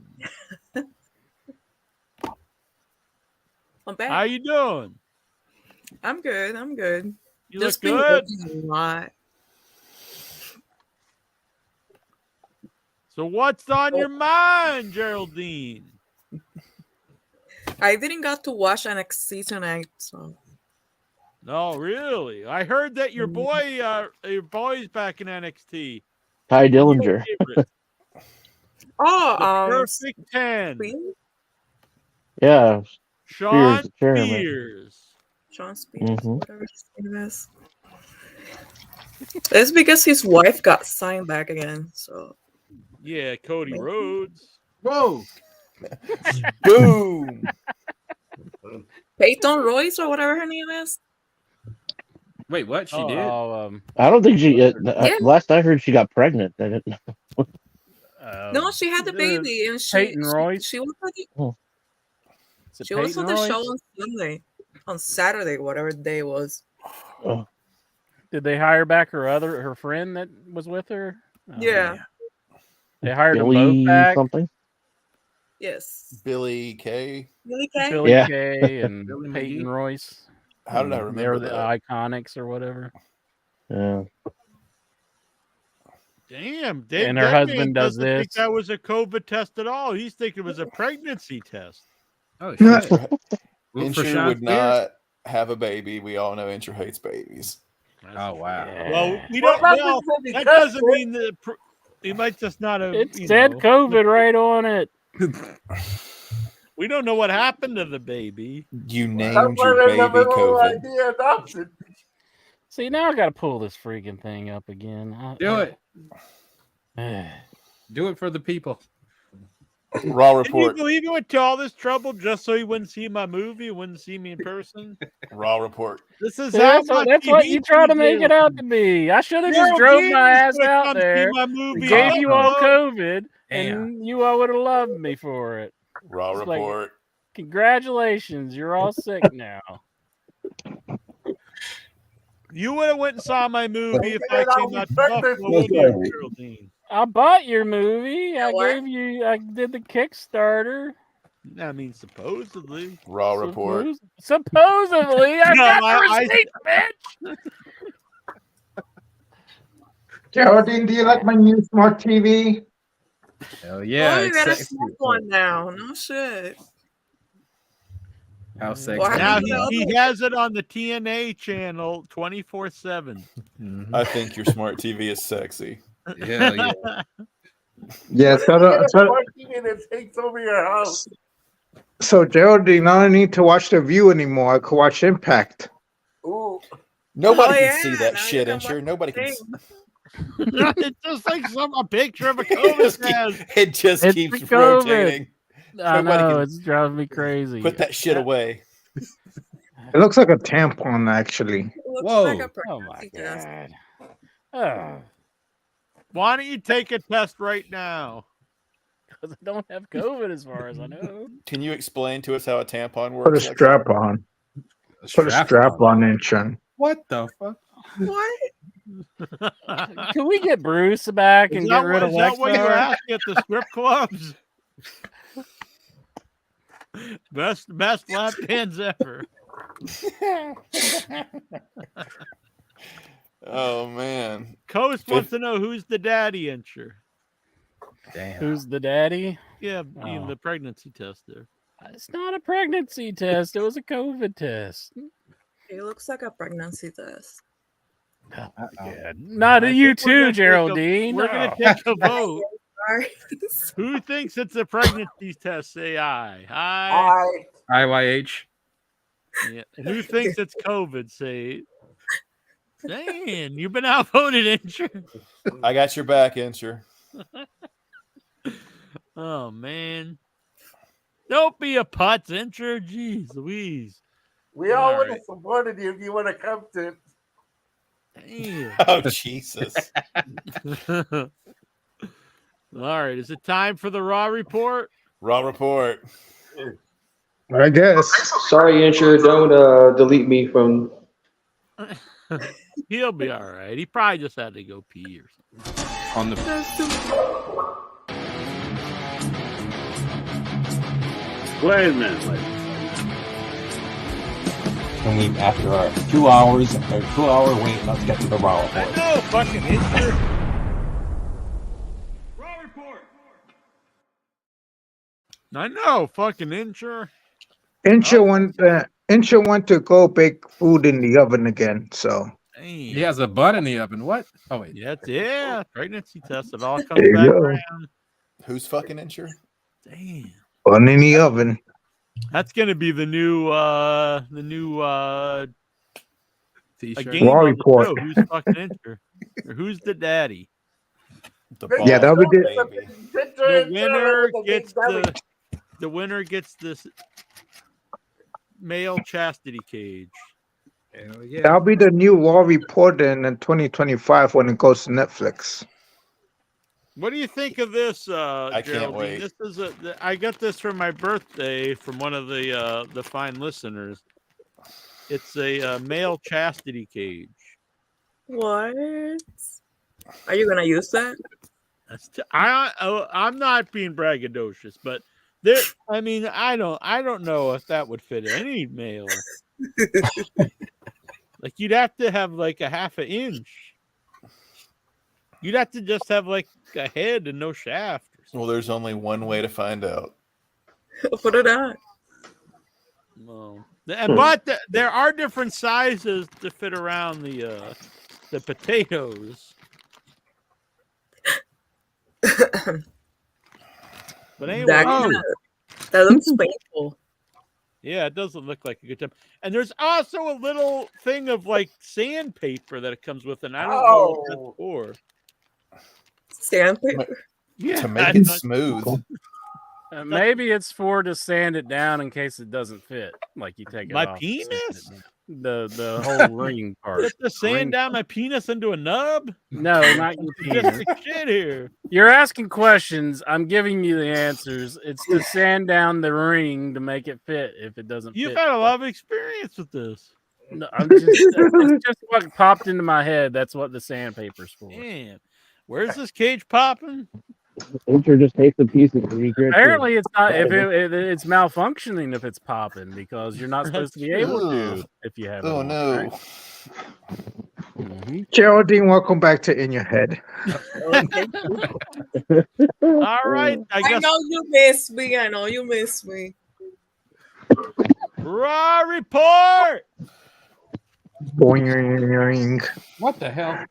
I'm back. How you doing? I'm good. I'm good. You Just look been good. working a lot. So what's on your mind, Geraldine? I didn't got to watch NXT tonight, so No, really. I heard that your boy's back in NXT. Ty Dillinger. oh, Perfect 10. Yeah. Sean the chairman. Spears. Sean Spears, Mhm. whatever his name is. It's because his wife got signed back again. So Yeah, Cody Rhodes. Whoa. Boom. Peyton Royce or whatever her name is. Wait, what? She did? I don't think she. Yeah. Last I heard, she got pregnant. I didn't know. No, she had the baby, and Peyton Royce. she was on the, Oh. Is it she was Peyton on the Royce? show on Sunday, on Saturday, whatever day it was. Oh. Did they hire back her friend that was with her? Yeah. They hired them Billy both back. something. Yes. Billy Kay. Billy Kay. Billy Yeah. Kay and Billy Peyton McGee. Royce. How did I They were remember the that? Iconics or whatever. Yeah. Damn, Dave And her Deadman husband does doesn't think this. that was a COVID test at all. He's thinking it was a pregnancy test. Oh, shit. Well, for Incher Sean would Spears? not have a baby. We all know Incher hates babies. Oh, wow. Well, we don't know. That doesn't mean that he might just not have. It you said know. COVID right on it. We don't know what happened to the baby. You named your baby COVID. adoption. See, now I got to pull this freaking thing up again. Do it. Do it for the people. Raw Can you report. believe he went to all this trouble just so he wouldn't see my movie, wouldn't see me in person? Raw report. This is See, how that's what you try to make it out to be. I should have just drove my ass out there, gave you all COVID, and you all would have loved me for it. Raw It's like, report. congratulations, you're all sick now. You would have went and saw my movie if I came out to Buffalo, wouldn't you, Geraldine? I bought your movie. I what? gave you. I did the Kickstarter. I mean, supposedly. Raw report. Supposedly, I No, got the I- receipt, bitch. Geraldine, do you like my new smart TV? Hell yeah. Oh, you it's got a sexy. smart one now. No shit. How sexy. Why Now do you he know? has it on the TNA channel 24/7. I think your smart TV is sexy. Hell yeah. Yeah, It takes over your house. so Geraldine, I don't need to watch The View anymore. I could watch Impact. Ooh. Nobody Oh, can yeah, see that now shit, you can Incher. watch Nobody can. things. It's just like a picture of a It just COVID keep- test. it just It's keeps the COVID. rotating. I Nobody know can- it's driving me crazy. Put that shit away. It looks like a tampon, actually. It looks Whoa. like a Oh my pregnancy test. god. Why don't you take a test right now? Because I don't have COVID as far as I know. Can you explain to us how a tampon works? Put a Lexi? strap on. Put a strap on, Intron. What the fuck? What? Can we get Bruce back and Is get that rid what, of is that what you're Lexar? asking at the strip clubs? best lap dance ever. Oh man. Coast wants to know who's the daddy incher. Damn. Who's the daddy? Yeah, Oh. the pregnancy test there. It's not a pregnancy test. It was a COVID test. It looks like a pregnancy test. Yeah. Not I to you think we're gonna too, Geraldine. We're gonna Oh. take a vote. Sorry. Who thinks it's a pregnancy test? Say aye. Aye. IYH. Yeah. And who thinks it's COVID? Say. Man, you've been outvoted, incher. I got your back, Incher. Oh man. Don't be a putz, incher. Jeez Louise. We all All would right. have supported you if you would have come to. Damn. Oh Jesus. All right, is it time for the Raw report? Raw report. I guess. Sorry, Incher, don't delete me from. He'll be all right. He probably just had to go pee or something. On the Wait a minute, And we, after our 2 hours, a 2-hour wait, let's get to the Raw report. No, fucking incher. Raw report. I know, fucking incher. Incher went to go bake food in the oven again, so. He has a butt in the oven. What? Oh wait. Yeah, pregnancy test. It all comes There you back go. around. Who's fucking Incher? Damn. Bun in the oven. That's gonna be the new a T-shirt. game Raw on the report. show. Who's fucking incher? Or who's the daddy? Yeah, that'll be good. The winner gets the winner gets this male chastity cage. Hell yeah. That'll be the new Raw report in 2025 when it goes to Netflix. What do you think of this, I can't Geraldine? wait. This is I got this for my birthday from one of the fine listeners. It's a male chastity cage. What? Are you gonna use that? I'm not being braggadocious, but there. I mean, I don't know if that would fit any male. Like you'd have to have like a half an inch. You'd have to just have like a head and no shaft. Well, there's only one way to find out. Put it on. No. But there are different sizes to fit around the potatoes. But anyway, That looks painful. yeah, it doesn't look like a good time. And there's also a little thing of like sandpaper that it comes with, and I don't know what that's for. Sandpaper. Yeah, To make it smooth. Maybe it's for to sand it down in case it doesn't fit. Like you take it My off. penis? The whole ring part. Put the sand Ring down my penis into a nub? No, not your Just penis. the shit here. You're asking questions. I'm giving you the answers. It's to sand down the ring to make it fit if it doesn't You've fit. had a lot of experience with this. No, it's just what popped into my head. That's what the sandpaper's for. Damn. Where's this cage popping? Incher just takes a piece and regret. Apparently, it's not. If it's malfunctioning if it's popping because you're not supposed to be able to if you have. Oh it on, no. right? Mhm. Geraldine, welcome back to In Your Head. All right. I I guess know you miss me. I know you miss me. Raw report. Boing. What the hell?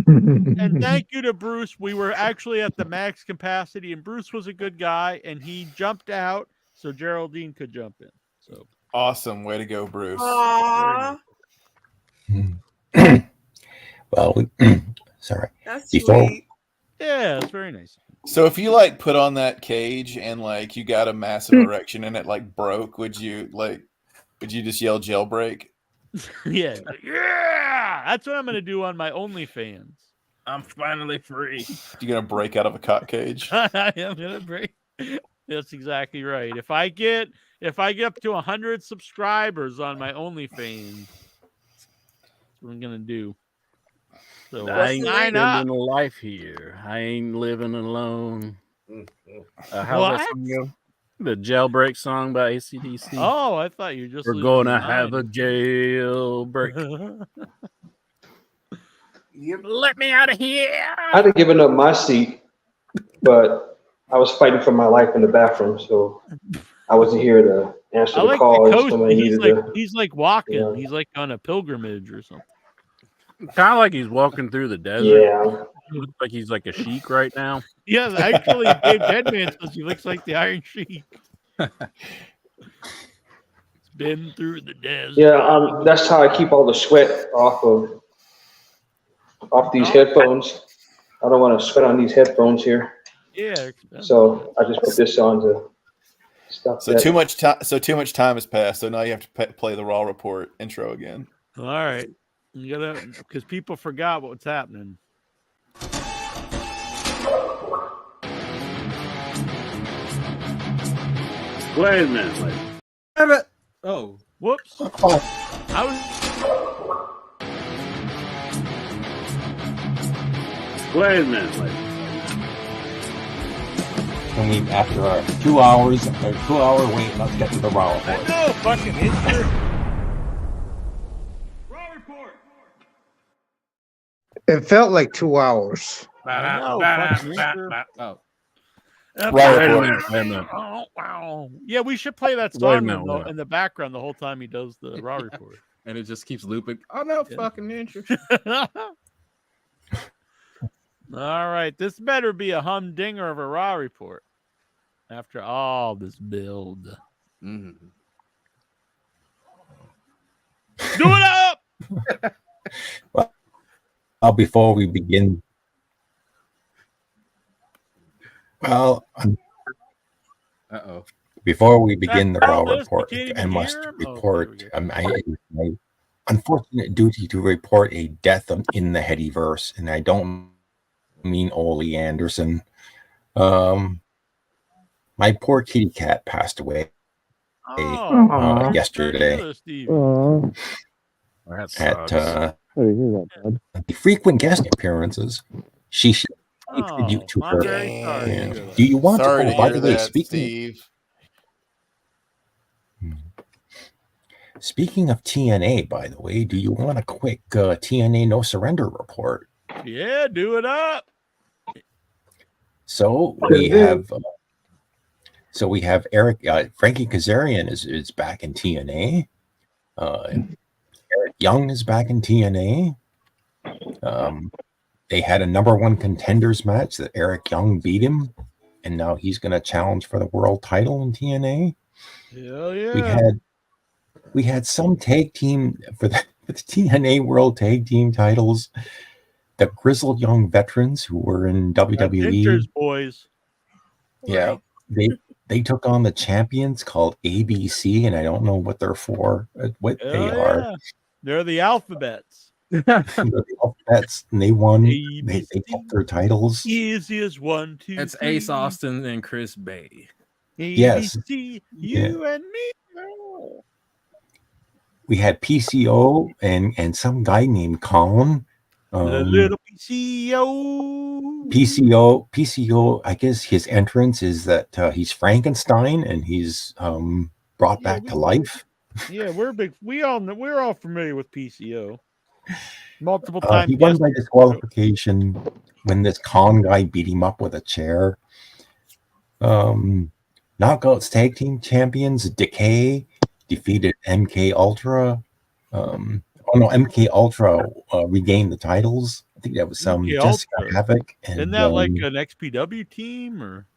And thank you to Bruce. We were actually at the max capacity, and Bruce was a good guy, and he jumped out so Geraldine could jump in. So Awesome. Way to go, Bruce. Aww, Well, sorry. that's Before sweet. yeah, it's very nice. So if you like put on that cage and like you got a massive erection and it like broke, would you just yell jailbreak? Yeah. Yeah. That's what I'm gonna do on my OnlyFans. I'm finally free. You're gonna break out of a cock cage. I am gonna break. That's exactly right. If I get up to 100 subscribers on my OnlyFans, that's what I'm gonna do. So I ain't sign up. living a life here. I ain't living alone. How's What? that song go? The Jailbreak song by AC/DC. Oh, I thought you were just. We're losing gonna your have a mind. jailbreak. Let me out of here. I'd have given up my seat, but I was fighting for my life in the bathroom, so I wasn't here to answer I the like call. the if coast. somebody needed He's like walking. Yeah. He's like on a pilgrimage or something. Kind of like he's walking through the desert. Yeah. He looks like he's like a sheik right now. Yeah, actually, Dave Deadman says he looks like the Iron Sheik. It's been through the desert. Yeah, that's how I keep all the sweat off these headphones. I don't want to sweat on these headphones here. Yeah. So I just put this on to stop So that. too much time has passed. So now you have to play the Raw Report intro again. All right. You gotta, because people forgot what's happening. Wait a minute. Oh, whoops! I was. Wait a minute. And we, after our 2 hours, or 2 hour wait, let's get to the Raw Report. No fucking history. It felt like 2 hours. No, Oh. Wait a minute. Oh, wow. Yeah, we should play that Wait a song minute, in the background the whole time he does the Raw Report. And it just keeps looping. Oh no, fucking ninja. All right, this better be a humdinger of a Raw Report. After all this build, Mm-hmm. do it up. Before we begin, Uh-oh. before we begin the Raw Liz, Report, you can't I even must hear him? Oh, report my unfortunate duty to report a death in the Headyverse, and I don't mean Ole Anderson. My poor kitty cat passed away yesterday at the frequent guest appearances. She should pay tribute to her. And do you want Sorry to? to Oh, by hear the way, that, Steve. Speaking of TNA, by the way, do you want a quick TNA No Surrender report? Yeah, do it up. So we have Eric Frankie Kazarian is back in TNA. Eric Young is back in TNA. They had a #1 contenders match that Eric Young beat him, and now he's going to challenge for the world title in TNA. Hell yeah. We had some tag team for the TNA World Tag Team titles. The Grizzled Young Veterans who were in WWE. Ventures boys. Yeah, they took on the champions called ABC, and I don't know what they're for. What Hell they are. yeah. They're the alphabets. The Alphabets, and they won. They kept their titles. Easiest 1, 2, It's 3. Ace Austin and Chris Bay. Yes. ABC, you and me. We had PCO and some guy named Colin. The little PCO. PCO. I guess his entrance is that he's Frankenstein and he's brought back to life. Yeah, we're all familiar with PCO. Multiple times. He won by disqualification when this con guy beat him up with a chair. Knockouts Tag Team Champions Decay defeated MK Ultra. MK Ultra regained the titles. I think that was some MK Jessica Ultra. Havoc. And, Isn't that like an XPW team or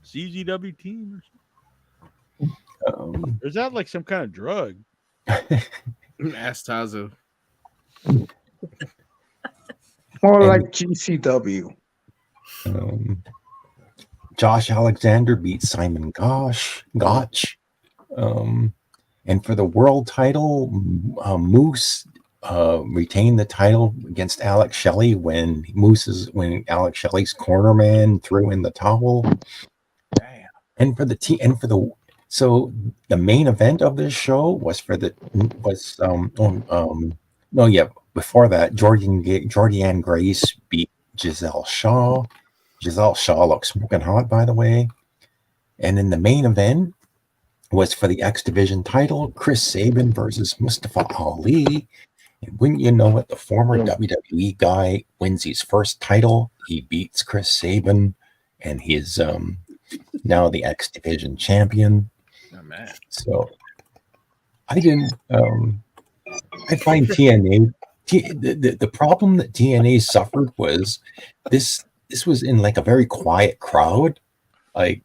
CZW team or something? Or is that like some kind of drug? Ask Tazo. More like GCW. Josh Alexander beat Simon Gotch. And for the world title, Moose retained the title against Alex Shelley when Alex Shelley's corner man threw in the towel. So the main event of this show was before that, Jordianne Grace beat Giselle Shaw. Giselle Shaw looks smoking hot, by the way. And in the main event was for the X Division title, Chris Sabin versus Mustafa Ali. And wouldn't you know it, the former WWE guy wins his first title. He beats Chris Sabin, and he's now the X Division champion. Oh, man. So I didn't. I find TNA. The problem that TNA suffered was this was in like a very quiet crowd, like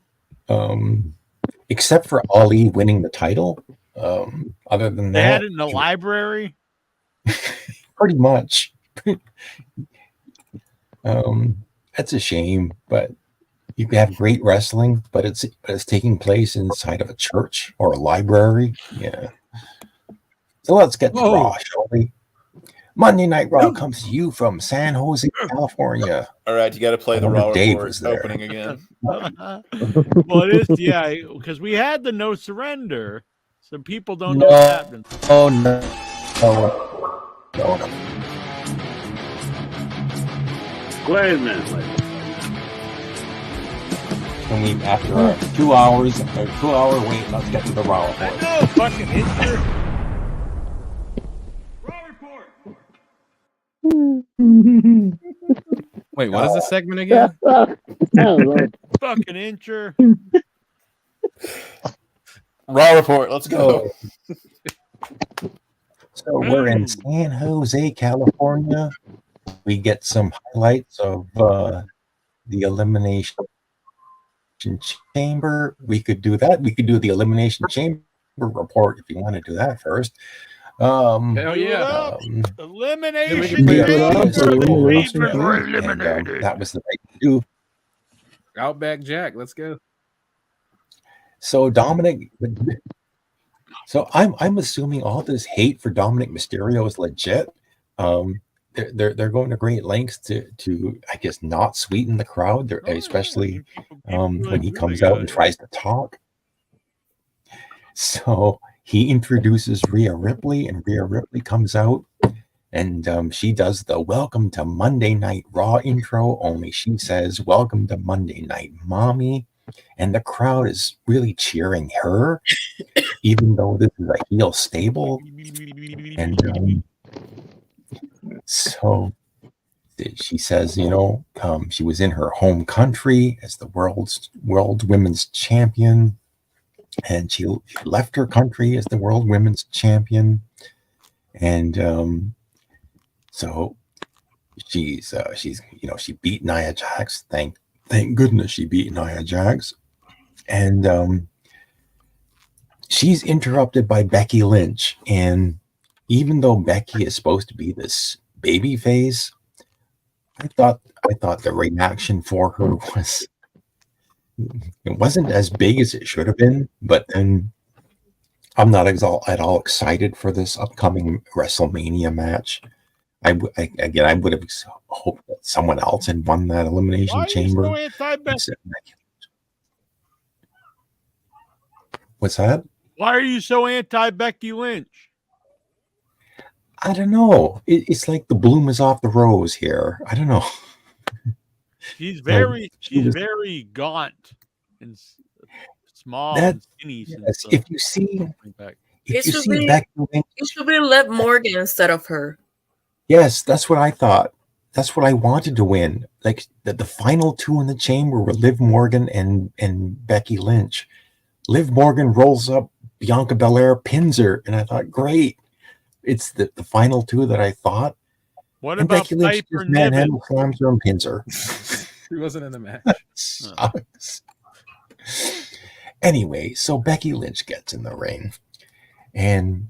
except for Ali winning the title. Other than They that, had it in the library. pretty much. That's a shame, but you can have great wrestling, but it's taking place inside of a church or a library. Yeah. So let's get to Raw, shall we? Monday Night Raw comes to you from San Jose, California. All right, you got to play the Raw Report opening again. Well, it is, yeah, because we had the No Surrender. So people don't know what happened. Oh, no. No. Gladman. And after 2 hours, a 2-hour wait, let's get to the Raw Report. No fucking history. Wait, what is the segment again? Fucking incher. Raw Report, let's go. So we're in San Jose, California. We get some highlights of the Elimination Chamber. We could do that. We could do the Elimination Chamber report if you want to do that first. Hell yeah. Elimination Chamber. That was the right to do. Outback Jack, let's go. So Dominic, so I'm assuming all this hate for Dominic Mysterio is legit. They're going to great lengths to I guess not sweeten the crowd, especially when he comes out and tries to talk. So he introduces Rhea Ripley, and Rhea Ripley comes out, and she does the "Welcome to Monday Night Raw" intro. Only she says, "Welcome to Monday Night, Mommy." And the crowd is really cheering her, even though this is a heel stable. And so she says, she was in her home country as the world women's champion, and she left her country as the world women's champion. And so she beat Nia Jax. Thank goodness she beat Nia Jax. And she's interrupted by Becky Lynch. And even though Becky is supposed to be this baby face, I thought the reaction for her wasn't as big as it should have been. But then I'm not at all excited for this upcoming WrestleMania match. I would have hoped that someone else had won that Elimination Chamber. What's that? Why are you so anti-Becky Lynch? I don't know. It's like the bloom is off the rose here. I don't know. She's very gaunt and small and skinny. Yes, if you see Becky Lynch, it should be Liv Morgan instead of her. Yes, that's what I thought. That's what I wanted to win. Like the final two in the chamber were Liv Morgan and Becky Lynch. Liv Morgan rolls up Bianca Belair, pins her, and I thought, great. It's the final two that I thought. What and about Becky Lynch just manhandle slams her and pins her. She wasn't in the match. Anyway, so Becky Lynch gets in the ring, and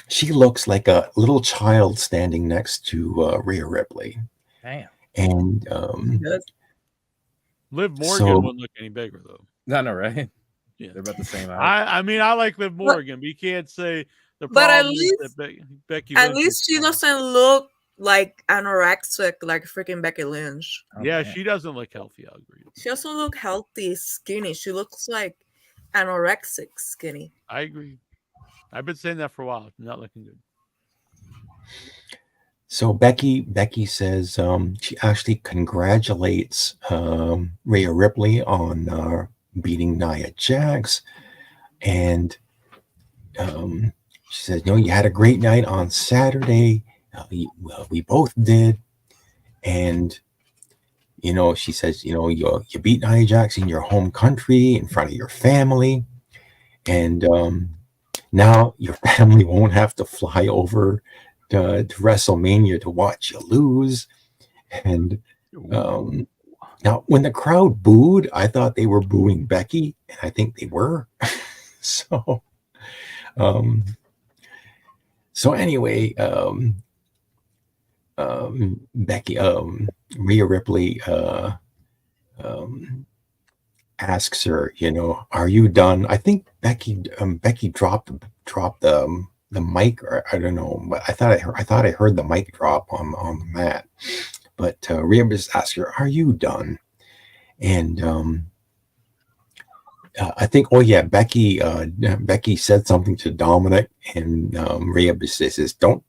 she looks like a little child standing next to Rhea Ripley. Damn. And Liv Morgan So- wouldn't look any bigger though. I know, right? Yeah. They're about the same height. I mean, I like Liv Morgan, but you can't say the But at problem is that Becky At Lynch least is she fine. doesn't look like anorexic like freaking Becky Lynch. Yeah, she doesn't look healthy. I agree. She doesn't look healthy, skinny. She looks like anorexic skinny. I agree. I've been saying that for a while. Not looking good. So Becky says she actually congratulates Rhea Ripley on beating Nia Jax, and she says, you had a great night on Saturday. We both did, and she says, you beat Nia Jax in your home country in front of your family, and now your family won't have to fly over to WrestleMania to watch you lose. And now when the crowd booed, I thought they were booing Becky, and I think they were. So anyway, Becky, Rhea Ripley asks her, are you done? I think Becky dropped the mic, or I don't know, but I thought I heard the mic drop on the mat. But Rhea just asked her, "Are you done?" And I think, Becky said something to Dominic, and Rhea says, "Don't."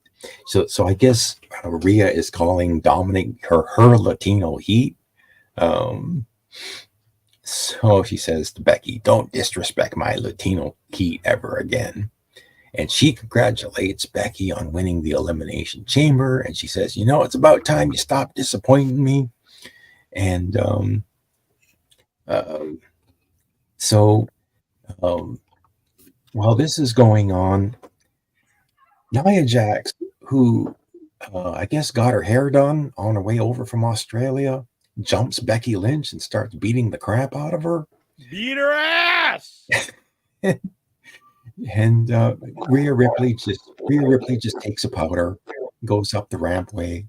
So I guess Rhea is calling Dominic her Latino heat. So she says to Becky, "Don't disrespect my Latino heat ever again." And she congratulates Becky on winning the Elimination Chamber. And she says, it's about time you stop disappointing me. And while this is going on, Nia Jax, who I guess got her hair done on her way over from Australia, jumps Becky Lynch and starts beating the crap out of her. Beat her ass! And Rhea Ripley just takes a powder, goes up the rampway,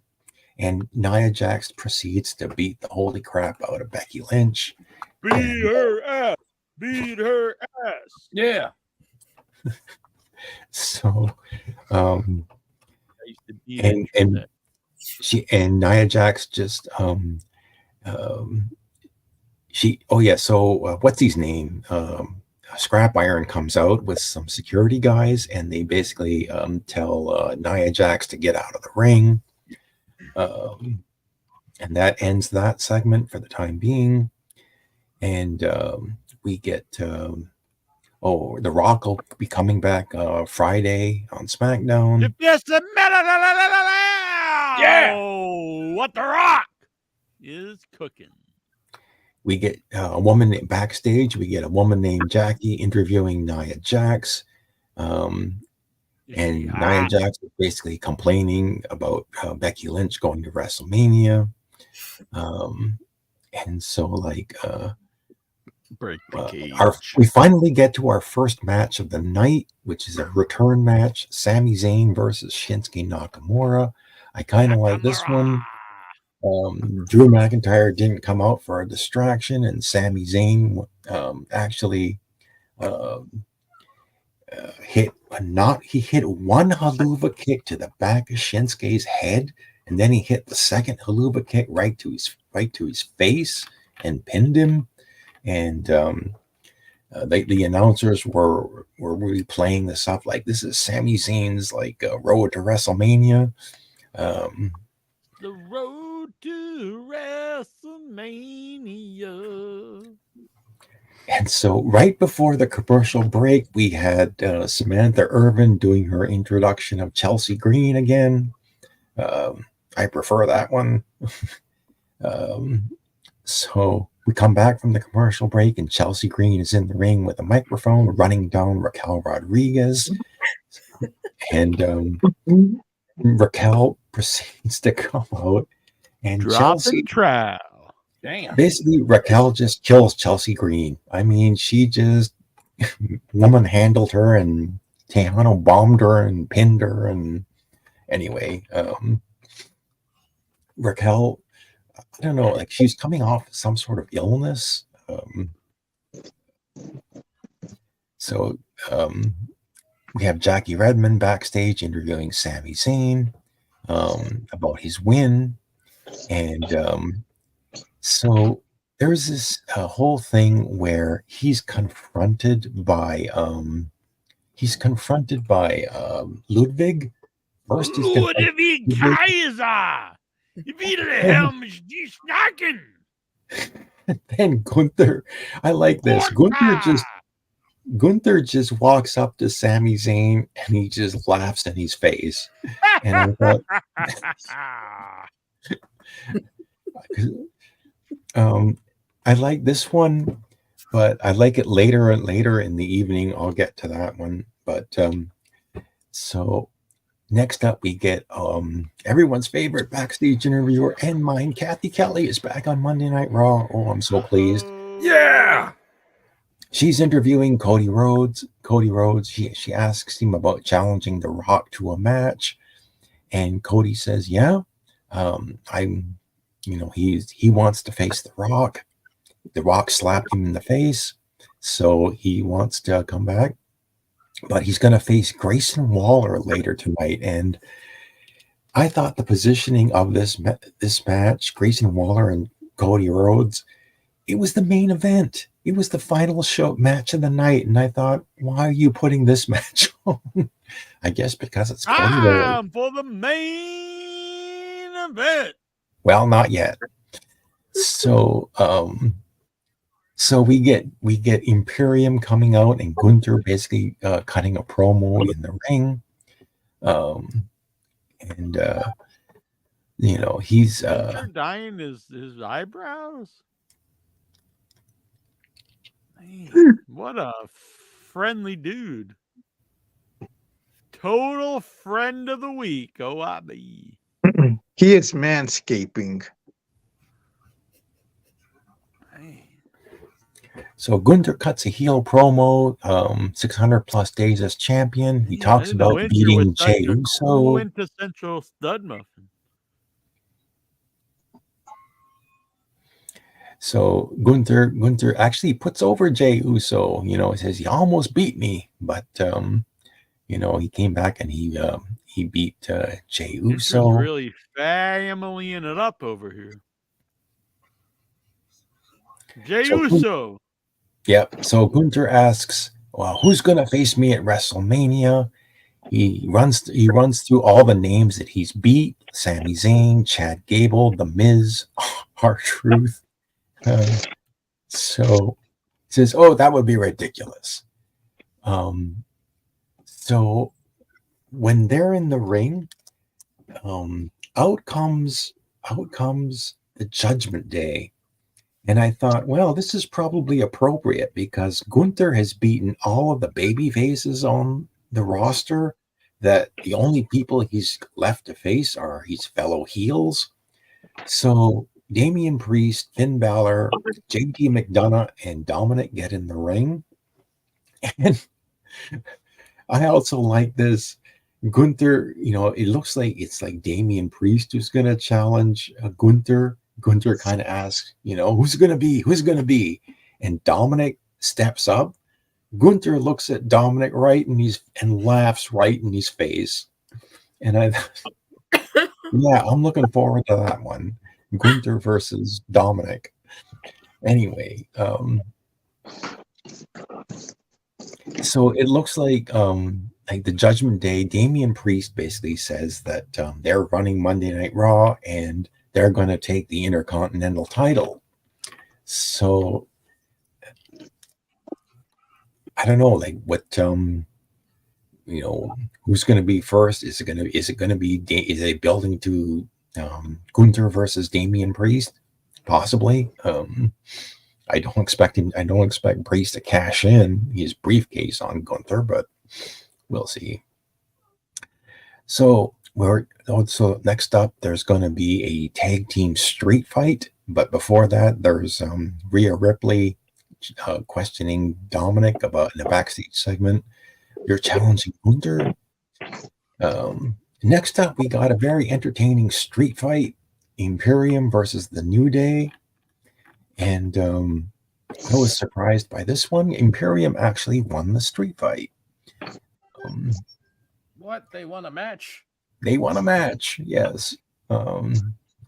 and Nia Jax proceeds to beat the holy crap out of Becky Lynch. Beat her ass! Beat her ass! Yeah. So, and Nia Jax just what's his name? Scrap Iron comes out with some security guys, and they basically tell Nia Jax to get out of the ring. And that ends that segment for the time being. And we get The Rock will be coming back Friday on SmackDown. Yeah! What the Rock is cooking. We get a woman backstage. We get a woman named Jackie interviewing Nia Jax. And Nia Jax is basically complaining about Becky Lynch going to WrestleMania. And so, break the cage. We finally get to our first match of the night, which is a return match: Sami Zayn versus Shinsuke Nakamura. I kind of like this one. Drew McIntyre didn't come out for a distraction, and Sami Zayn actually hit one haluva kick to the back of Shinsuke's head, and then he hit the second haluva kick right to his face and pinned him. And the announcers were really playing this up like this is Sami Zayn's road to WrestleMania. The road to WrestleMania. And so right before the commercial break, we had Samantha Irvin doing her introduction of Chelsea Green again. I prefer that one. So we come back from the commercial break, and Chelsea Green is in the ring with a microphone running down Raquel Rodriguez. And Raquel proceeds to come out, and Chelsea trowel. Damn. Basically, Raquel just kills Chelsea Green. I mean, she just woman handled her, and Tejano bombed her and pinned her. And anyway, Raquel I don't know, like she's coming off some sort of illness. So we have Jackie Redmond backstage interviewing Sami Zayn about his win. And so there's this whole thing where he's confronted by Ludwig. First he's Ludwig Kaiser! Wilhelm Schnacken! Then Gunther, I like this. Gunther just walks up to Sami Zayn and he just laughs in his face. And I thought, I like this one, but I like it later and later in the evening. I'll get to that one. But so next up we get everyone's favorite backstage interviewer and mine, Kathy Kelly, is back on Monday Night Raw. Oh, I'm so pleased. Yeah. She's interviewing Cody Rhodes. She asks him about challenging The Rock to a match, and Cody says, "Yeah, he wants to face The Rock. The Rock slapped him in the face, so he wants to come back, but he's going to face Grayson Waller later tonight." And I thought the positioning of this match, Grayson Waller and Cody Rhodes, it was the main event. It was the final show match of the night, and I thought, why are you putting this match on? I guess because it's Cody Rhodes. Time for the main event. Well, not yet. So, we get Imperium coming out and Gunther basically cutting a promo in the ring, he's Gunther dyeing his eyebrows. Man, what a friendly dude. Total friend of the week, OIB. He is manscaping. So Gunther cuts a heel promo, 600 plus days as champion. He talks about beating Jey Uso. Quintessential stud muffin. So Gunther actually puts over Jey Uso. He says he almost beat me, but he came back and he beat Jey Uso. He's really familying it up over here. Jey Uso. Yep. So Gunther asks, "Well, who's gonna face me at WrestleMania?" He runs through all the names that he's beat: Sami Zayn, Chad Gable, The Miz, R-Truth. So he says, "Oh, that would be ridiculous." So when they're in the ring, out comes the Judgment Day. And I thought, well, this is probably appropriate because Gunther has beaten all of the baby faces on the roster, that the only people he's left to face are his fellow heels. So Damian Priest, Finn Balor, JT McDonough, and Dominic get in the ring. And I also like this. Gunther, it looks like it's like Damian Priest who's going to challenge Gunther. Gunther kind of asks, who's going to be? And Dominic steps up. Gunther looks at Dominic and laughs right in his face. And I'm looking forward to that one. Gunther versus Dominic. Anyway, so it looks like the Judgment Day, Damian Priest basically says that they're running Monday Night Raw and they're going to take the Intercontinental title. So I don't know, who's going to be first? Is they building to Gunther versus Damian Priest? Possibly. I don't expect Priest to cash in his briefcase on Gunther, but we'll see. So next up, there's going to be a tag team street fight. But before that, there's Rhea Ripley questioning Dominic about in the backstage segment. You're challenging Gunther. Next up, we got a very entertaining street fight. Imperium versus the New Day. And I was surprised by this one. Imperium actually won the street fight. What? They won a match? They won a match, yes.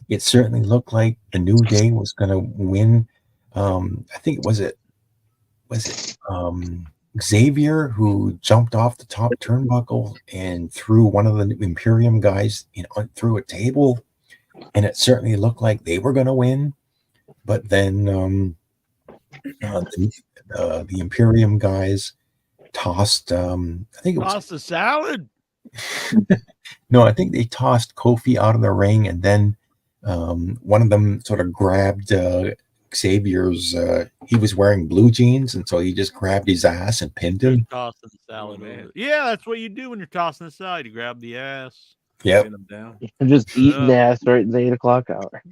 It certainly looked like the New Day was going to win. I think was it Xavier who jumped off the top turnbuckle and threw one of the Imperium guys through a table, and it certainly looked like they were going to win. But then the Imperium guys tossed. I think it was tossed a salad. No, I think they tossed Kofi out of the ring, and then one of them sort of grabbed Xavier's. He was wearing blue jeans, and so he just grabbed his ass and pinned him. Tossing the salad. Yeah, that's what you do when you're tossing the salad. You grab the ass. Yep. Pin them down. I'm just eating ass right in the 8 o'clock hour.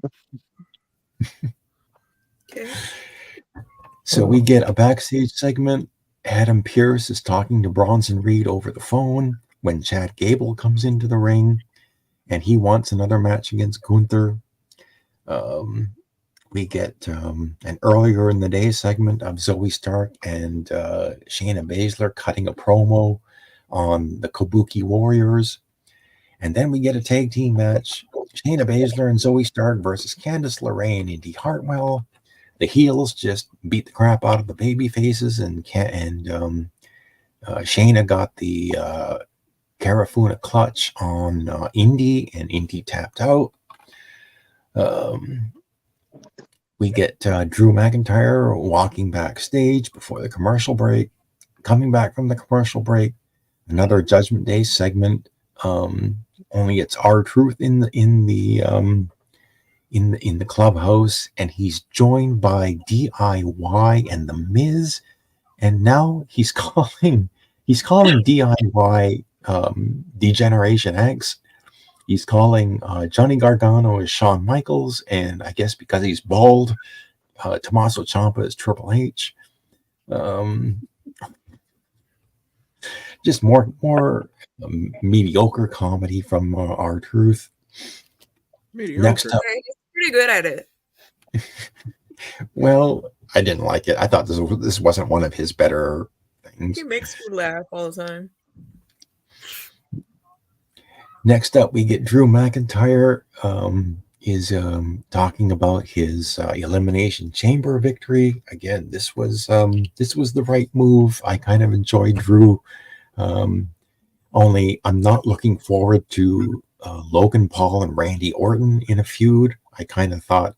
So we get a backstage segment. Adam Pearce is talking to Bronson Reed over the phone when Chad Gable comes into the ring, and he wants another match against Gunther. We get an earlier in the day segment of Zoe Stark and Shayna Baszler cutting a promo on the Kabuki Warriors. And then we get a tag team match, Shayna Baszler and Zoe Stark versus Candice LeRae and Indy Hartwell. The heels just beat the crap out of the baby faces, and Shayna got the Karafuna clutch on Indy, and Indy tapped out. We get Drew McIntyre walking backstage before the commercial break. Coming back from the commercial break, another Judgment Day segment. Only it's R-Truth in the clubhouse, and he's joined by DIY and The Miz, and now he's calling DIY Degeneration X. He's calling Johnny Gargano as Shawn Michaels, and I guess because he's bald, Tommaso Ciampa is Triple H. Just more mediocre comedy from R-Truth. Next up, He's pretty good at it. well, I didn't like it. I thought this wasn't one of his better things. He makes me laugh all the time. Next up, we get Drew McIntyre is talking about his Elimination Chamber victory. Again, this was the right move. I kind of enjoyed Drew. Only I'm not looking forward to Logan Paul and Randy Orton in a feud. I kind of thought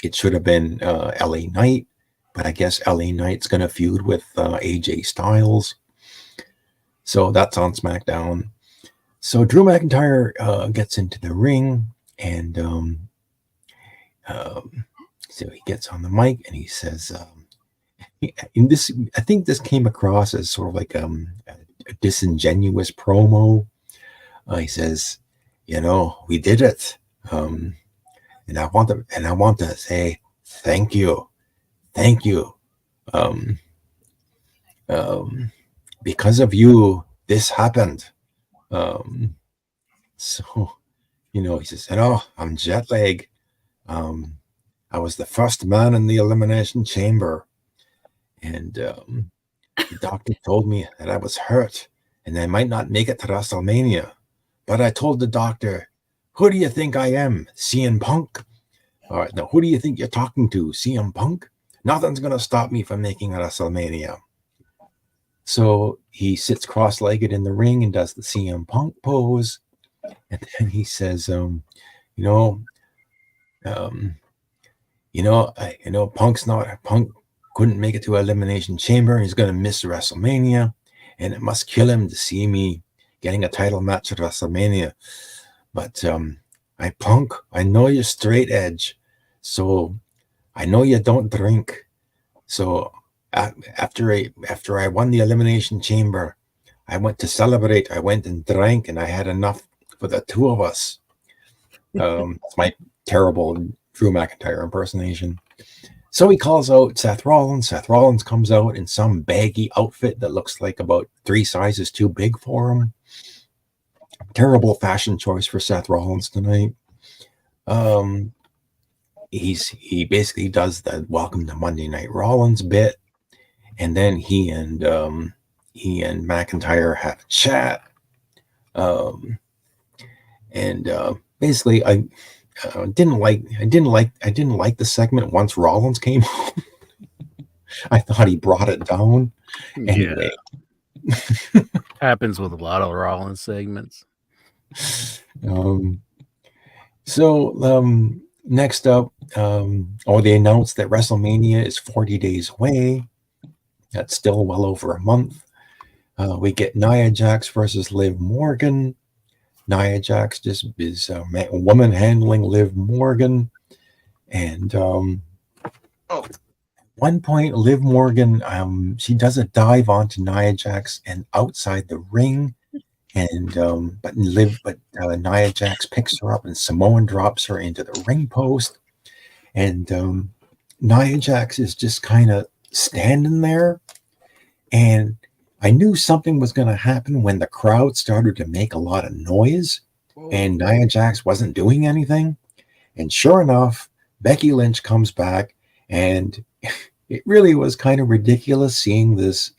it should have been LA Knight, but I guess LA Knight's going to feud with AJ Styles. So that's on SmackDown. So Drew McIntyre gets into the ring, and so he gets on the mic and he says, in this, I think this came across as sort of like a disingenuous promo. He says, we did it, and I want to say thank you, because of you, this happened. So he says, I'm jet lag. I was the first man in the Elimination Chamber, and the doctor told me that I was hurt and I might not make it to WrestleMania. But I told the doctor, who do you think I am, CM Punk? All right, now who do you think you're talking to, CM Punk? Nothing's going to stop me from making a WrestleMania. So he sits cross-legged in the ring and does the CM Punk pose. And then he says, Punk couldn't make it to Elimination Chamber. He's going to miss WrestleMania, and it must kill him to see me getting a title match at WrestleMania. But Punk, I know you're straight edge, so I know you don't drink. So after I won the Elimination Chamber, I went to celebrate. I went and drank, and I had enough for the two of us. It's my terrible Drew McIntyre impersonation. So he calls out Seth Rollins. Seth Rollins comes out in some baggy outfit that looks like about 3 sizes too big for him. Terrible fashion choice for Seth Rollins tonight. He basically does the welcome to Monday Night Rollins bit, and then he and McIntyre have a chat. Basically, I didn't like the segment once Rollins came home. I thought he brought it down. Anyway, happens with a lot of Rollins segments. Next up, they announced that WrestleMania is 40 days away. That's still well over a month. We get Nia Jax versus Liv Morgan. Nia Jax just is a woman handling Liv Morgan. And at one point, Liv Morgan, she does a dive onto Nia Jax and outside the ring. And but Nia Jax picks her up and Samoan drops her into the ring post. And Nia Jax is just kind of standing there. And I knew something was going to happen when the crowd started to make a lot of noise. And Nia Jax wasn't doing anything. And sure enough, Becky Lynch comes back. And it really was kind of ridiculous seeing this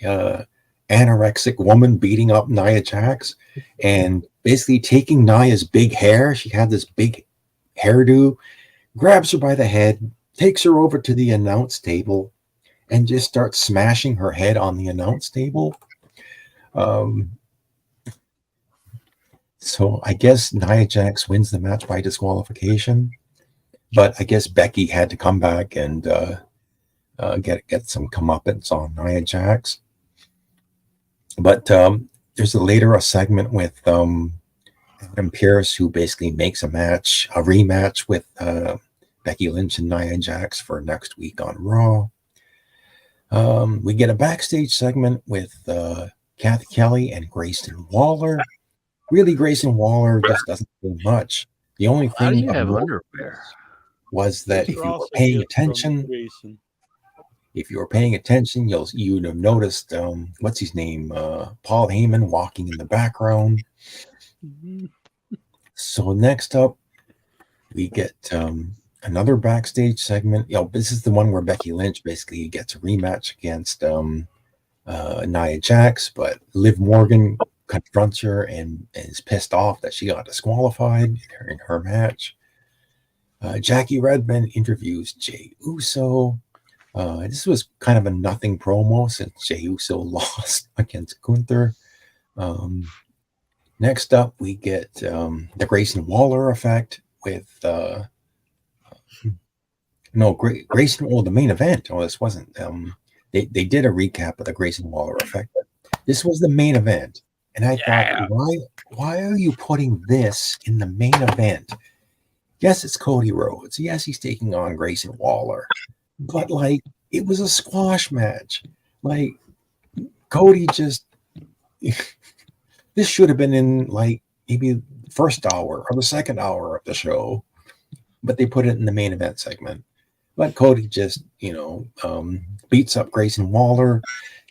anorexic woman beating up Nia Jax and basically taking Nia's big hair. She had this big hairdo, grabs her by the head, takes her over to the announce table, and just starts smashing her head on the announce table. So I guess Nia Jax wins the match by disqualification, but I guess Becky had to come back and get some comeuppance on Nia Jax. But there's later a segment with Adam Pearce, who basically makes a rematch with Becky Lynch and Nia Jax for next week on Raw. We get a backstage segment with Kathy Kelly and Grayson Waller. Really, Grayson Waller just doesn't do much. The only How do thing you have underwear? was that if you were paying attention, you'd have noticed what's his name, Paul Heyman walking in the background. So next up, we get another backstage segment. This is the one where Becky Lynch basically gets a rematch against Nia Jax, but Liv Morgan confronts her and is pissed off that she got disqualified in her match. Jackie Redmond interviews Jey Uso. This was kind of a nothing promo since Jey Uso lost against Gunther. Next up, we get the Grayson Waller effect with Grayson. The main event. This wasn't. They did a recap of the Grayson Waller effect. This was the main event, and I thought, why are you putting this in the main event? Yes, it's Cody Rhodes. Yes, he's taking on Grayson Waller. But it was a squash match. Cody just this should have been in maybe the first hour or the second hour of the show, but they put it in the main event segment. But Cody just beats up Grayson Waller,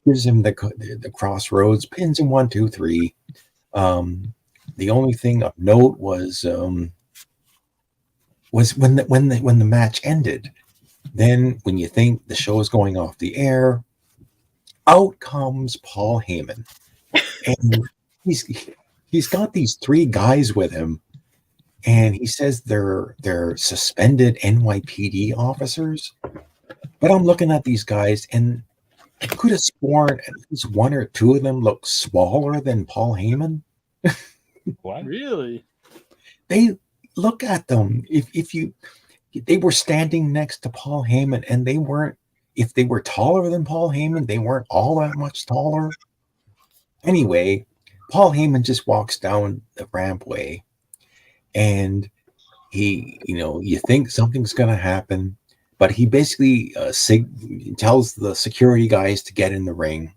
gives him the crossroads, pins him 1, 2, 3. The only thing of note was when the match ended. Then, when you think the show is going off the air, out comes Paul Heyman, and he's got these 3 guys with him, and he says they're suspended NYPD officers. But I'm looking at these guys, and I could have sworn at least 1 or 2 of them look smaller than Paul Heyman. What? Really? They look at them. They were standing next to Paul Heyman, and they weren't. If they were taller than Paul Heyman, they weren't all that much taller. Anyway, Paul Heyman just walks down the rampway, and you think something's going to happen, but he basically tells the security guys to get in the ring.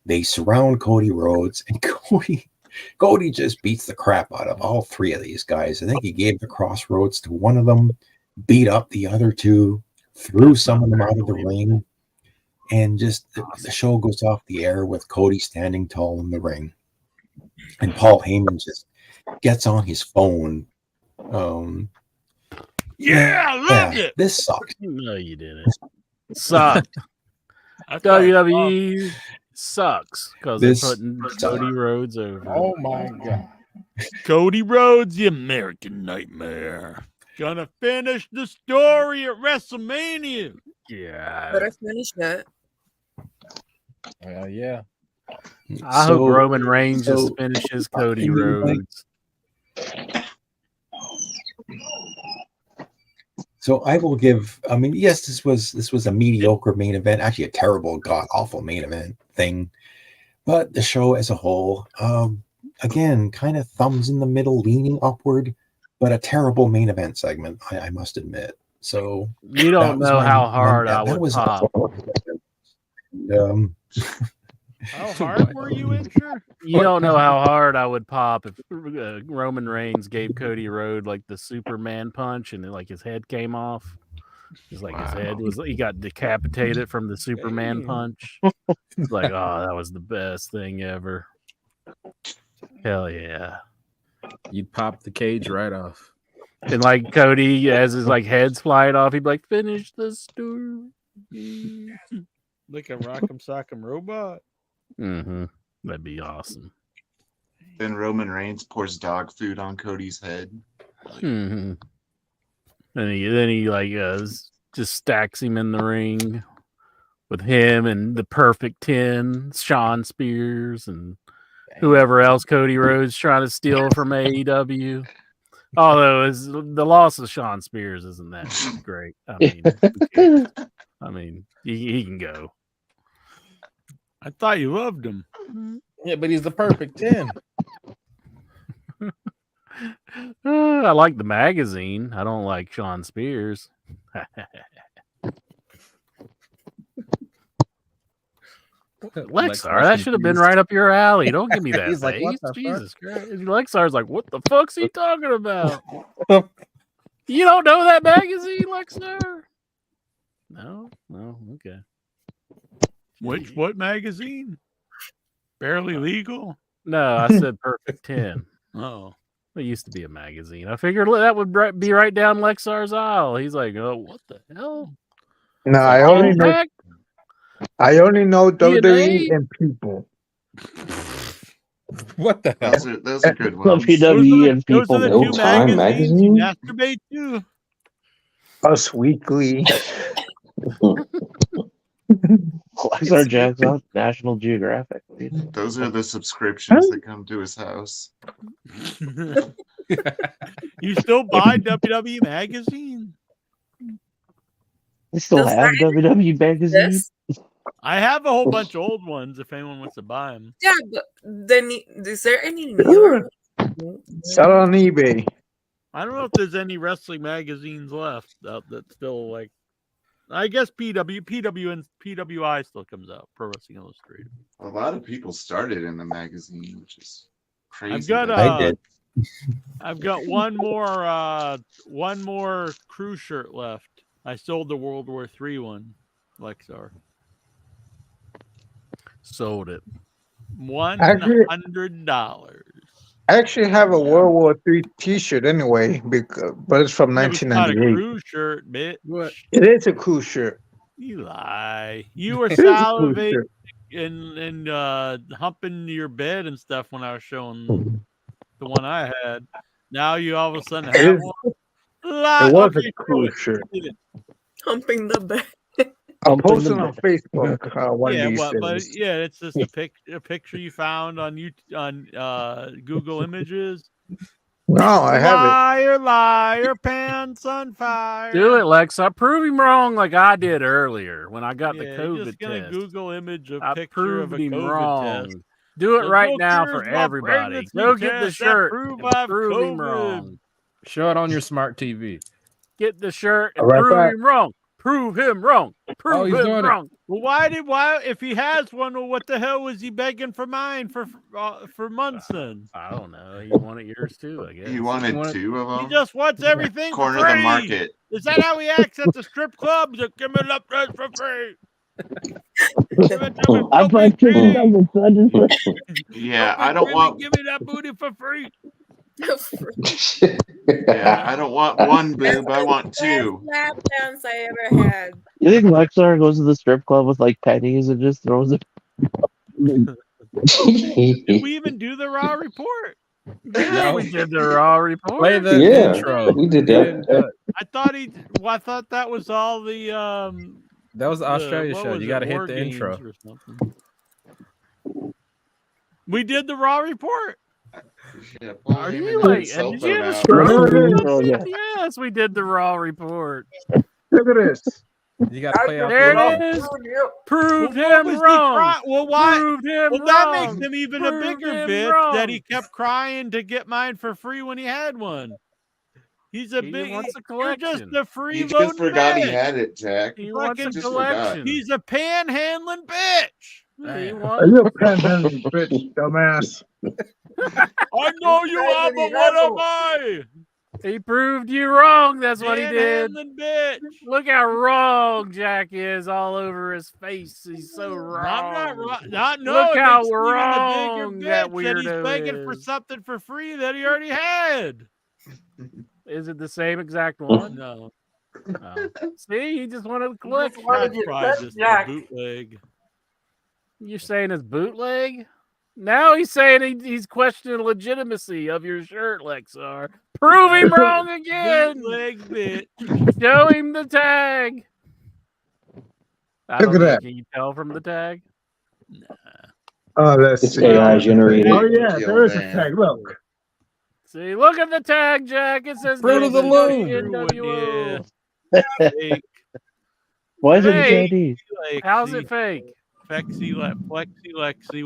They surround Cody Rhodes, and Cody just beats the crap out of all 3 of these guys. I think he gave the crossroads to one of them, beat up the other 2, threw some of them out of the ring, and just the show goes off the air with Cody standing tall in the ring. And Paul Heyman just gets on his phone Yeah, I loved it. This sucked. No, you didn't. Sucked. I thought it was WWE sucks because they're This putting sucked. Cody Rhodes over. Oh my god. Cody Rhodes, the American Nightmare. Gonna finish the story at WrestleMania. Yeah. But I finished that. Yeah. I hope Roman Reigns just finishes Cody Rhodes. So I will give. I mean, yes, this was a mediocre main event, actually a terrible, god awful main event thing. But the show as a whole, again, kind of thumbs in the middle, leaning upward, but a terrible main event segment, I must admit. So You don't know how hard I would pop. How hard were you, Incher? You don't know how hard I would pop if Roman Reigns gave Cody Rhodes like the Superman punch and like his head came off. It's like his head was, he got decapitated from the Superman punch. It's like, oh, that was the best thing ever. Hell yeah. You'd pop the cage right off. And like Cody, as his like head's flying off, he'd be like, finish the story. Like a Rock'em Sock'em Robot. Mm-hmm. That'd be awesome. Then Roman Reigns pours dog food on Cody's head. Mm-hmm. Then he like just stacks him in the ring with him and the Perfect 10, Shawn Spears, and whoever else Cody Rhodes trying to steal from AEW. Although the loss of Shawn Spears isn't that great. I mean, he can go. I thought you loved him. Yeah, but he's the Perfect 10. I like the magazine. I don't like Shawn Spears. Lexar, that should have been right up your alley. Don't give me that He's like, face. what the Jesus Christ. Lexar's like, what the fuck's he talking about? You don't know that magazine, Lexar? No? Okay. What magazine? Barely Legal? No, I said Perfect 10. Oh. It used to be a magazine. I figured that would be right down Lexar's aisle. He's like, oh, what the hell? No, I only know WWE and People. What the hell? Those are good ones. WWE and People. Those are the Old two Time magazines you Magazine. masturbate to. Us Weekly. Lexar jacks up National Geographic. Those are the subscriptions that come to his house. You still buy WWE magazine? They still have WWE magazine. I have a whole bunch of old ones if anyone wants to buy them. Yeah, but then is there any newer? Sell on eBay. I don't know if there's any wrestling magazines left out that still like. I guess PWI still comes out. Pro Wrestling Illustrated. A lot of people started in the magazine, which is crazy. I've got one more crew shirt left. I sold the World War III one, Lexar. Sold it. $100. I actually have a World War III T-shirt anyway, but it's from It was not a 1998. crew shirt, bitch. What? It is a crew shirt. You lie. You were It is a crew salivating shirt. and humping your bed and stuff when I was showing the one I had. Now you all of a sudden have one. It was a crew shirt. Humping the bed. I'll post it on Facebook one of these but days. yeah, it's just a picture you found on Google Images. No, I haven't. Liar, liar, pants on fire. Do it, Lexar. Prove him wrong like I did earlier when I got the COVID just gonna test. Google image a I picture of a proved him COVID wrong. test. Do it So right go now here's for my everybody. pregnancy Go get the test that shirt. prove and I've prove him COVID. wrong. Show it on your smart TV. Get the shirt and Right prove back. him wrong. Prove him wrong. Prove he's him doing it. wrong. Well, why if he has one, well, what the hell was he begging for mine for months then? I don't know. You wanted yours too, I guess. You wanted two of He them? just wants everything Corner for of free. the market. Is that how he acts at the strip club? He's like, give me that dress for free. Give it to me, I'm for like free. son. Yeah, Don't be I don't greedy, want. Give me that booty for free. Yeah, I don't want one boob. I want two. Lap dance I ever had. You think Lexar goes to the strip club with like pennies and just throws it? Did we even do the Raw report? Yeah, we did the Raw report. Play the intro. We did He that. didn't do it. I thought I thought that was all the That was the Australia what show. was You it, got to hit War the Games intro. or something. We did the Raw report. Yeah, Are you like? Did you have a out. stroke? Yeah. Yes, we did the Raw report. Look at this. You got to play out There the it intro. is. Proved Well, what him was he wrong. Well, why? Proved him Well, wrong. that makes him even a Proved bigger him bitch wrong. that he kept crying to get mine for free when he had one. He's a He big. wants a You're just collection. a free You just forgot he bitch. had it, Jack. He wants a Fucking just forgot. collection. He's a panhandling bitch. He Damn. Are wants. you a panhandling bitch, dumbass? I know you are, but what am I? He proved you wrong. That's what he did. Panhandling bitch. Look how wrong Jack is all over his face. He's so wrong. I'm not wrong. Not no. Look it how makes him even wrong the that bigger bitch that he's weirdo begging for is. something for free that he already had. Is it the same exact one? No. Oh. See, he just wanted to collect. That's probably just a bootleg. You're saying it's bootleg? Now he's saying he's questioning the legitimacy of your shirt, Lexar. Prove him wrong again. Bootleg bitch. Show him the tag. I Look don't at know. that. Can you tell from the tag? Oh, let's It's see. AI generated. Oh yeah, there is a tag. Look. See, look at the tag, Jack. It says Fruit of the Loom. NWO. Fake. Why is it Hey. Chinese? How's it fake? Flexi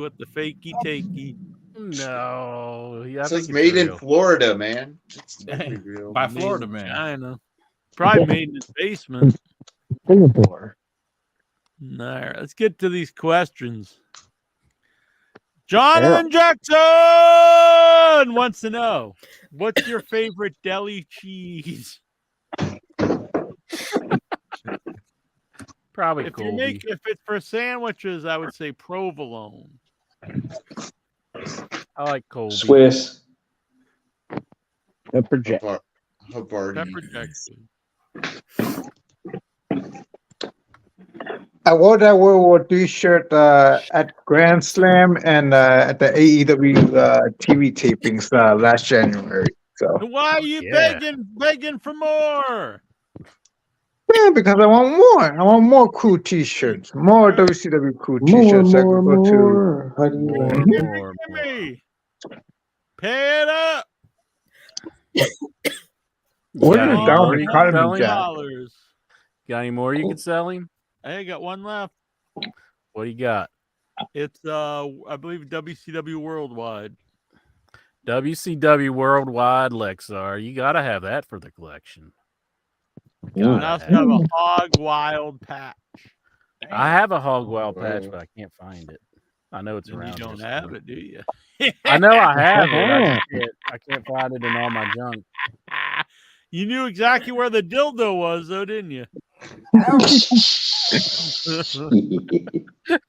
with the fakey takey. No, I It think says it's made in real. Florida, man. It's Dang. definitely real. By Made Florida in man. China. Probably made in his basement. Singapore. All right, let's get to these questions. Jonathan Jackson wants to know, what's your favorite deli cheese? Probably If Colby. if it's for sandwiches, I would say provolone. I like Colby. Swiss. Pepper Jack. Havarti. Pepper jack. I wore that World War III shirt at Grand Slam and at the AEW TV tapings last January. So Why are you begging for more? yeah, because I want more. I want more cool T-shirts, more WCW cool T-shirts. I can go to. How do you like it? Gimme. Pay it up. What Got is any down more the you can economy, sell him? Jack? $dollars. Got any more you can sell him? I got one left. What do you got? It's I believe WCW Worldwide. WCW Worldwide Lexar. You got to have that for the collection. And I also have a Hog Wild patch. I have a Hog Wild patch, but I can't find it. I know it's And around. you don't here have somewhere. it, do you? I know I have it. I can't find it in all my junk. You knew exactly where the dildo was, though, didn't you?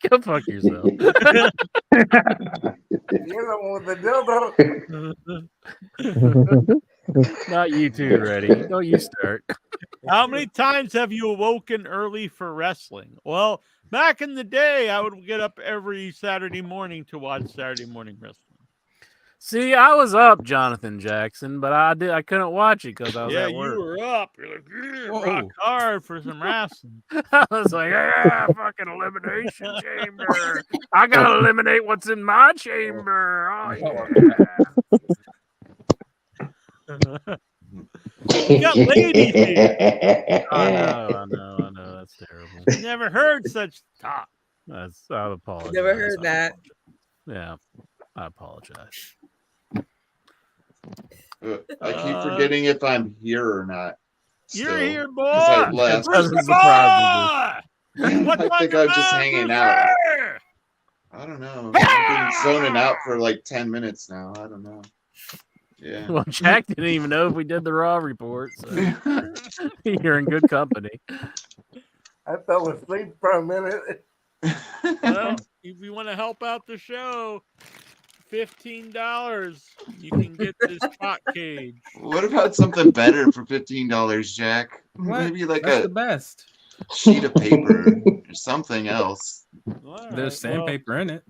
Go fuck yourself. You're the one with the dildo. Not you two, Ready. Don't you start. How many times have you awoken early for wrestling? Well, back in the day, I would get up every Saturday morning to watch Saturday morning wrestling. See, I was up, Jonathan Jackson, but I couldn't watch it because I was Yeah, at work. you were up. You're like, "Yeah, rock hard for some wrestling. I was like, yeah, fucking elimination chamber. I gotta eliminate what's in my chamber. Oh yeah. You got ladies here. I know. That's terrible. Never heard such talk. I apologize. Never heard that. Yeah, I apologize. I keep forgetting if I'm here or not. You're still, here, 'cause boy. I left. Doesn't surprise What's I think on I'm your just mind, hanging out. Bruiser? I don't know. I've been zoning out for like 10 minutes now. I don't know. Yeah. Well, Jack didn't even know if we did the Raw report, so you're in good company. I fell asleep for a minute. Well, if you want to help out the show, $15, you can get this spot cage. What about something better for $15, Jack? What? Maybe like That's a the best. sheet of paper or something else. There's sandpaper in it.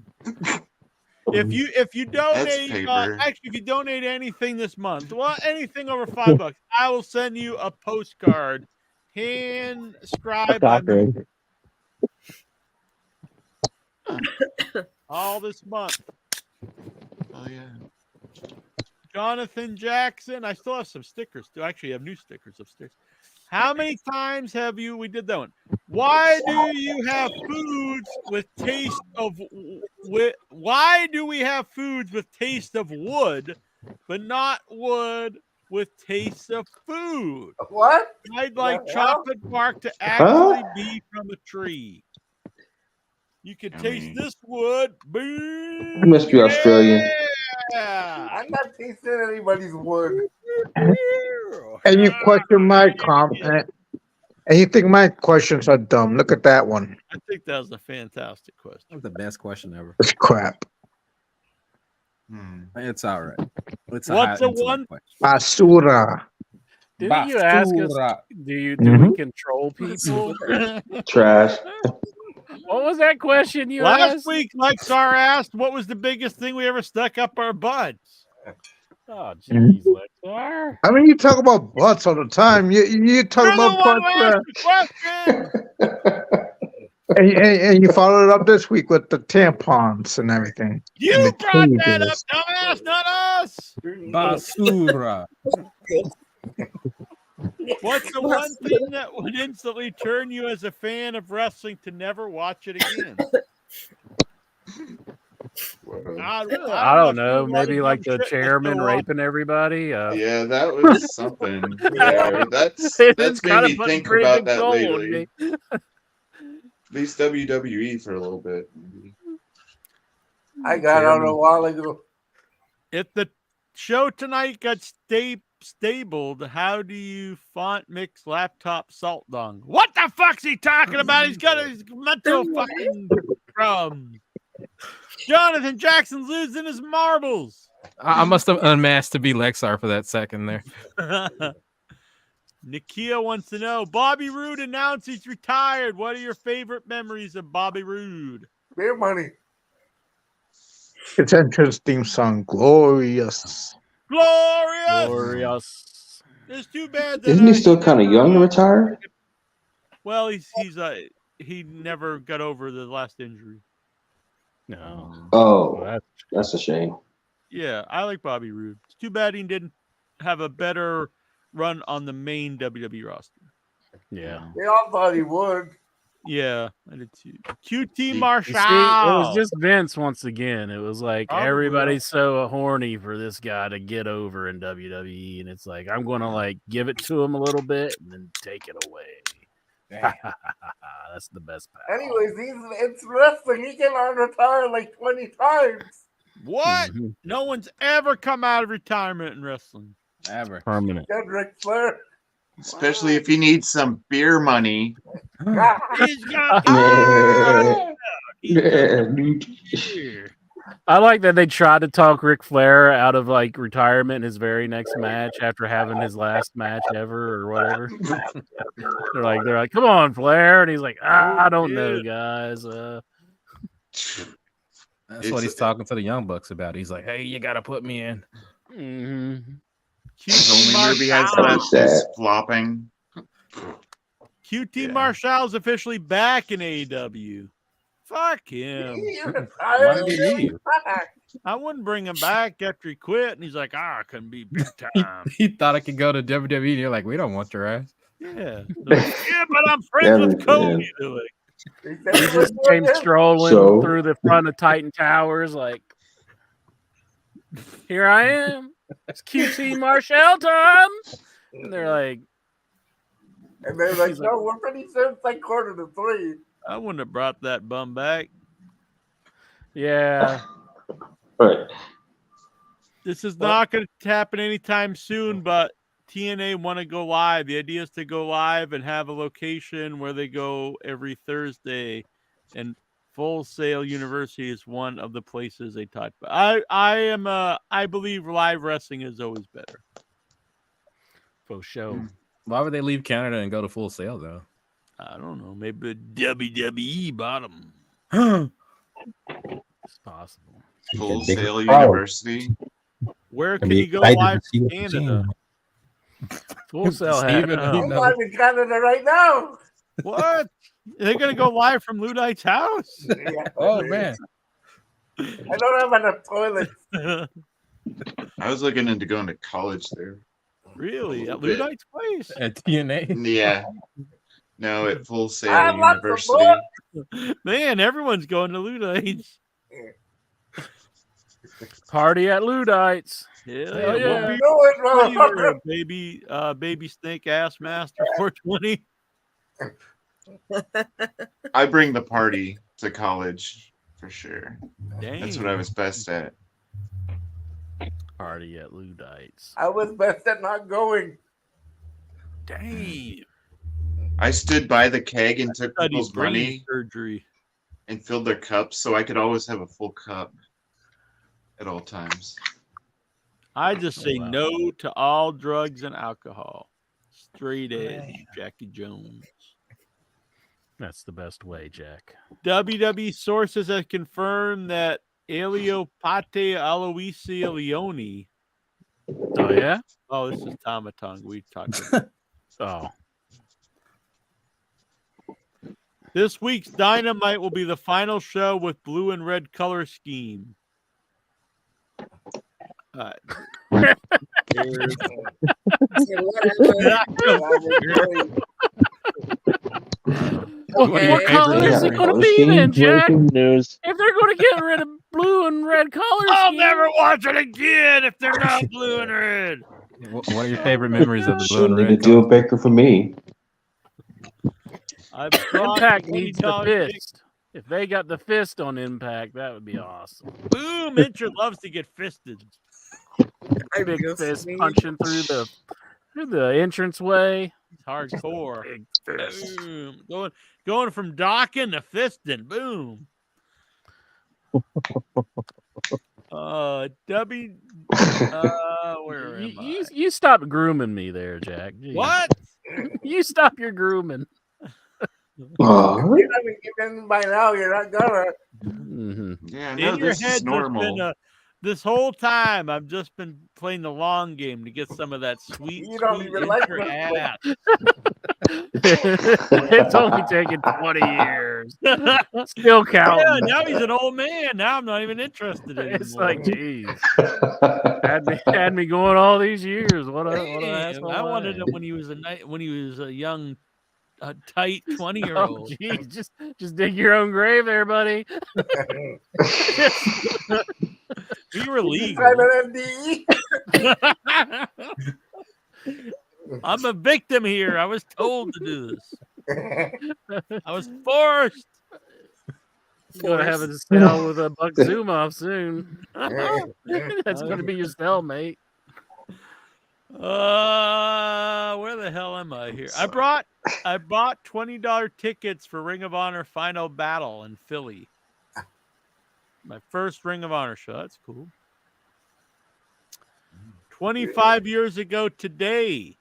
If you That's donate, paper. actually, if you donate anything this month, well, anything over $5, I will send you a postcard, hand scribed by me all this month. Oh yeah. Jonathan Jackson. I still have some stickers too. Actually, I have new stickers upstairs. How many times have you? We did that one. Why do you have foods with taste of? Why do we have foods with taste of wood, but not wood with taste of food? What? I'd like Yeah. chocolate bark to actually be from a tree. You can taste this wood. You must be Australian. Yeah. I'm not tasting anybody's wood. And you question my comment. And you think my questions are dumb. Look at that one. I think that was a fantastic question. That's the best question ever. It's crap. It's all right. It's What's high the intellect one? question. Basura. Didn't you ask us? Basura. Do Mhm. we control people? Trash. What was that question you Last asked? week, Lexar asked, "What was the biggest thing we ever stuck up our butts?" Oh, jeez, Lexar. I mean, you talk about butts all the time. You talk You're the about one butts, who asked the question. and you followed it up this week with the tampons and everything. You and the brought that up, cages. dumbass, not us. Basura. What's the one thing that would instantly turn you as a fan of wrestling to never watch it again? I don't know. Maybe like the chairman raping everybody. Yeah, that was something. Yeah, that's It's made kinda me putting think pretty about big that toll on lately. me. At least WWE for a little bit. I got out a while ago. If the show tonight got stabled, how do you font mix laptop salt dung? What the fuck's he talking about? He's got his mental fucking crumbs. Jonathan Jackson's losing his marbles. I must have unmasked to be Lexar for that second there. Nikia wants to know, Bobby Roode announced he's retired. What are your favorite memories of Bobby Roode? Beer money. It's entrance theme song, glorious. Glorious. It's too bad that Isn't he still kind of young to retire? Well, he never got over the last injury. No. Oh, that's a shame. Yeah, I like Bobby Roode. It's too bad he didn't have a better run on the main WWE roster. Yeah. They all thought he would. Yeah, I did too. QT You Marshall. see, it was just Vince once again. It was like Probably. everybody's so horny for this guy to get over in WWE, and it's like I'm gonna like give it to him a little bit and then take it away. That's the best part. Anyways, it's wrestling. He can retire like 20 times. What? No one's ever come out of retirement in wrestling. Ever. Permanent. Get Ric Flair. Especially if he needs some beer money. He's got. I like that they tried to talk Ric Flair out of like retirement in his very next match after having his last match ever or whatever. they're like, come on, Flair, and he's like, I don't know, guys. That's what he's talking to the Young Bucks about. He's like, hey, you gotta put me in. Mm-hmm. His only move he has left is flopping. QT Marshall's officially back in AEW. Fuck him. Why did he leave? I wouldn't bring him back after he quit, and he's like, I couldn't be big time. He thought I could go to WWE, and you're like, we don't want your ass. Yeah. Like, yeah, but I'm friends with Cody. He just came strolling through the front of Titan Towers, like, here I am. It's QT Marshall time. And they're like, And they're like, no, we're pretty sure it's like 2:45. I wouldn't have brought that bum back. yeah. Right. This is not going to happen anytime soon, but TNA want to go live. The idea is to go live and have a location where they go every Thursday and Full Sail University is one of the places they talk about. I believe live wrestling is always better. For sure. Why would they leave Canada and go to Full Sail though? I don't know. Maybe WWE bottom. It's possible. Full Sail University. Where can you go live from Canada? Full Sail Steven, had he I'm knows. live in Canada right now. What? They're gonna go live from Ludite's house? Oh man. I don't have enough toilets. I was looking into going to college there. Really? At Ludite's place? At TNA. Yeah. No, at Full I Sail have lots of University. books. Man, everyone's going to Ludite's. Party at Ludites. Yeah, Hell yeah. Do it, What do you wear, motherfucker. baby snake ass master 420. I bring the party to college for sure. Dang. That's what I was best at. Party at Ludites. I was best at not going. Dang. I stood by the keg and took Studied people's brain money surgery. and filled their cups so I could always have a full cup at all times. I just say wow. no to all drugs and alcohol. Straight edge, Jackie Jones. That's the best way, Jack. WWE sources have confirmed that Elio Pate Aloisi Leone. Oh yeah? Oh, this is Tomatung we talked about. Oh. This week's Dynamite will be the final show with blue and red color scheme. What color is it going to be then, Jack? If they're going to get rid of blue and red colors, I'll never watch it again if they're not blue and red. What are your favorite memories of the blue and Shouldn't be red? a deal breaker for me. Impact needs the fist. If they got the fist on Impact, that would be awesome. Boom! Mitchell loves to get fisted. Big fist punching through the entranceway. It's hardcore. Big fist. Boom. Going from docking to fisting. Boom. Where am I? You stop grooming me there, Jack. Jeez. What? You stop your grooming. You haven't given by now. You're not gonna. Mm-hmm. Yeah, In no, your this head, is normal. this whole time, I've just been playing the long game to get some of that sweet. You don't sweet even like intra this. ass. It's only taken 20 years. Still counting. Yeah, now he's an old man. Now I'm not even interested anymore. It's like, geez. had me going all these years. What a Damn, asshole. I wanted him when he was a young, tight 20-year-old. Oh, geez, just dig your own grave there, buddy. We were legal. I'm a victim here. I was told to do this. I was forced. Gonna have a cell with a Buck Zumhofe soon. That's gonna be your cellmate. Where the hell am I here? I bought $20 tickets for Ring of Honor Final Battle in Philly. My first Ring of Honor show. That's cool. 25 years ago today.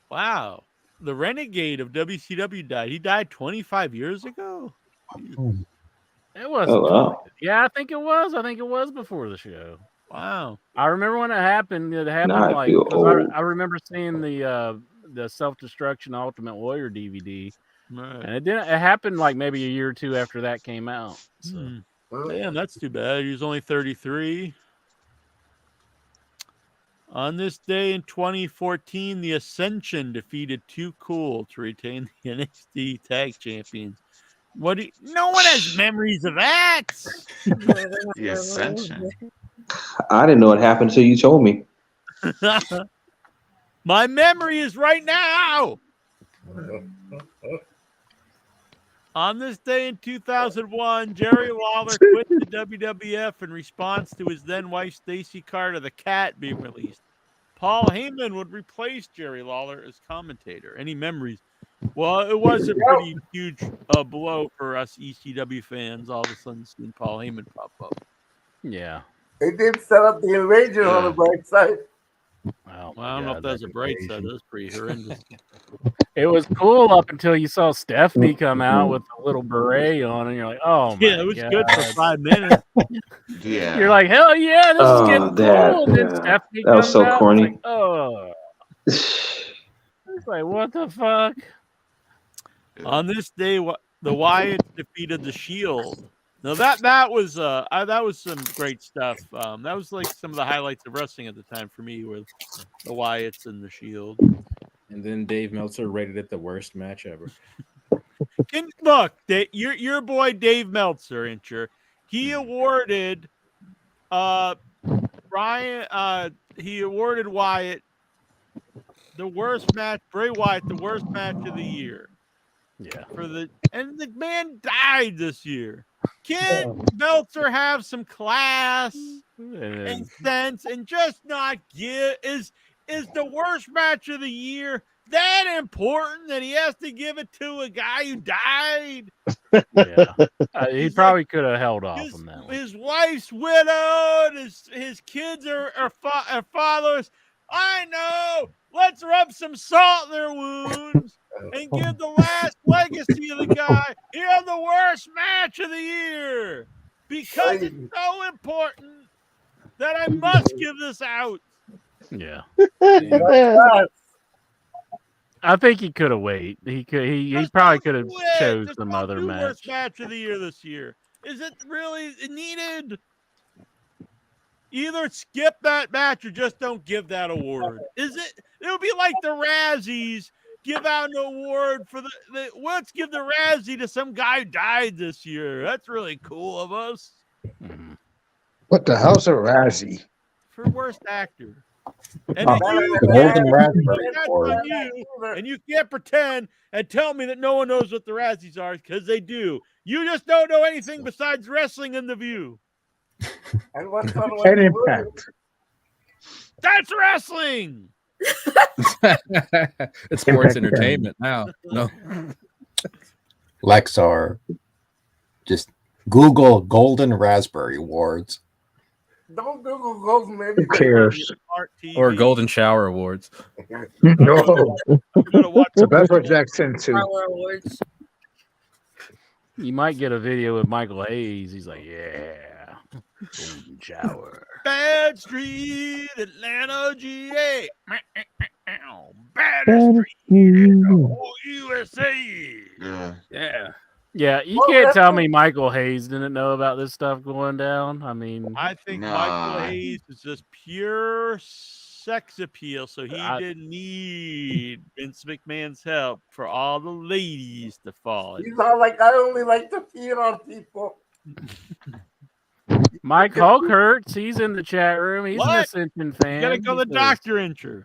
Wow. The Renegade of WCW died. He died 25 years ago? It was. Oh, wow. Yeah, I think it was. I think it was before the show. Wow. I remember when it happened. It happened Now I like feel 'cause old. I remember seeing the Self-Destruction Ultimate Warrior DVD, Right. and it happened like maybe a year or two after that came out. So. Damn, that's too bad. He was only 33. On this day in 2014, the Ascension defeated Too Cool to retain the NXT Tag Champions. No one has memories of that. The Ascension. I didn't know it happened until you told me. My memory is right now. On this day in 2001, Jerry Lawler quit the WWF in response to his then wife Stacey Carter, the Cat, being released. Paul Heyman would replace Jerry Lawler as commentator. Any memories Well, it was a pretty huge blow for us ECW fans. All of a sudden, seeing Paul Heyman pop up. Yeah. They did set up the invasion on the bright side. Wow. Well, I don't know if that's a bright side. That's pretty horrendous. It was cool up until you saw Stephanie come out with a little beret on, and you're like, "Oh my Yeah, it was God. good for 5 minutes. Yeah. You're like, "Hell yeah, this is getting cool!" And then Stephanie That was comes so out, corny. It's like, oh, it's like, what the fuck? On this day, the Wyatts defeated the Shield. Now that was some great stuff. That was like some of the highlights of wrestling at the time for me, with the Wyatts and the Shield. And then Dave Meltzer rated it the worst match ever. And look, your boy Dave Meltzer, Incher, he awarded he awarded Wyatt the worst match, Bray Wyatt the worst match of the year. Yeah. And the man died this year. Can Meltzer have some class and sense and just not is the worst match of the year that important that he has to give it to a guy who died? Yeah. He probably could have held off on that one. His wife's widowed. His kids are fathers. I know. Let's rub some salt in their wounds and give the last legacy of the guy. Here's the worst match of the year because it's so important that I must give this out. Yeah. I think he could have waited. He probably could have chose some other match. Worst match of the year this year. Is it really needed? Either skip that match or just don't give that award. It would be like the Razzies give out an award for let's give the Razzie to some guy who died this year. That's really cool of us. What the hell's a Razzie? For worst actor. And The Golden Raspberry Award. and you can't pretend and tell me that no one knows what the Razzies are, because they do. You just don't know anything besides wrestling and The View. And what's on And Impact. That's wrestling. It's sports entertainment now. No. Lexar, just Google Golden Raspberry Awards. Don't Google goals, maybe. Who cares? Or Golden Shower Awards. No. So that's what Jack's into. Awards. You might get a video with Michael Hayes. He's like, yeah, Golden Shower. Bad Street, Atlanta, GA. Bad Street, USA. Yeah. Yeah, you can't tell me Michael Hayes didn't know about this stuff going down. I mean, I think Michael Hayes is just pure sex appeal, so he didn't need Vince McMahon's help for all the ladies to fall. He's all like, I only like to feed on people. Mike Hulkhurst, he's in the chat room. He's an Ascension fan. You gotta go to the doctor, Incher.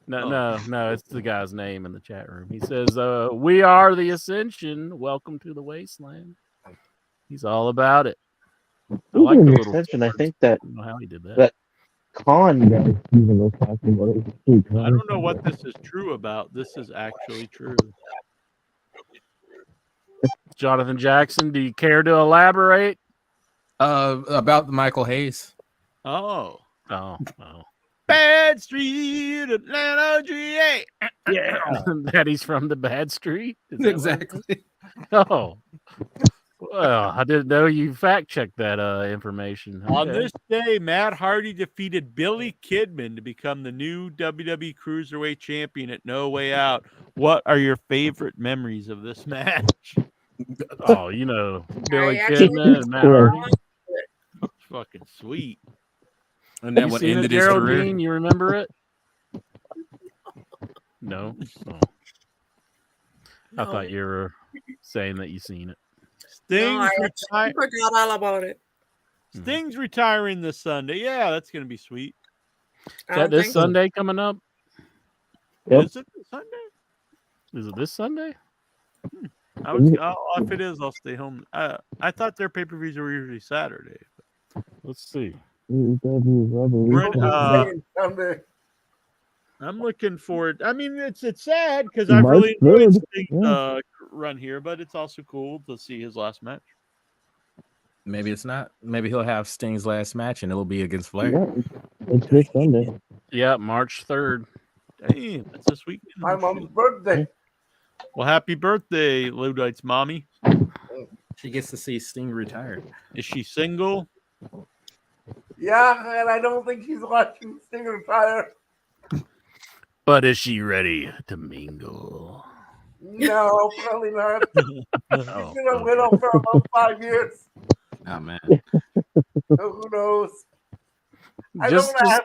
No, it's the guy's name in the chat room. He says, we are the Ascension. Welcome to the wasteland. He's all about it. I like the little Ascension. I think that I don't know how he did that. that Khan guy even was talking about it. I don't know what this is true about. This is actually true. Jonathan Jackson, do you care to elaborate? About the Michael Hayes. Oh. Bad Street, Atlanta, GA. Yeah, that he's from the Bad Street. Exactly. Oh, well, I didn't know you fact checked that information. On Okay. this day, Matt Hardy defeated Billy Kidman to become the new WWE Cruiserweight Champion at No Way Out. What are your favorite memories of this match? Oh, Billy Kidman and Matt Hardy. It's fucking sweet. And that You what seen ended it, his career. Geraldine? You remember it? No. Oh. I thought you were saying that you seen it. Sting's, I forgot all about it. Sting's retiring this Sunday. Yeah, that's going to be sweet. Is that this Sunday coming up? Yep. Is it this Sunday? Is it this Sunday? If it is, I'll stay home. I thought their pay-per-views were usually Saturday. Let's see. I'm looking forward. I mean, it's sad because I've March really enjoyed 3rd, Sting's yeah. run here, but it's also cool to see his last match. Maybe it's not. Maybe he'll have Sting's last match and it'll be against Flair. Yeah, it's this Sunday. Yeah, March 3rd. Damn, that's this weekend. My mom's birthday. Well, happy birthday, Ludite's mommy. She gets to see Sting retired. Is she single? Yeah, and I don't think she's watching Sting retire. But is she ready to mingle? No, probably not. She's Oh, been a widow for about 5 years. Oh man. So who knows? I Just- don't ask.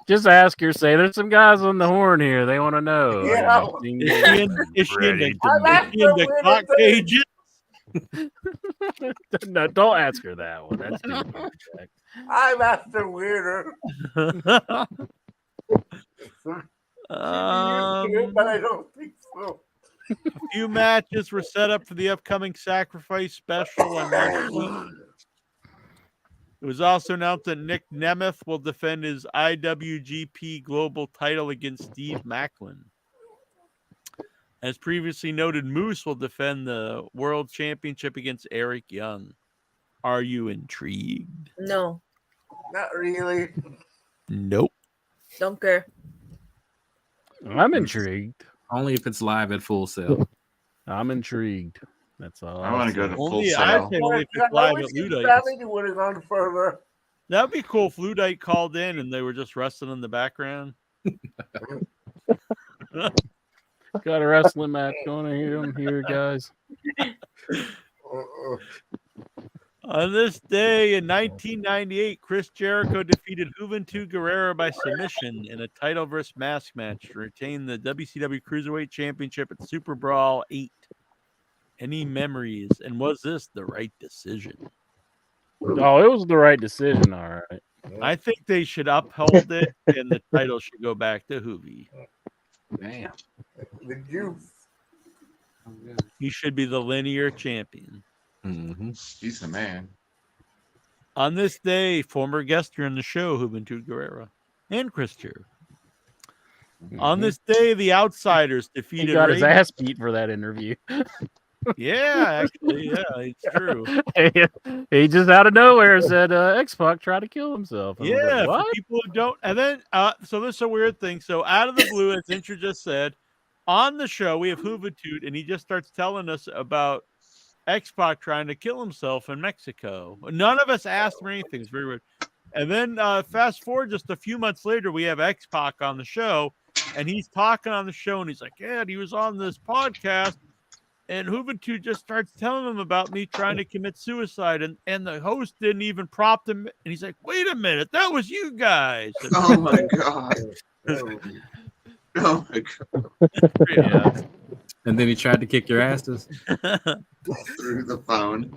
Just ask her. Say, there's some guys on the horn here. They want to know. Yeah. Is she Ready into I'm after women cock too. cages? No, don't ask her that one. That's too much. I'm after weirder. But I don't think so. A few matches were set up for the upcoming Sacrifice special on March 8th. It was also announced that Nick Nemeth will defend his IWGP Global title against Steve Macklin. As previously noted, Moose will defend the World Championship against Eric Young. Are you intrigued? No, Not really. Nope. don't care. I'm intrigued. Only if it's live at Full Sail. I'm intrigued. That's all. I want to go to Full Only I Sail. say only if I it's live wish at his Ludite's. family would have gone further. That'd be cool if Ludite called in and they were just wrestling in the background. Got a wrestling match going on here, guys. On this day in 1998, Chris Jericho defeated Juventud Guerrera by submission in a title versus mask match to retain the WCW Cruiserweight Championship at Super Brawl 8. Any memories? And was this the right decision? Oh, it was the right decision. All right. I think they should uphold it and the title should go back to Hoovy. Damn. The juice. He should be the linear champion. Mm-hmm. He's the man. On this day, former guest here on the show, Juventud Guerrera, and Chris Jericho. On this day, the Outsiders He defeated got his Rey- ass beat for that interview. Yeah, actually, yeah, it's true. He just out of nowhere said X-Pac tried to kill himself. And I was Yeah, like, for what? people who don't. And then, so this is a weird thing. So out of the blue, as Intra just said, on the show, we have Juventud, and he just starts telling us about X-Pac trying to kill himself in Mexico. None of us asked him anything. It's very weird. And then fast forward just a few months later, we have X-Pac on the show, and he's talking on the show, and he's like, yeah, and he was on this podcast, and Juventud just starts telling him about me trying to commit suicide, and the host didn't even prompt him, and he's like, wait a minute, that was you guys. And- Oh my god. Oh my god. Yeah. And then he tried to kick your asses. Through the phone.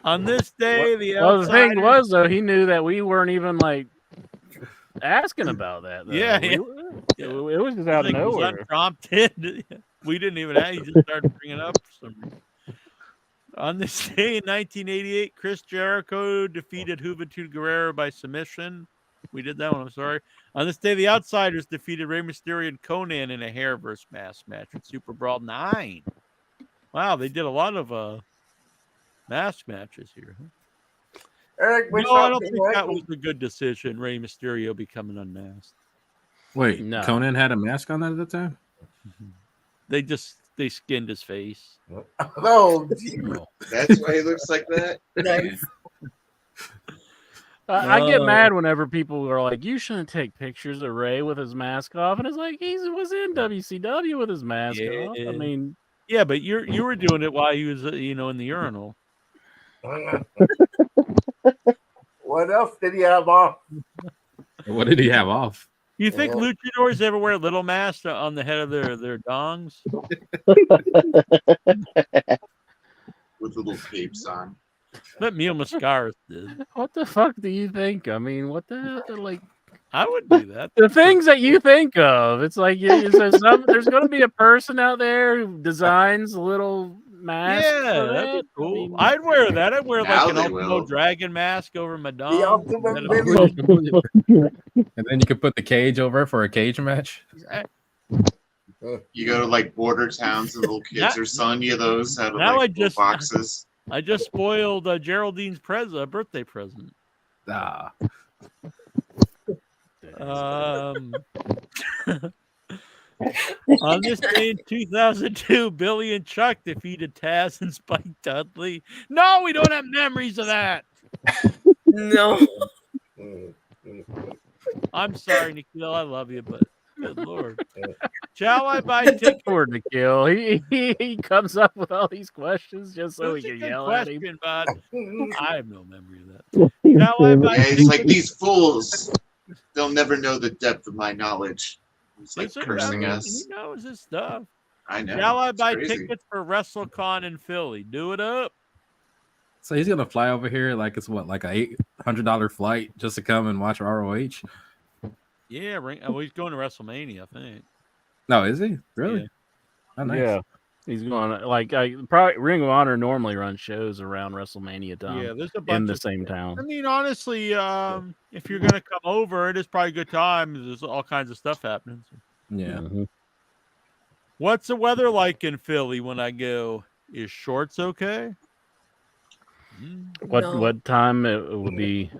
On this day, the Well, the thing Outsiders- was though, he knew that we weren't even like asking about that. Though. Yeah, We- yeah. It was just out of Like, it was nowhere. unprompted. We didn't even have. He just started bringing it up for some reason. On this day in 1988, Chris Jericho defeated Juventud Guerrera by submission. We did that one. I'm sorry. On this day, the Outsiders defeated Rey Mysterio and Conan in a hair versus mask match at Super Brawl 9. Wow, they did a lot of mask matches here. Huh? Eric, No, I don't think that was a good decision. Rey Mysterio becoming unmasked. Wait, No. Conan had a mask on that at the time? They skinned his face. No, That's why he looks like that. Nice. I get mad whenever people are like, "You shouldn't take pictures of Ray with his mask off," and it's like he was in WCW with his mask off. I mean, yeah, but you were doing it while he was, in the urinal. What else did he have off? What did he have off? You think luchadors ever wear little masks on the head of their dongs? With little capes on. But Mil Mascaras did. what the fuck do you think? I mean, what the like? I would do that. The things that you think of, it's like there's going to be a person out there who designs little mask. Yeah, for that'd be it? cool. I mean, I'd wear that. I'd wear Now like an they Ultimo will. Dragon mask over my dome. The ultimate That'd Billy. And then you could put the cage over for a cage match. You go to like border towns and little kids are selling you those out of Now like little boxes. I just spoiled Geraldine's birthday present. Ah. On this day in 2002, Billy and Chuck defeated Taz and Spike Dudley. No, we don't have memories of that. No. I'm sorry, Nikhil. I love you, but good Lord. Shall I buy tickets? Poor Nikhil. He comes up with all these questions just so we That's a can good yell at him. question, but I have no memory of that. Shall I buy Yeah, he's tickets? like, these fools, they'll never know the depth of my knowledge. He's like Listen, cursing I mean, us. He knows his stuff. I know. Shall I it's buy crazy. tickets for WrestleCon in Philly? Do it up. So he's gonna fly over here like it's what, like a $800 flight just to come and watch ROH? Yeah, he's going to WrestleMania, I think. No, is he really? Yeah. Oh, nice. Yeah, he's going probably Ring of Honor normally runs shows around WrestleMania time. Yeah, there's a bunch in the of same town. I mean, honestly, if you're gonna come over, it is probably a good time. There's all kinds of stuff happening. Yeah. Mm-hmm. What's the weather like in Philly when I go? Is shorts okay? What time it would be?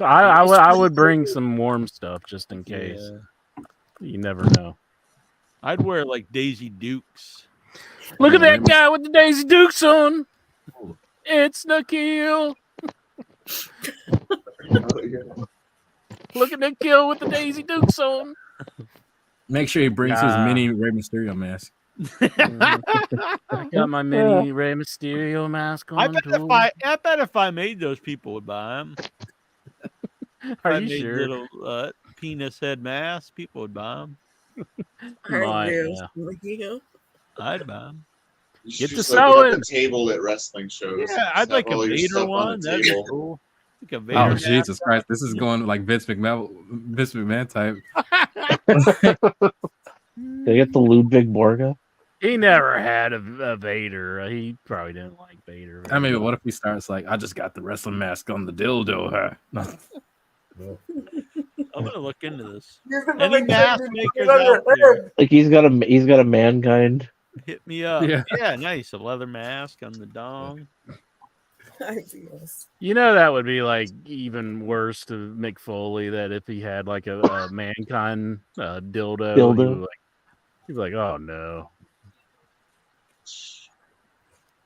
I would bring some warm stuff just in case. Yeah. You never know. I'd wear like Daisy Dukes. Look at that guy with the Daisy Dukes on. It's Nikhil. Look at Nikhil with the Daisy Dukes on. Make sure he brings his mini Rey Mysterio mask. I got my mini Rey Mysterio mask on. I bet if I made those, people would buy them. Are I you made sure? little penis head masks, people would buy them. I'd buy them. You should Get to just open up sewing. a table at wrestling shows. Yeah, I'd Just like have a all your Vader stuff on one. the That'd be table. cool. Like a Vader Oh mask. Jesus Christ! This is going like Vince McMahon type. They get the Ludwig Borga. He never had a Vader. He probably didn't like Vader. I mean, what if he starts like, I just got the wrestling mask on the dildo, huh? I'm gonna look into this. You're gonna Any make mask something makers get on your out there, head. Like he's got a mankind. hit me up. Yeah. Yeah, nice. A leather mask on the dong. You know that would be like even worse to Mick Foley. That if he had like a mankind dildo. He'd be like, oh no.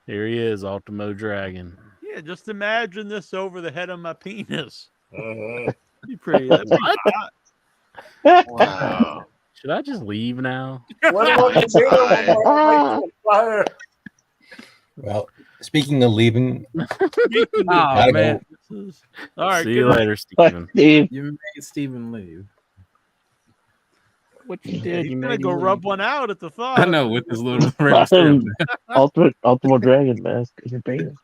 Here he is, Ultimo Dragon. Yeah, just imagine this over the head of my penis. Be pretty. That'd be hot. Wow. Should I just leave now? What about the fire? Well, speaking of leaving, Oh gotta man. go. All right. See you good later, night. Steven. You made Steven leave. What you did? He's You gonna made go him rub leave. one out at the thought. I know with his little Rey Mysterio mask. Ultimo Dragon mask is your penis.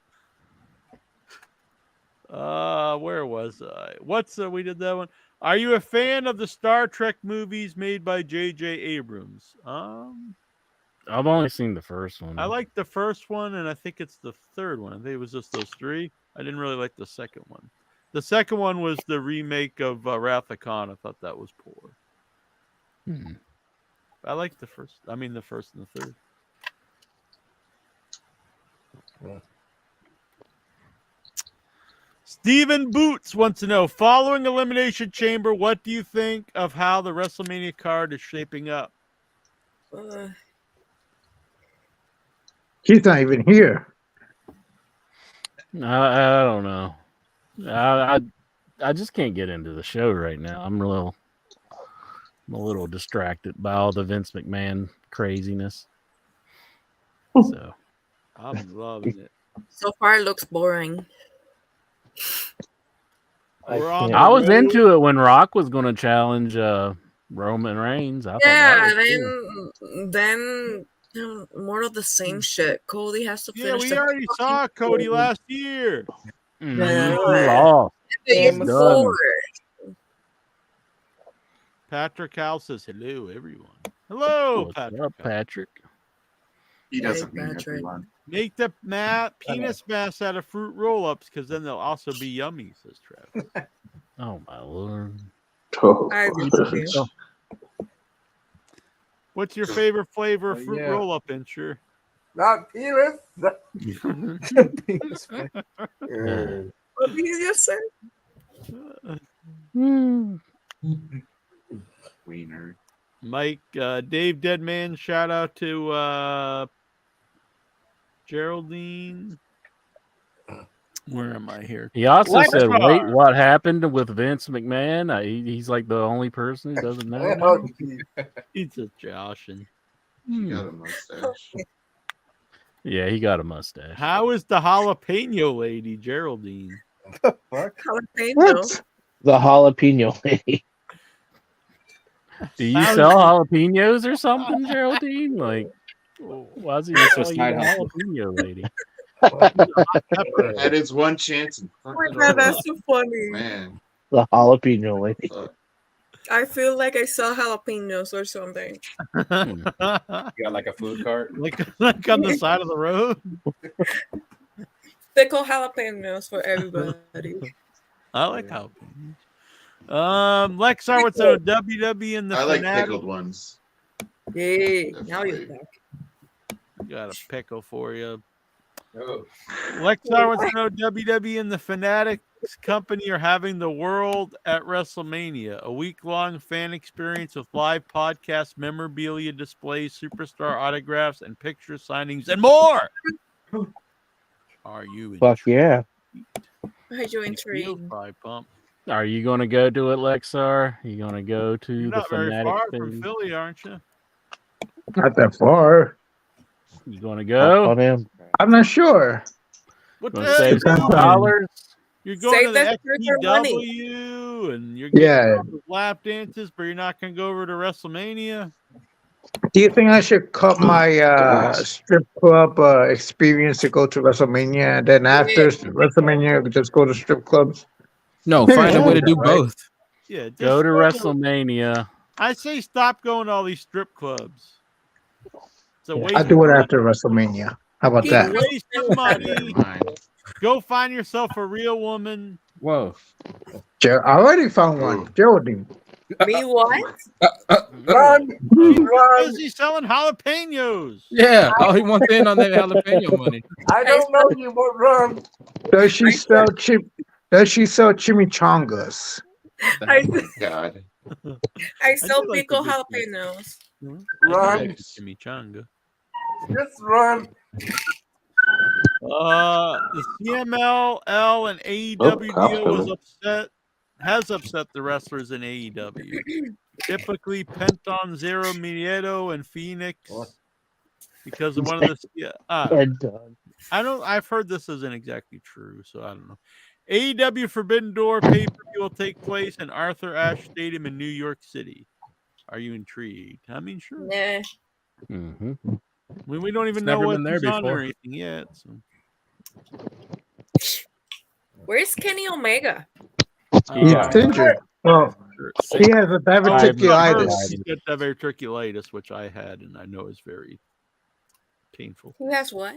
Where was I? We did that one. Are you a fan of the Star Trek movies made by J.J. Abrams? I've only seen the first one. I like the first one, and I think it's the third one. I think it was just those three. I didn't really like the second one. The second one was the remake of Wrath of Khan. I thought that was poor. I like the first. I mean, the first and the third. Stephen Boots wants to know, following Elimination Chamber, what do you think of how the WrestleMania card is shaping up? He's not even here. I don't know. I just can't get into the show right now. I'm a little distracted by all the Vince McMahon craziness. So I'm loving it. So far, it looks boring. I was into it when Rock was going to challenge Roman Reigns. I thought that was cool. Then more of the same shit. Cody has to Yeah, finish. we already saw Cody last year. He lost. Game Done. forward. Patrick Howe says hello, everyone. Hello, What's Patrick. up, Patrick? He doesn't Hey, mean Patrick. everyone. Make the penis mass out of fruit roll-ups, because then they'll also be yummy, says Travis. Oh my lord. I agree with you. What's your favorite flavor of fruit roll-up, Insure? Not penis. What did you just say? Wiener. Mike, Dave Deadman, shout out to Geraldine. Where am I here? He also Lexar. said, "Wait, what happened with Vince McMahon? He's like the only person who doesn't know." He's just joshing. He got a mustache. Yeah, he got a mustache. How is the jalapeno lady, Geraldine? Jalapeno. The jalapeno lady. Do you sell jalapenos or something, Geraldine? Like, why is he calling you the jalapeno lady? That is one chance. And Oh my god, that's so funny. man, The jalapeno lady. I feel like I sell jalapenos or something. You got like a food cart? like on the side of the road? Pickle jalapenos for everybody. I like jalapenos. Lexar, what's a WWE in the I like Fanatic? pickled ones. Yay, now you're back. Got a pickle for you. Oh. Lexar wants to know WWE and the Fanatics company are having the World at WrestleMania, a week-long fan experience with live podcast, memorabilia displays, superstar autographs, and picture signings, and more. Are you? Fuck yeah. Are you intrigued? Pump. Are you going to go to it, Lexar? Are you going to go to You're the not very Fanatic far thing? from Philly, aren't you? Not that far. You going to go? I'm not sure. What Gonna the save heck? some dollars? You're going Save to that the for your money. XPW and you're getting all those lap dances, but you're not going to go over to WrestleMania. Do you think I should cut my strip club experience to go to WrestleMania, and then after WrestleMania, just go to strip clubs? No, find a way to do both. Yeah, just Go to WrestleMania. I say stop going to all these strip clubs. It's a waste I'll do it after WrestleMania. How about that? waste of money. Go find yourself a real woman. Whoa. I already found one. Geraldine. Me what? Run! Run! Busy selling jalapenos. Yeah, all he wants in on that jalapeno money. I don't know you, but run! Does she sell chimichangas? God. I sell do like pickle the good jalapenos. Run! Chimichanga. Just run! The CMLL and AEW deal has upset the wrestlers in AEW. Typically, Penton, Zero Miedo, and Phoenix, because of one of the. I've heard this isn't exactly true, so I don't know. AEW Forbidden Door pay-per-view will take place in Arthur Ashe Stadium in New York City. Are you intrigued? I mean, sure. Nah. Mm-hmm. We don't even It's know never what's been there on or before. anything yet. So. Where's Kenny Omega? He's injured. Well, he has a diverticulitis. He's got diverticulitis, which I had, and I know is very painful. Who has what?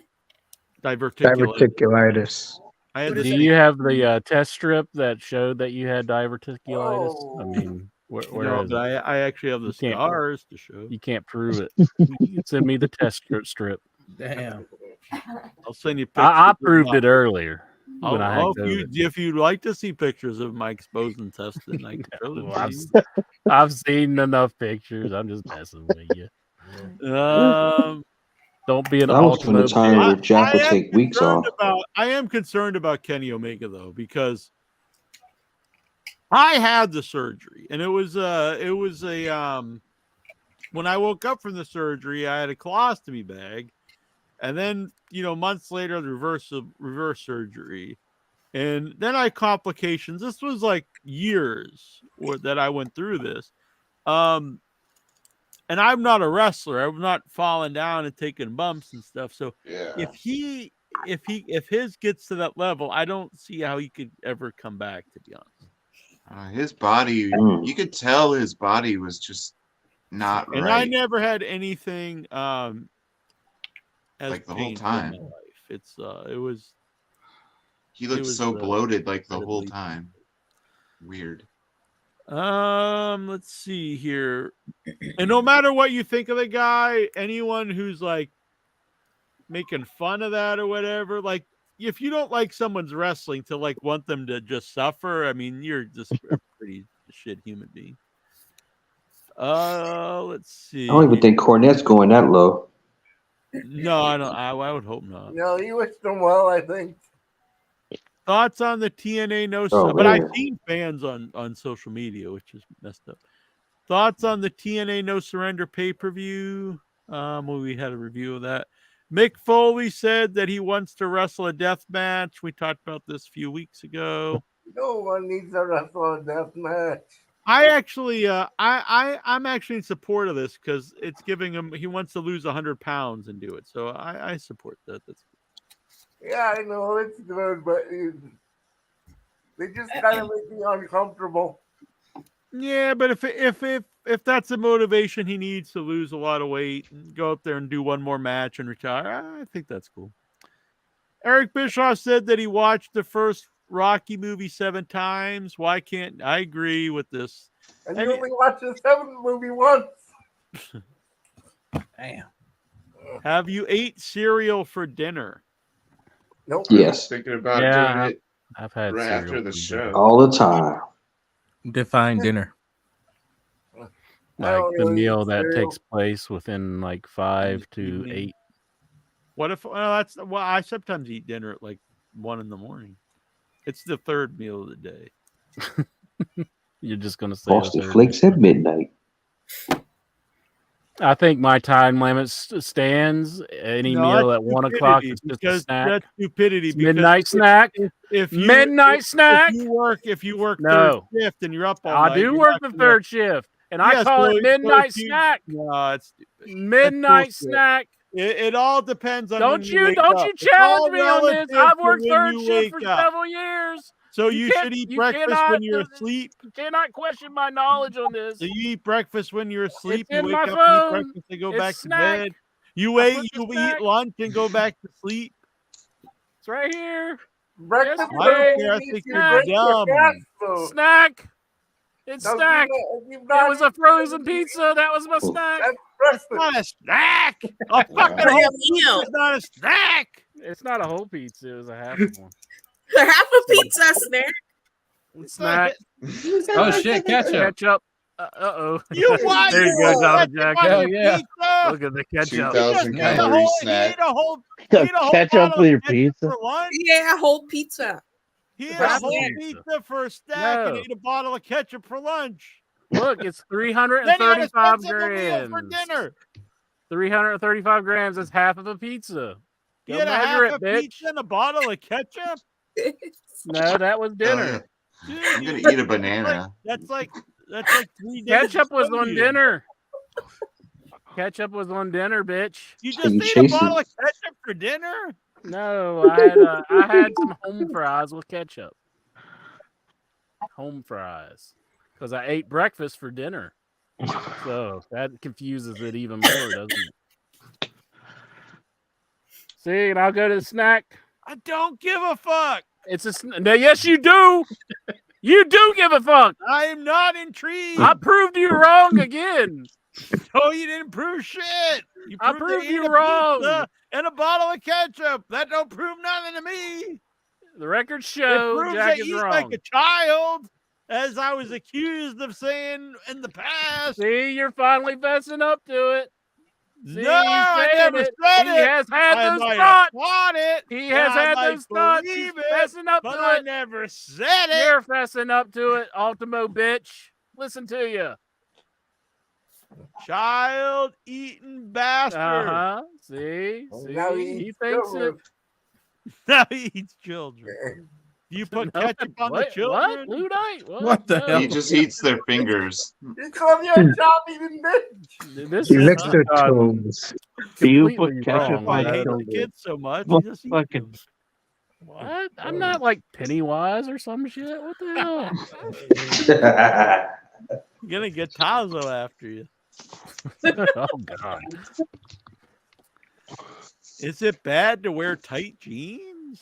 Diverticulitis. I had Do this you have the test strip that showed that you had diverticulitis? I mean, where no, is but it? I actually have the can't- scars to show. You can't prove it. You can send me the test strip. Damn. I'll send you pictures. I of proved my- it earlier. When I had if you'd like to see pictures of my exposed intestine, I can show them Well, to you. I've seen enough pictures. I'm just messing with you. Don't be an That was from the ultimate. time where Jack would take weeks off. I am concerned about Kenny Omega though, because I had the surgery, and it was a when I woke up from the surgery, I had a colostomy bag, and then months later the reverse surgery, and then I had complications. This was like years that I went through this. And I'm not a wrestler. I'm not falling down and taking bumps and stuff. So if his gets to that level, I don't see how he could ever come back, to be honest. His body, you could tell his body was just not And right. I never had anything has like the whole changed in time. my life. It's it was. He looked so bloated like the whole time. Weird. Let's see here. And no matter what you think of the guy, anyone who's like making fun of that or whatever, like if you don't like someone's wrestling to like want them to just suffer, I mean, you're just a pretty shit human being. Let's see. I don't even think Cornette's going that low. No, I don't. I would hope not. No, you wished him well, I think. Thoughts on the TNA no, Oh, but I've man. seen fans on social media, which is messed up. Thoughts on the TNA No Surrender pay-per-view? Well, we had a review of that. Mick Foley said that he wants to wrestle a death match. We talked about this a few weeks ago. No one needs to wrestle a death match. I actually, I'm actually in support of this because it's giving him. He wants to lose 100 pounds and do it, so I support that. That's Yeah, I know it's good, but they just kind of make me uncomfortable. yeah, but if that's the motivation he needs to lose a lot of weight and go up there and do one more match and retire, I think that's cool. Eric Bischoff said that he watched the first Rocky movie 7 times. Why can't I agree with this? And you only watched the 7th movie once. Damn. Have you ate cereal for dinner? Nope. Yes. Thinking about Yeah, doing it I've had right cereal after the for show. dinner. All the time. Define dinner. Like don't the really meal eat that cereal. takes place within like 5 to Evening. 8. What if? Well, I sometimes eat dinner at like 1 a.m. It's the third meal of the day. You're just gonna say Frosted the third. Flakes at midnight. I think my time limit stands. Any No, meal that's at 1 o'clock stupidity, is just a because snack. that's stupidity. It's because midnight snack. If you Midnight if snack. if you work No. third shift and you're up all I night, do you're work not the gonna- third shift, and I Yeah, call so- it midnight so if you- snack. No, it's stupid. Midnight bullshit. snack. It all depends on Don't when you wake don't up. you It's all challenge me on this? relative I've to worked when third you shift for wake up. several years. So you can't- should eat you breakfast cannot- when you're asleep. You cannot question my knowledge on this. So you eat breakfast when you're asleep. You in wake my up, and eat phone. breakfast, and go It's back to snack. bed. You I wait, put the you snack- eat lunch and go back to sleep. It's right here. Breakfast Yes, I don't Hey, care. I means think you you're break your dumb. fast food. Snack. It's Now, snack. you've It not was a frozen pizza. That was my snack. That's It's breakfast. not a snack. A fucking Like whole a pizza meal. is not a snack. It's not a whole pizza. It was a half one. Half a pizza snack. Snack. Oh shit, ketchup. Ketchup. Uh-oh. You want There you go, your John ketchup Jack. on Hell your yeah. pizza? Look at the ketchup. 2,000 He ate a calorie whole- snack. He ate a whole Ketchup bottle for your of ketchup pizza? for lunch. Yeah, whole pizza. He ate For a a whole snack. pizza for a snack and No. ate a bottle of ketchup for lunch. Look, it's Then he had a 335 sensible meal for grams. dinner. 335 grams is half of a pizza. He Go had a half measure it, a bitch. pizza and a bottle of ketchup. No, that was Oh, yeah. dinner. Dude, I'm you- gonna eat a banana. That's like 3 days. Ketchup of was on sodium. dinner. Ketchup was on dinner, bitch. You just you ate a chasing? bottle of ketchup for dinner? No, I had some home fries with ketchup. Home fries. Because I ate breakfast for dinner. So that confuses it even more, doesn't it? See, and I'll go to the snack. I don't give a fuck. It's no, yes, you do. You do give a fuck. I am not intrigued. I proved you wrong again. No, you didn't prove shit. You I that proved ate you a wrong. pizza and a bottle of ketchup. That don't prove nothing to me. The records It show proves Jack that is he's wrong. like a child, as I was accused of saying in the past. See, you're finally fessing up to it. See, No, I he's saying never it. said He it. has had I those might have thoughts. thought it. He and has I had might those thoughts. He's believe it, fessing up but to I it. never said it. You're fessing up to it, Ultimo bitch. Listen to you. Child eating bastard. Uh-huh. See? Well, See? now he He eats thinks it. children. Now he eats children. Do you put No, ketchup on the what? children? What? Ludite? What the No. hell? He just eats their fingers. It's on your job eating bitch. This He is licks their uh, toes. Do you put completely ketchup wrong. I on That- hate the children? kids so much. What he just eats fucking- them. What? I'm not like Pennywise or some shit. What the hell? You're gonna get Tazo after you. Oh God. Is it bad to wear tight jeans?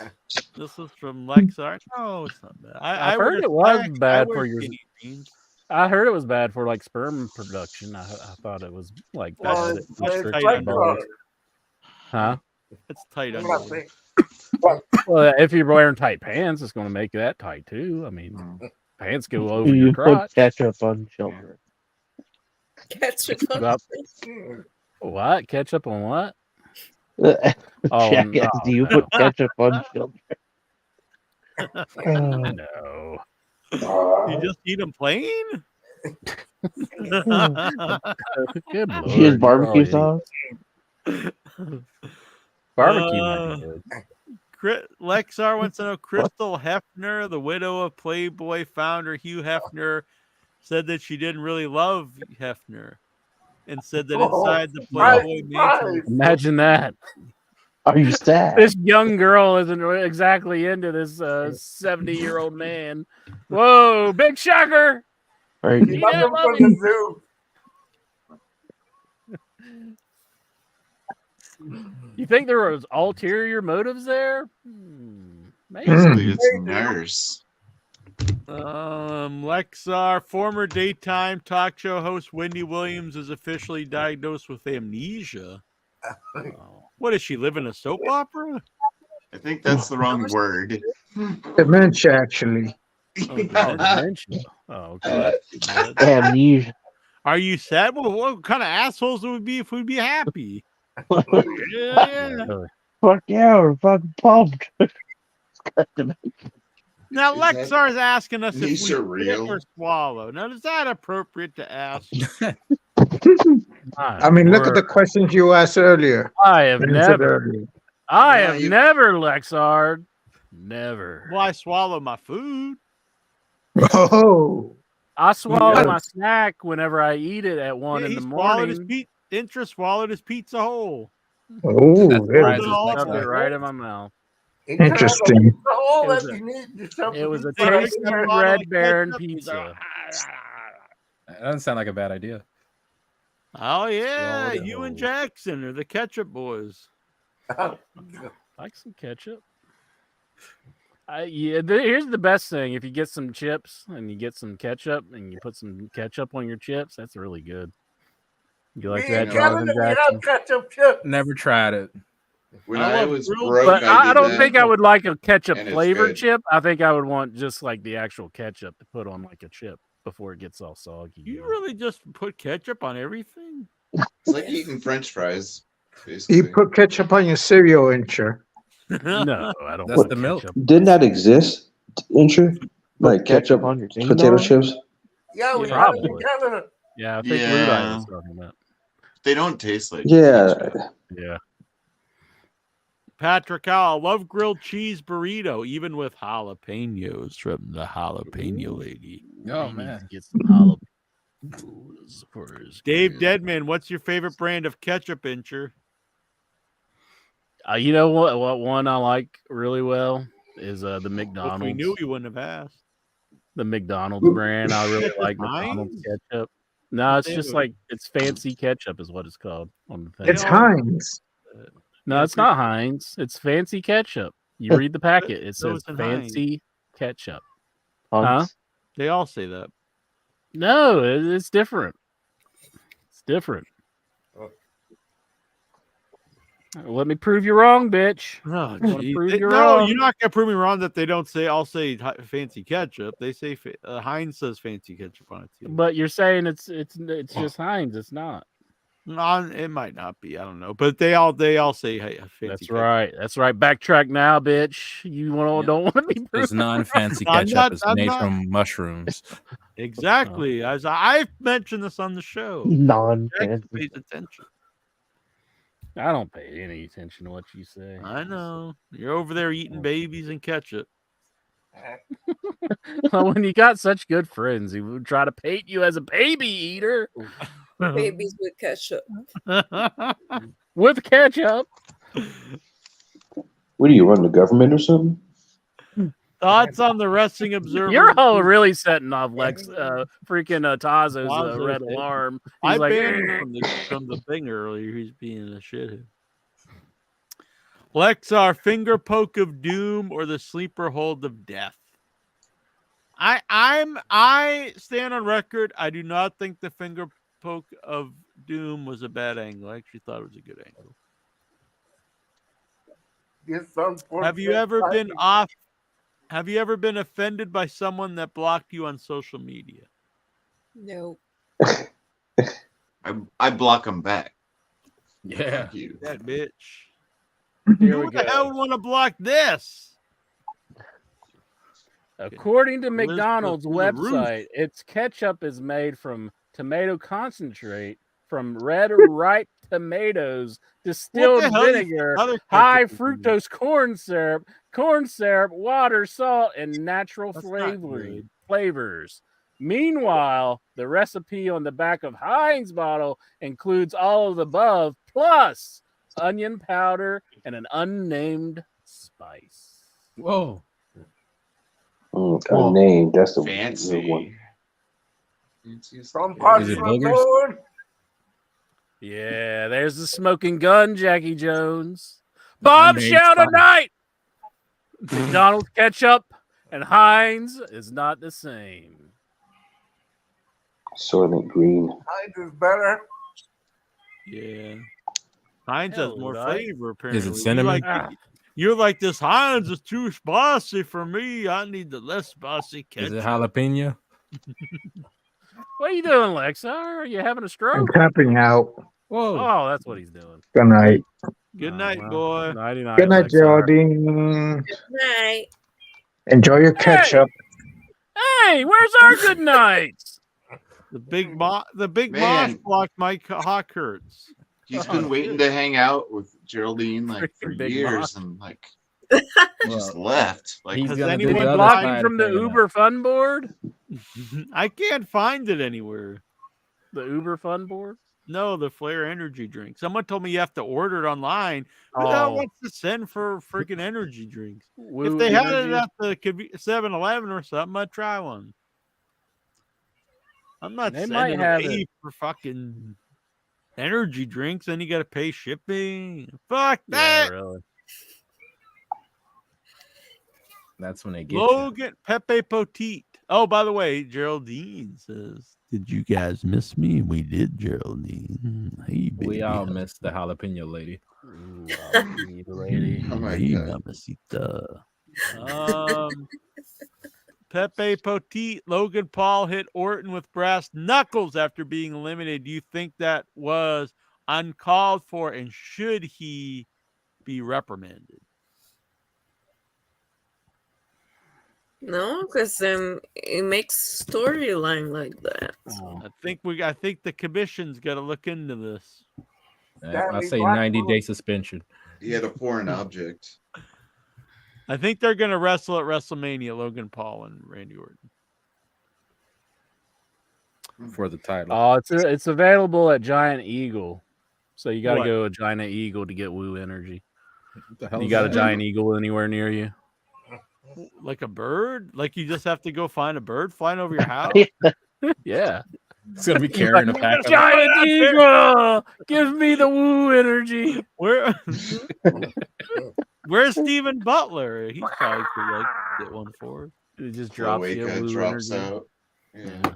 This is from Lexar. No, it's not bad. I've wear heard it was slacks. I bad wear for your. skinny jeans. I heard it was bad for like sperm production. I thought it was like Well, bad. it's Restricted tight balls. underwear. Huh? It's tight I'm not underwear. Well, if you're wearing tight pants, it's going to make that tight too. I mean, pants go over You your put crotch. ketchup on children. Ketchup on Well, what? Ketchup on what? Oh, Jackass, do you put ketchup on children? No. You just eat them plain? Good Lord. She has you're barbecue already- sauce. Barbecue might be good. Lexar wants to know Crystal Hefner, the widow of Playboy founder Hugh Hefner, said that she didn't really love Hefner and said that inside the Playboy mansion. Imagine that. Are you sad? This young girl isn't exactly into this 70-year-old man. Whoa, big shocker. Are He Love didn't him love from him. the zoo. You think there was ulterior motives there? Maybe. Basically, it's nurse. Lexar, former daytime talk show host Wendy Williams is officially diagnosed with amnesia. What, does she live in a soap opera? I think that's the wrong word. Dementia, actually. Dementia. Oh, okay. Amnesia. Are you sad? Well, what kind of assholes would we be if we'd be happy? Yeah. Fuck yeah, we're fucking pumped. Now Is that Lexar's asking us if we niece or spit real? or swallow. Now, is that appropriate to ask? I mean, look at the questions you asked earlier. I have Answered never. earlier. I Yeah, have you- never, Lexard. Never. Well, I swallow my food. Oh, I swallow Yes. my snack whenever I eat it at 1 Yeah, in he the swallowed his morning. Intra swallowed his pizza whole. oh, That's there right. you All Next up Shoved it in right the in my mouth. Interesting. The hole It was that a- you need to shove It the was a pizza right tasty in there. bottle Red of Baron ketchup. pizza. That doesn't sound like a bad idea. Oh yeah, Swallowed it you and whole. Jackson are the ketchup boys. Like some ketchup. Here's the best thing: if you get some chips and you get some ketchup and you put some ketchup on your chips, that's really good. You like Me that, and Kevin, Jonathan we Jackson? have ketchup chips. Never tried it. When I I love was grilled- broke, But I did don't that. think I would like a ketchup And it's flavored good. chip. I think I would want just like the actual ketchup to put on like a chip before it gets all soggy. You really just put ketchup on everything? It's like eating French fries, You basically. put ketchup on your cereal, Incher. No, I don't. That's put the milk. ketchup. Didn't that exist, Incher? Like ketchup, on your ding potato dong? chips? Yeah, we Yeah, got it in probably. Canada. Yeah, I think Yeah. Ludi was talking about. They don't taste like Yeah. ketchup. Yeah. Patrick Howell, love grilled cheese burrito, even with jalapenos from the jalapeno lady. Oh, He needs man. to get some jalapenos for his Dave grill. Deadman, what's your favorite brand of ketchup, Incher? You know what one I like really well is the If we McDonald's. knew, you wouldn't have asked. The McDonald's brand. I really like Heinz? McDonald's ketchup. No, it's just Dude. like it's fancy ketchup is what it's called on the thing. It's Heinz. No, it's not Heinz. It's fancy ketchup. You read the packet. It So says it's in Heinz. fancy ketchup. Hunts. They all say that. No, it's different. It's different. Let me prove you wrong, bitch. Oh, Wanna geez. prove They- you no, wrong? you're not gonna prove me wrong that they don't say. I'll say fancy ketchup. They say Heinz says fancy ketchup on it too. But you're saying it's just Heinz. It's not. It might not be. I don't know. But they all say hey, fancy. That's ketchup. right. That's right. Backtrack now, bitch. You don't want to be It's proven non-fancy I'm ketchup. not- It's I'm made not- from mushrooms. Exactly. As I've mentioned this on the show. Non Jackson pays attention. I don't pay any attention to what you say. I know. You're over there eating babies and ketchup. Well, when you got such good friends, he would try to paint you as a baby eater Babies with ketchup. with ketchup. What do you run the government or something? Thoughts on the Wrestling Observer? You're all really setting off Lex, freaking Tazo's Tazo's red hit. alarm. I He's like, banned him from the thing earlier. He's being a shithead. Lexar, finger poke of doom or the sleeper hold of death? I stand on record. I do not think the finger poke of doom was a bad angle. I actually thought it was a good angle. Have you ever been off? Have you ever been offended by someone that blocked you on social media? No. I block them back. Yeah. Thank you. That bitch. Here Who we the go. hell would want to block this? According to Liz McDonald's goes through the roof. website, its ketchup is made from tomato concentrate from red ripe tomatoes, distilled hell you vinegar, other ketchup high is in fructose corn syrup, water, salt, and natural That's not flavors. Meanwhile, the recipe on the back of Heinz bottle includes all of the above, plus onion powder and an unnamed spice. Whoa. Unnamed. That's the Fancy. real one. Some Is parts it of boogers? the moon. Yeah, there's the smoking gun, Jackie Jones. Bombshell spice. tonight! McDonald's ketchup and Heinz is not the same. Soylent Green. Heinz is better. Yeah. Heinz has more Hello, flavor, apparently. Is it cinnamon? You're like, this Heinz is too spicy for me. I need the less spicy ketchup. Is it jalapeno? What are you doing, Lexa? Are you having a I'm stroke? tapping out. Whoa. Oh, that's what he's doing. Good night. Good Oh, night, well, boy. Nighty-night, Good night, Lexa. Geraldine. Night. Enjoy your ketchup. Hey, where's our good nights? The big mosh Man. blocked my hawk hurts. He's been waiting to hang out with Geraldine like for Freaking Big years, Mock. and like just left. Like He's Has gonna do anyone the other Blocked side him from the of it. Uber Fun Board? I can't find it anywhere. The Uber Fun Board? No, the Flare energy drink. Someone told me you have to order it online. Who the hell Oh. wants to send for freaking energy drinks? Woo If they had it Energy? at the 7-Eleven or something, I'd try one. I'm not They might sending have away it. for fucking energy drinks. Then you got to pay shipping. Fuck Yeah, that. really. That's when they get you. Logan Pepe Poteet. Oh, by the way, Geraldine says, "Did you guys miss me?" We did, Geraldine. Hey, baby. We all missed the jalapeno lady. Ooh, I'll be the lady. oh my Hey, god. mamacita. Pepe Poteet, Logan Paul hit Orton with brass knuckles after being eliminated. Do you think that was uncalled for, and should he be reprimanded? No, because it makes storyline like that. I think the commission's got to look into this. I say 90-day suspension. He had a foreign object. I think they're going to wrestle at WrestleMania, Logan Paul and Randy Orton. For the title. Oh, it's available at Giant Eagle. So you got to What? go to Giant Eagle to get Woo Energy. What the hell You is got a that? Giant Eagle anywhere near you? Like a bird? Like you just have to go find a bird flying over your house? Yeah. It's gonna be carrying a pack of Giant Eagle! Give me the Woo Energy. Where's Steven Butler? He probably could like get one for us. It just drops you Wake Woo drops Energy. out. Yeah. Yeah.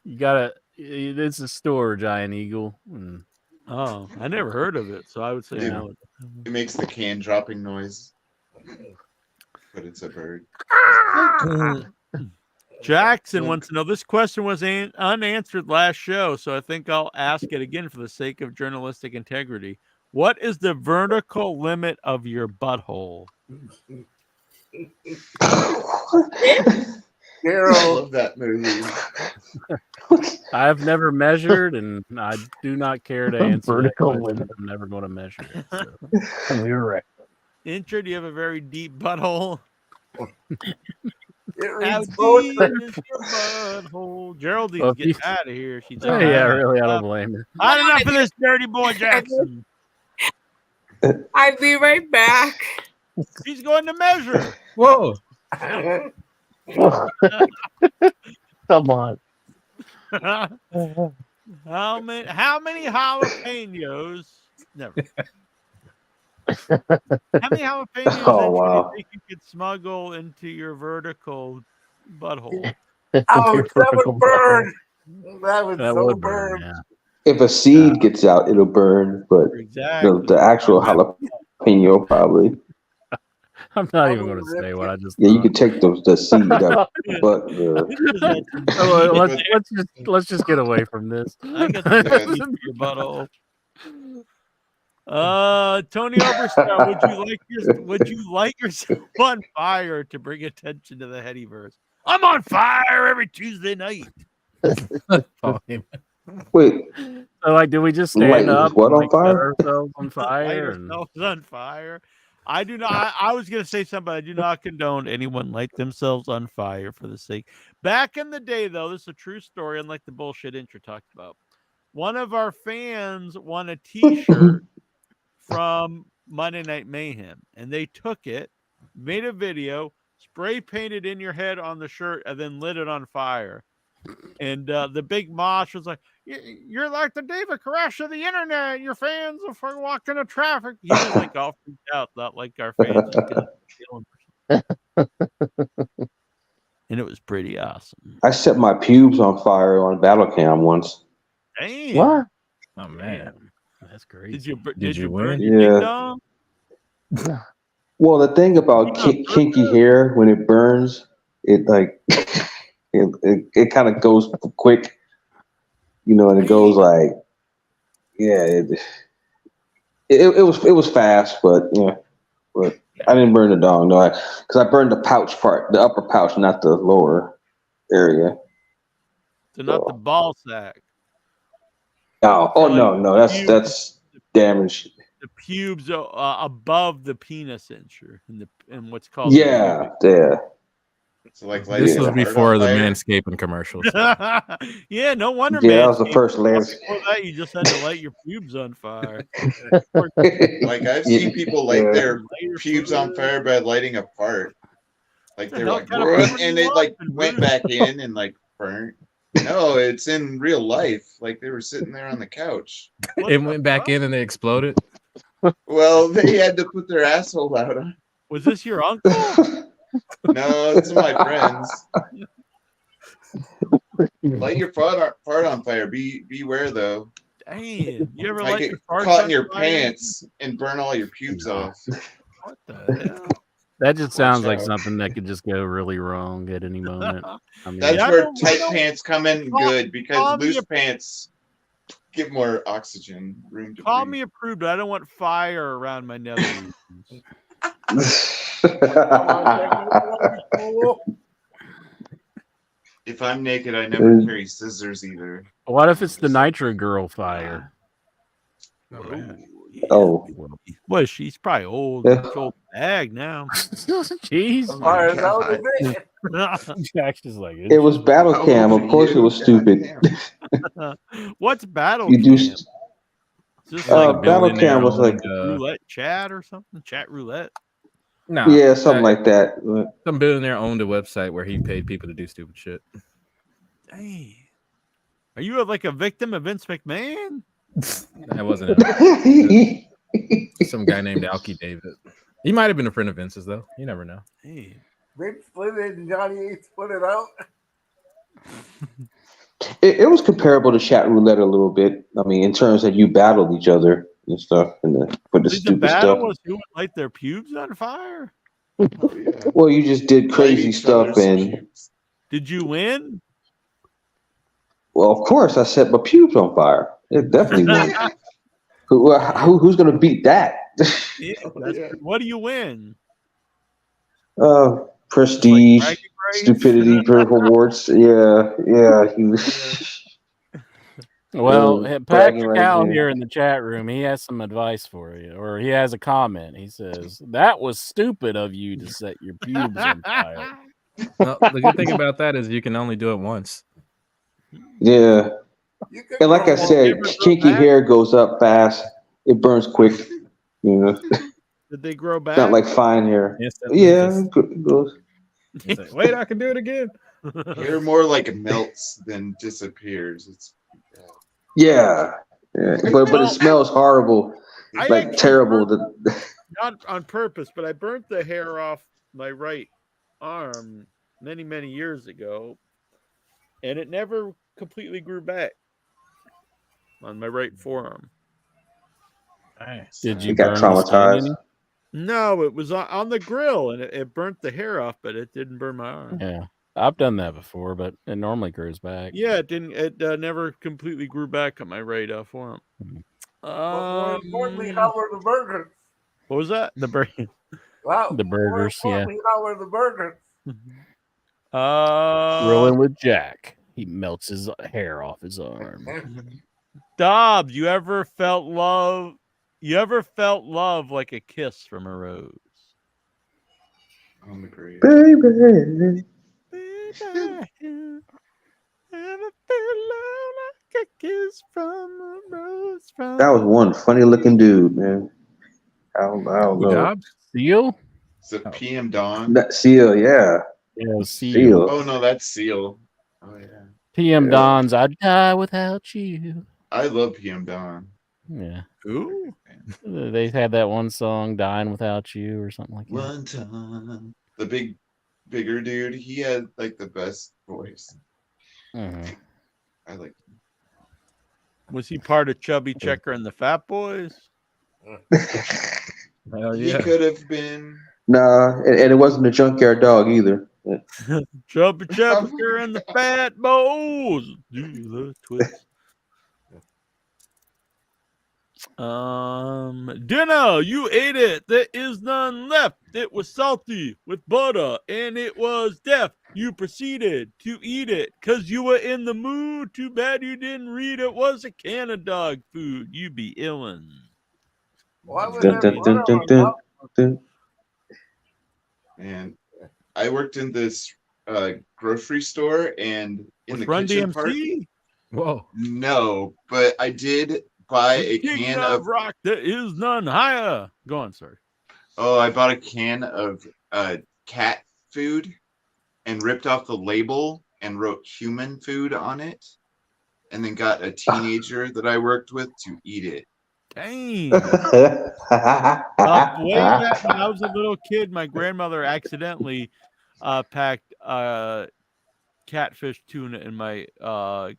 You gotta. It's a store, Giant Eagle. And Oh, I never heard of it, so I would say Yeah. no. It makes the can dropping noise. But it's a bird. Jackson wants to know, this question was unanswered last show, so I think I'll ask it again for the sake of journalistic integrity. What is the vertical limit of your butthole? I love that movie. I've never measured, and I do not care to answer that Vertical question. limit. I'm never going to measure it. So. You're right. Intro, do you have a very deep butthole? It How reads both. deep is your butthole? Geraldine's Well, if getting you- out of here. She's Oh, yeah, really, I don't blame her. Not enough of this dirty boy Jackson. I'll be right back. She's going to measure. Whoa. Come on. How many jalapenos? Never. How many jalapenos Oh, wow. do you think you could smuggle into your vertical butthole? Ouch, that would burn. That would That so would burn. burn. Yeah. If a seed gets out, it'll burn, but Exactly. the actual jalapeno probably. I'm not even going to say what I just. Yeah, you could take the seed out, but Let's just get away from this. I got the seed in your butthole. Tony Oberstar, would you light yourself on fire to bring attention to the Headyverse? I'm on fire every Tuesday night. Wait. So, like, do we just stand up what and, on like, fire? set ourselves on fire? Light And... ourselves on fire. I do not. I was going to say something, but I do not condone anyone light themselves on fire for the sake. Back in the day, though, this is a true story, unlike the bullshit intro talked about. One of our fans won a T-shirt from Monday Night Mayhem, and they took it, made a video, spray painted in your head on the shirt, and then lit it on fire. And the big mosh was like, "You're like the David Koresh of the internet. Your fans are walking in traffic." He was like all freaked out, not like our fans. And it was pretty awesome. I set my pubes on fire on battle cam once. Damn. What? Oh man, that's great. Did you win? Yeah. Well, the thing about kinky hair, when it burns, it like it kind of goes quick, and it goes like, yeah, it was fast, but but I didn't burn the dong, no, because I burned the pouch part, the upper pouch, not the lower area. So not the ball sack. Oh no, that's damage. The pubes above the penis incher and what's called yeah. So like this was before the Manscaping commercials. Yeah, no wonder. Yeah, that was the first lance. Before that, you just had to light your pubes on fire. Like I've seen people light their pubes on fire by lighting a fart. Like they're like, and it like went back in and like burnt. No, it's in real life. Like they were sitting there on the couch. It went back in and they exploded. Well, they had to put their asshole out. Was this your uncle? No, it's my friends. Light your fart on fire. Beware though. Dang, you ever Might light get your fart caught in on your fire? pants and burn all your pubes off. What the hell? That just sounds like something that could just go really wrong at any moment. I mean, That's where tight pants come in good because loose pants give more oxygen room to Call breathe. me approved, but I don't want fire around my nether regions. If I'm naked, I never carry scissors either. what if it's the Nitro Girl fire? Oh, Well, she's probably old. Yeah. She's old bag now. Jeez. Fire, that was it. Jack's just like it was battle cam. Of course, it was stupid. What's battle? You do. Cam? Just like Battle cam was like, roulette chat or something. Chat roulette. No, yeah, something like that. Some billionaire owned a website where he paid people to do stupid shit. Dang. Are you like a victim of Vince McMahon? That wasn't it. Some guy named Alki David. He might have been a friend of Vince's though. You never know. Hey. Vince split it and Johnny A split it out. It was comparable to chat roulette a little bit. I mean, in terms that you battled each other and stuff, and for the The stupid battle stuff. was who would light their pubes on fire. Well, you just did crazy stuff, and Did you win? well, of course, I set my pubes on fire. It definitely won. Who's going to beat that? What do you win? Prestige, Like bragging rights? stupidity, rewards. Yeah. Well, bragging Patrick rights, Al yeah. here in the chat room, he has some advice for you, or he has a comment. He says, "That was stupid of you to set your pubes on fire." Well, the good thing about that is you can only do it once. Yeah. And like I said, kinky hair goes up fast. It burns quick. Did they grow back? Not like fine hair. Instantly, Yeah, it goes. It's like, wait, I can do it again. Hair more like it melts than disappears. It's Yeah. But it smells horrible. It's like terrible. not on purpose, but I burnt the hair off my right arm many, many years ago, and it never completely grew back on my right forearm. Nice. Did You you got burn the skin traumatized. any? No, it was on the grill, and it burnt the hair off, but it didn't burn my arm. Yeah, I've done that before, but it normally grows back. Yeah, it didn't. It never completely grew back on my right forearm. But more importantly, how were the burgers? What was that? The burger. Wow. The burgers, More yeah. importantly, how were the burgers? Grilling with Jack. He melts his hair off his arm. Dobbs, you ever felt love? You ever felt love like a kiss from a rose? On the grave. Baby. That was one funny looking dude, man. I don't know. Dobbs? Seal? Is it PM Dawn? That Seal, yeah. Yeah, Seal. Oh no, that's Seal. Oh yeah. PM Dawn's I'd Die Without You. I love PM Dawn. Yeah. Ooh. They had that one song, Dying Without You, or something like that. One time. The bigger dude, he had like the best voice. Mhm. I like. Was he part of Chubby Checker and the Fat Boys? Hell He yeah. could have been. Nah, and it wasn't a junkyard dog either. Chubby Checker and the Fat Boys. Do the twist. Dinner, you ate it. There is none left. It was salty with butter, and it was deaf. You proceeded to eat it because you were in the mood. Too bad you didn't read it was a can of dog food. You be illin'. Why would Dun, there dun, butter dun, dun, on dun, top? dun. And I worked in this grocery store, and in With the Run kitchen part. DMC? Whoa. No, but I did buy a King can of of. rock, there is none higher. Go on, sir. Oh, I bought a can of cat food, and ripped off the label and wrote human food on it, and then got a teenager that I worked with to eat it. Dang. Way back when I was a little kid, my grandmother accidentally packed catfish tuna in my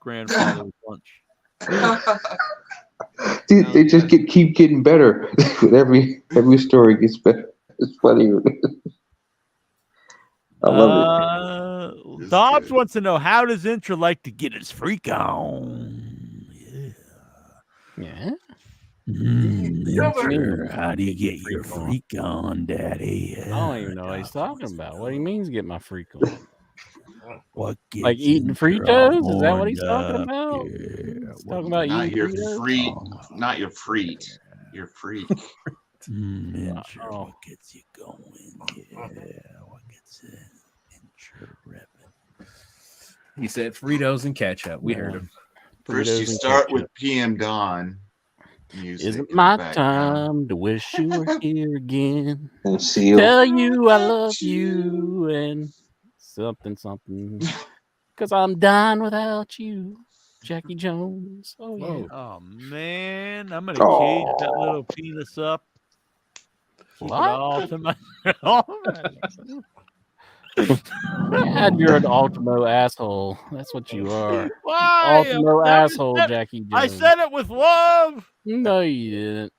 grandfather's lunch. Dude, they just keep getting better. every story gets better. It's funny. I love it. Dobbs wants to know, how does Intra like to get his freak on? Yeah. Intra, how do you get your freak on, Daddy? I don't even know what he's talking about. What he means get my freak on. What Like eating Fritos? Is that what he's talking about? He's talking about Not eating your Fritos? freak, not your freak, your freak. Intra, what gets you going? Yeah, what gets Intra ripping? He said Fritos and ketchup. We heard him. First, you start with PM Dawn. Music Is it in the my background. time to wish you were here again? And Seal. Tell you I love you and something. Because I'm dying without you, Jackie Jones. Oh, yeah. Oh, man. I'm going to cage that little penis up. Keep it all to myself. God, you're an Ultimo asshole. That's what you are. Why? Ultimo I asshole, said- Jackie Jones. I said it with love. No, you didn't.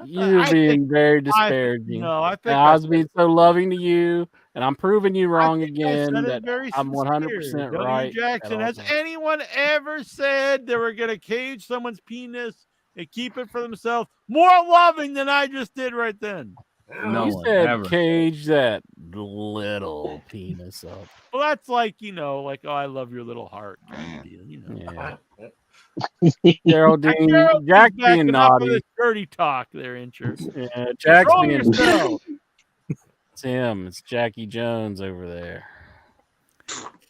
You're I being think- very I- disparaging. no, I think And I I was being so loving to you, and I'm proving you wrong I again. said it That very I'm 100% sincere. W. right. Jackson, at has all times. anyone ever said they were going to cage someone's penis and keep it for themselves more loving than I just did right then? You said cage that little penis up. Well, that's like, like, oh, I love your little heart kind of deal, Yeah. Geraldine, Geraldine, Jack being backing up with naughty. this dirty talk there, Incher. Yeah, Jack's Control being yourself. It's him. It's Jackie Jones over there.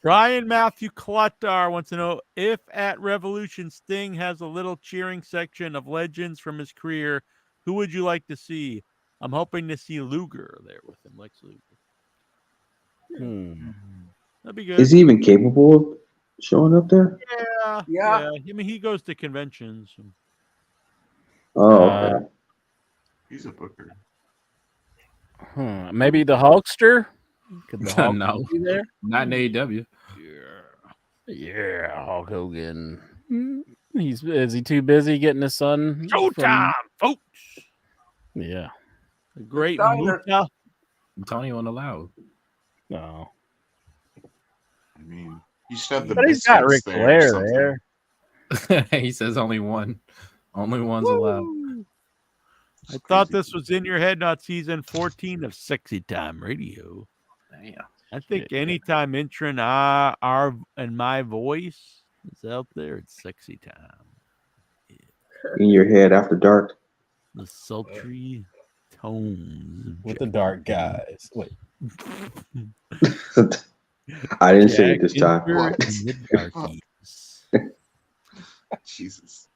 Brian Matthew Cluttar wants to know if at Revolution Sting has a little cheering section of legends from his career, who would you like to see? I'm hoping to see Luger there with him, Lex Luger. That'd be good. Is he even capable of showing up there? Yeah. I mean, he goes to conventions. Oh, okay. He's a booker. Maybe the Hulkster? Could the Hulk No. be there? Not in AEW. Yeah, Hulk Hogan. Is he too busy getting his son? Showtime, folks. Yeah. The great Steiner. Muta. Tony won't allow. No. I mean, you should have the But he's got Ric Misfits there or Flair something. there. He says only one. Only one's allowed. I thought this was in your head, not season 14 of Sexy Time Radio. Damn. I think anytime entering our and my voice is out there, it's Sexy Time. In your head after dark. The sultry tones With the dark guys. Wait. I didn't say it this time. Jesus.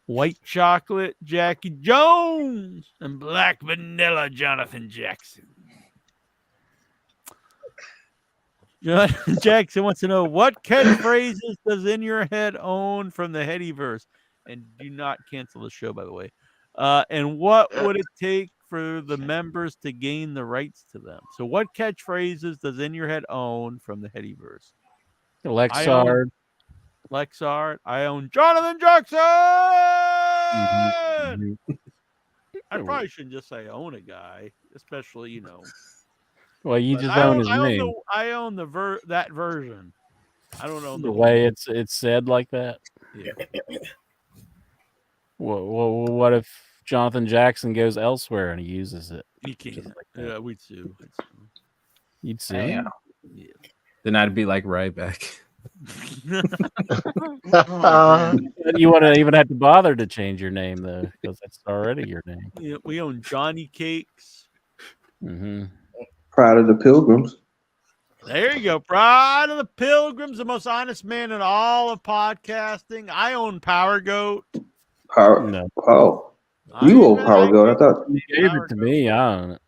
White chocolate Jackie Jones and black vanilla Jonathan Jackson. Jonathan Jackson wants to know what catchphrases does In Your Head own from the Headyverse? And do not cancel the show, by the way. And what would it take for the members to gain the rights to them? So, what catchphrases does In Your Head own from the Headyverse? Lexard. Lexard. I own Jonathan Jackson. I probably shouldn't just say I own a guy, especially, you know. Well, you just own his name. I own that version. I don't own The way it's said like that. Yeah. What if Jonathan Jackson goes elsewhere and he uses it? You can't. Yeah, we'd sue. You'd sue. Damn. Yeah. Then I'd be like Ryback. You wouldn't even have to bother to change your name though, because that's already your name. Yeah, we own Johnny Cakes. Mm-hmm. Proud of the Pilgrims. There you go. Pride of the Pilgrims, the most honest man in all of podcasting. I own Power Goat. No. Oh, you own Power Goat. I thought You gave it to me. I own it.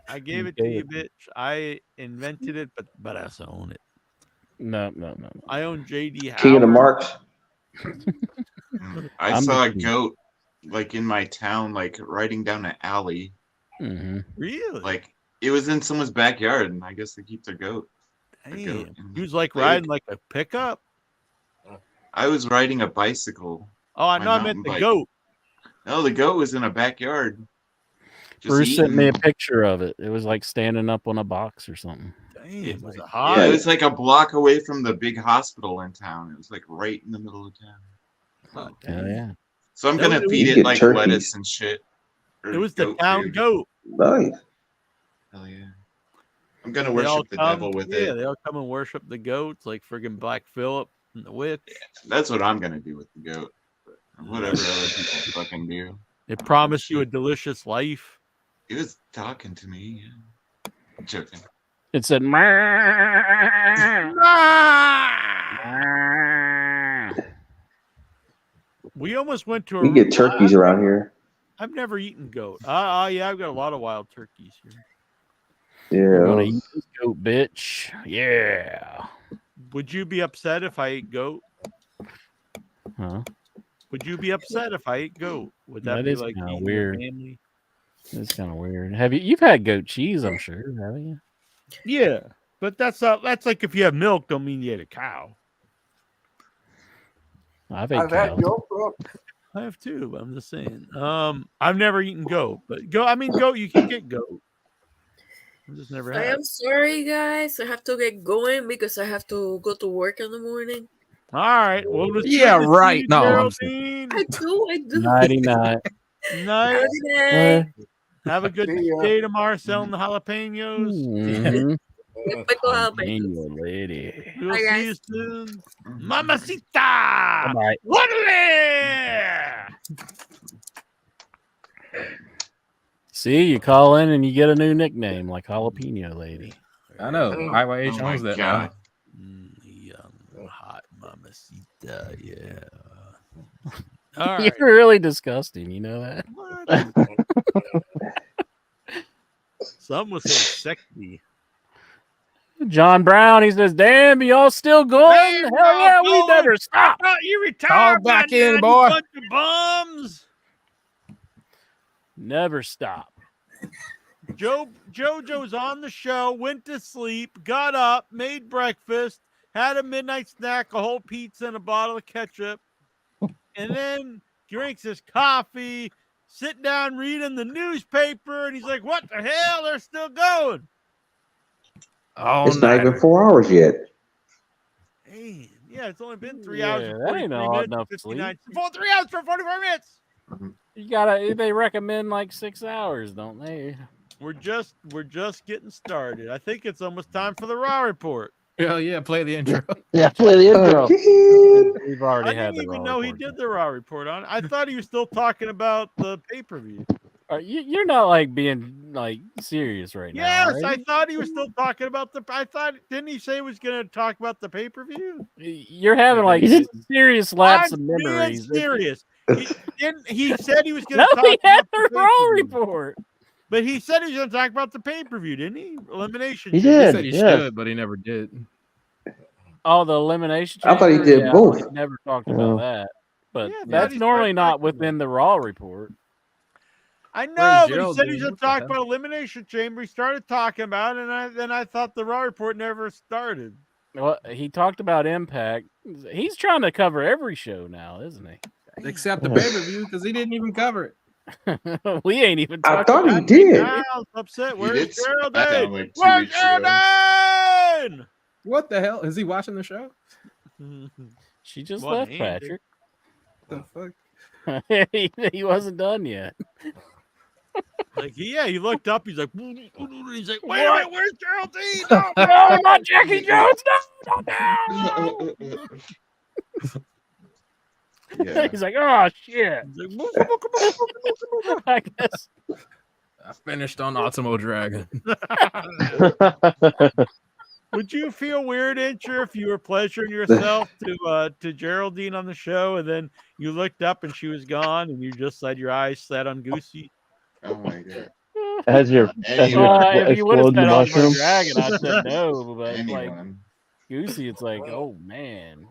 I gave it to you, bitch. I invented it, but I also own it. No. I own JD Howard. King of the Marks. I saw a goat like in my town, like riding down an alley. Mm-hmm. Really? Like it was in someone's backyard, and I guess they keep their goat. Damn. He was like riding like a pickup. I was riding a bicycle. Oh, I my know. I meant mountain the bike. goat. No, the goat was in a backyard. Just Bruce sent me a eating. picture of it. It was like standing up on a box or something. Damn, was it Yeah, hot? it was like a block away from the big hospital in town. It was like right in the middle of town. Hell yeah. So I'm That gonna was- feed You it get like turkeys. lettuce and shit. Or It was the goat town food. goat. Nice. Hell yeah. I'm gonna They all worship the come- devil with yeah, it. they all come and worship the goats like friggin' Black Phillip and the witch. That's what I'm gonna do with the goat. But whatever other people fucking do. It promised you a delicious life. He was talking to me. Yeah. I'm joking. It said, We almost went to a. We get turkeys around here. I've never eaten goat. Yeah, I've got a lot of wild turkeys here. "You're gonna Yeah. eat this goat, bitch." Yeah. Would you be upset if I ate goat? Huh? Would you be upset if I ate goat? Would that, That be is like kinda eating weird. your family? It's kind of weird. You've had goat cheese, I'm sure, haven't you? Yeah, but that's like if you have milk, don't mean you ate a cow. I've I've had goat milk. I have too, but I'm just saying. I've never eaten goat, but goat, you can get goat. I've just never I had. am sorry, guys. I have to get going because I have to go to work in the morning. All right. Well, let's Yeah, do this right. to you, No, I'm Geraldine. I do. 99. Nice. Have a good day. Have a good See ya. day tomorrow selling the jalapenos. Mhm. Pickle jalapenos. Jalapeno lady. We'll Bye, see guys. you soon. Mamacita! Bye. Waterloo! See, you call in and you get a new nickname like Jalapeno Lady. I know. IYH Oh my owns that God. now. Young, hot mamacita, yeah. All right. You're really disgusting. You know that? Some would say sexy. John Brown, he says, "Damn, y'all still going? Damn, Hell yeah, y'all we going. never stop." Oh, you Call retired back by in, now, boy. you bunch of bums. Never stop. JoJo's on the show, went to sleep, got up, made breakfast, had a midnight snack, a whole pizza and a bottle of ketchup, and then drinks his coffee, sit down reading the newspaper, and he's like, what the hell? They're still going. It's not even 4 hours yet. Man, yeah, it's only been 3 hours and that 43 ain't minutes, enough 59. sleep. 3 hours for 44 minutes. They recommend like 6 hours, don't they? We're just getting started. I think it's almost time for the Raw report. Hell yeah, play the intro. Yeah, play the intro. We've already I had didn't the even Raw know report. he did the Raw report on. I thought he was still talking about the pay-per-view. You're not like being like serious right now. Yes, right? I thought he was still talking about didn't he say he was going to talk about the pay-per-view? You're having like serious lapse of I'm memories. being serious. He said he was going to No, talk he had about the Raw report. But he said he was going to talk about the pay-per-view, didn't he? Elimination. He said he should, but he never did. Oh, the elimination. I thought he chamber? did Yeah, both. he never talked about that. But Yeah, that's he's normally not within the Raw report. I know, but he Geraldine? said he was going What to the talk hell? about Elimination Chamber. He started talking about it, and then I thought the Raw report never started. Well, he talked about Impact. He's trying to cover every show now, isn't he? Except the pay-per-view, because he didn't even cover it. We ain't even I talking thought he about did. I was upset. He Where's did SmackDown Geraldine? like 2 Where's weeks ago. Geraldine? What the hell? Is he watching the show? She just One left handed. Patrick. The fuck? he wasn't done yet. Like, yeah, he looked up. He's like, wait a minute, where's Geraldine? No, No, not Jackie Jones. No. Yeah. He's like, oh shit. He's like, I guess. I finished on Ultimo Dragon. would you feel weird, Incher, if you were pleasuring yourself to Geraldine on the show, and then you looked up and she was gone, and you just had your eyes set on Goosey? Oh my god. As your if you would have explodes the said Ultimo mushroom. Dragon, I said no. But like Anyone. Goosey, it's like, oh man.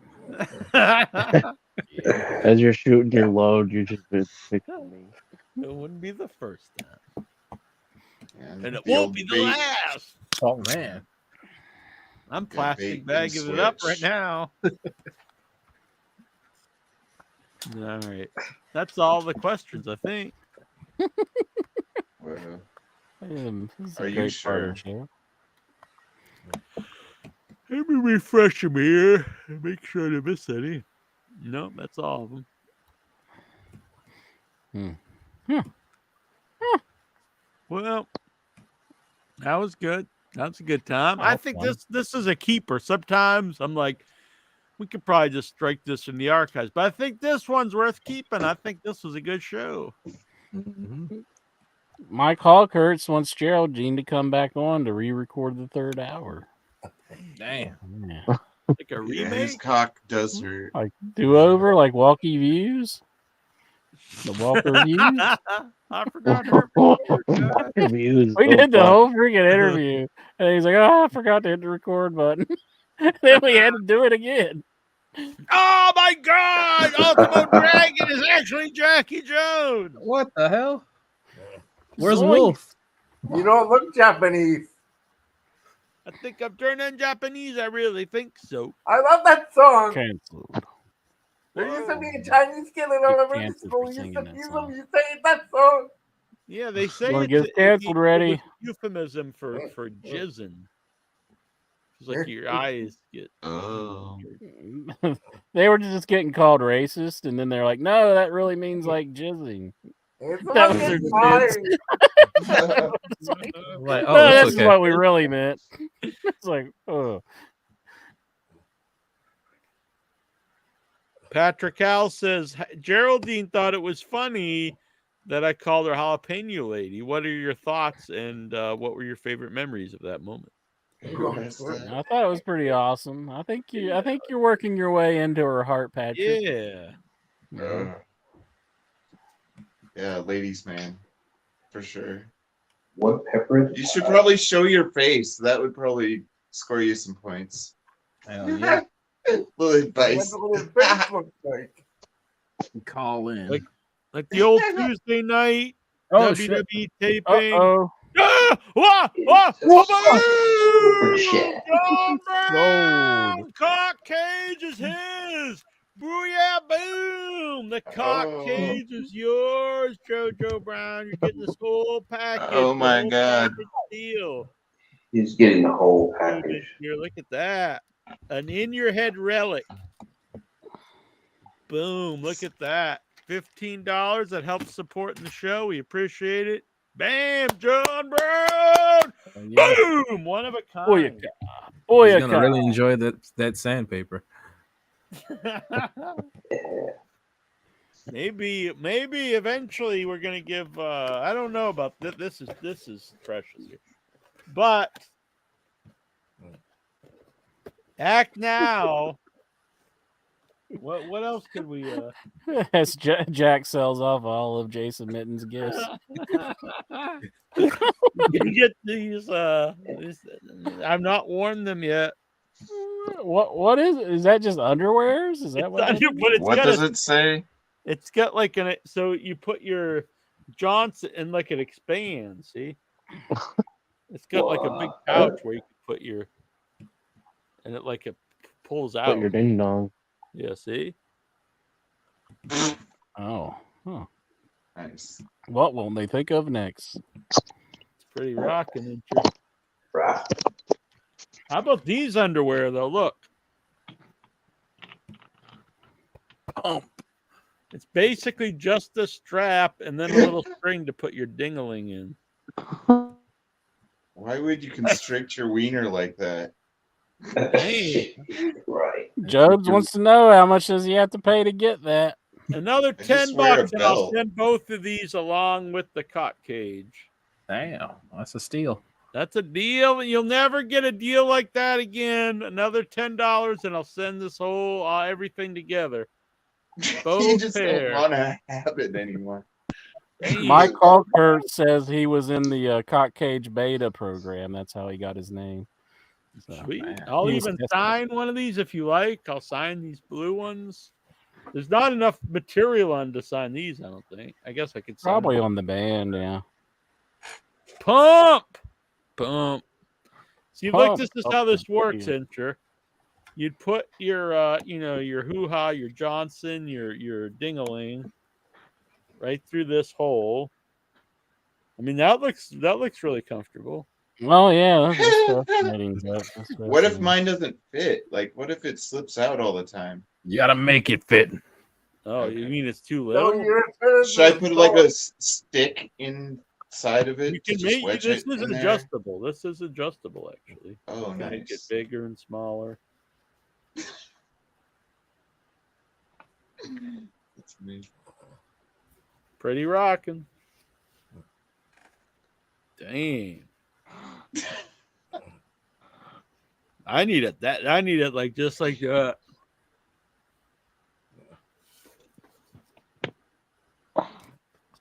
As you're shooting your load, you just picture me. It wouldn't be the first time, and it the won't old be the bait. last. Oh man. I'm bait plastic and bagging it up right switch. now. All right, that's all the questions, I think. Well, This is a Are you great sure? part of the show. Let me refresh them here and make sure I didn't miss any. No, that's all of them. Well, that was good. That's a good time. I think this is a keeper. Sometimes I'm like, we could probably just strike this in the archives, but I think this one's worth keeping. I think this was a good show. Mike Hawkhurst wants Geraldine to come back on to re-record the third hour. Damn. Yeah. Like a yeah, his remake. cock does hurt. Like do-over, like Walkie Views? The Walker Views? I forgot her. Views. We did the whole freaking interview. And he's like, oh, I forgot to hit the record button. Then we had to do it again. Oh my God! Ultimo Dragon is actually Jackie Jones. What the hell? Where's Zoink. Wolf? You don't look Japanese. I think I'm turning Japanese. I really think so. I love that song. Canceled. There used to be a Chinese kid in elementary canceled school. for Used singing to that use song. them. You say that song. Yeah, they say Wanna it's get canceled, ready? it's a euphemism for jizzing. It's like your eyes get. Oh. They were just getting called racist, and then they're like, no, that really means like jizzing. It's That about was their getting defense. fired. It's like, Like, no, oh, it's this okay. is what we really meant. It's like, oh. Patrick Al says Geraldine thought it was funny that I called her jalapeno lady. What are your thoughts and what were your favorite memories of that moment? I thought it was pretty awesome. I think you're working your way into her heart, Patrick. Yeah. Yeah, ladies, man, for sure. What pepper? You should probably show your face. That would probably score you some points. Hell yeah. Little advice. What his face looks like. Call in. Like the old Tuesday night Oh, WWE taping. Uh-oh. John Brown! Cock cage is his! Booyah, boom! The cock cage is yours, JoJo Brown. You're getting this whole package. Oh my the whole God. package deal. He's getting the whole package. Here, look at that. An in-your-head relic. Boom, look at that. $15 that helps support the show. We appreciate it. Bam, John Brown. Boom, one of a kind. He's gonna really enjoy that sandpaper. Maybe eventually we're gonna give. I don't know about this. This is precious here, but act now. What else could we? As Jack sells off all of Jason Mitten's gifts. You get these. I've not worn them yet. What is it? Is that just underwears? Is that what does it say? It's got like so you put your Johnson and like it expands. See, it's got like a big pouch where you can put your, and it like it pulls out. Put your ding dong. Yeah, see? Oh. Huh. Nice. What won't they think of next? It's pretty rocking. How about these underwear, though? Look. Oh. It's basically just a strap and then a little string to put your ding-a-ling in. Why would you constrict your wiener like that? Hey. Right. Jobs wants to know how much does he have to pay to get that. Another $10, and I'll send both of these along with the cock cage. Damn, that's a steal. That's a deal. You'll never get a deal like that again. Another $10, and I'll send this whole everything together. Both You just pairs. don't want to have it anymore. Mike Calker says he was in the cock cage beta program. That's how he got his name. So, Sweet. I'll even sign one of these if you like. I'll sign these blue ones. There's not enough material on to sign these, I don't think. I guess I could sign probably them. on the band, yeah. Pump. See, Pump. look, this is how this works, Incher. You'd put your, your hoo-ha, your Johnson, your ding-a-ling right through this hole. I mean, that looks really comfortable. Oh yeah. What if mine doesn't fit? Like, what if it slips out all the time? You gotta make it fit. Oh, you mean it's too little? Should I put like a stick inside of it? You can to just make wedge this it is in there? adjustable. This is adjustable, actually. Oh, You can Make it nice. bigger and smaller. That's me. Pretty rocking. Damn. I need it. I need it like just like that.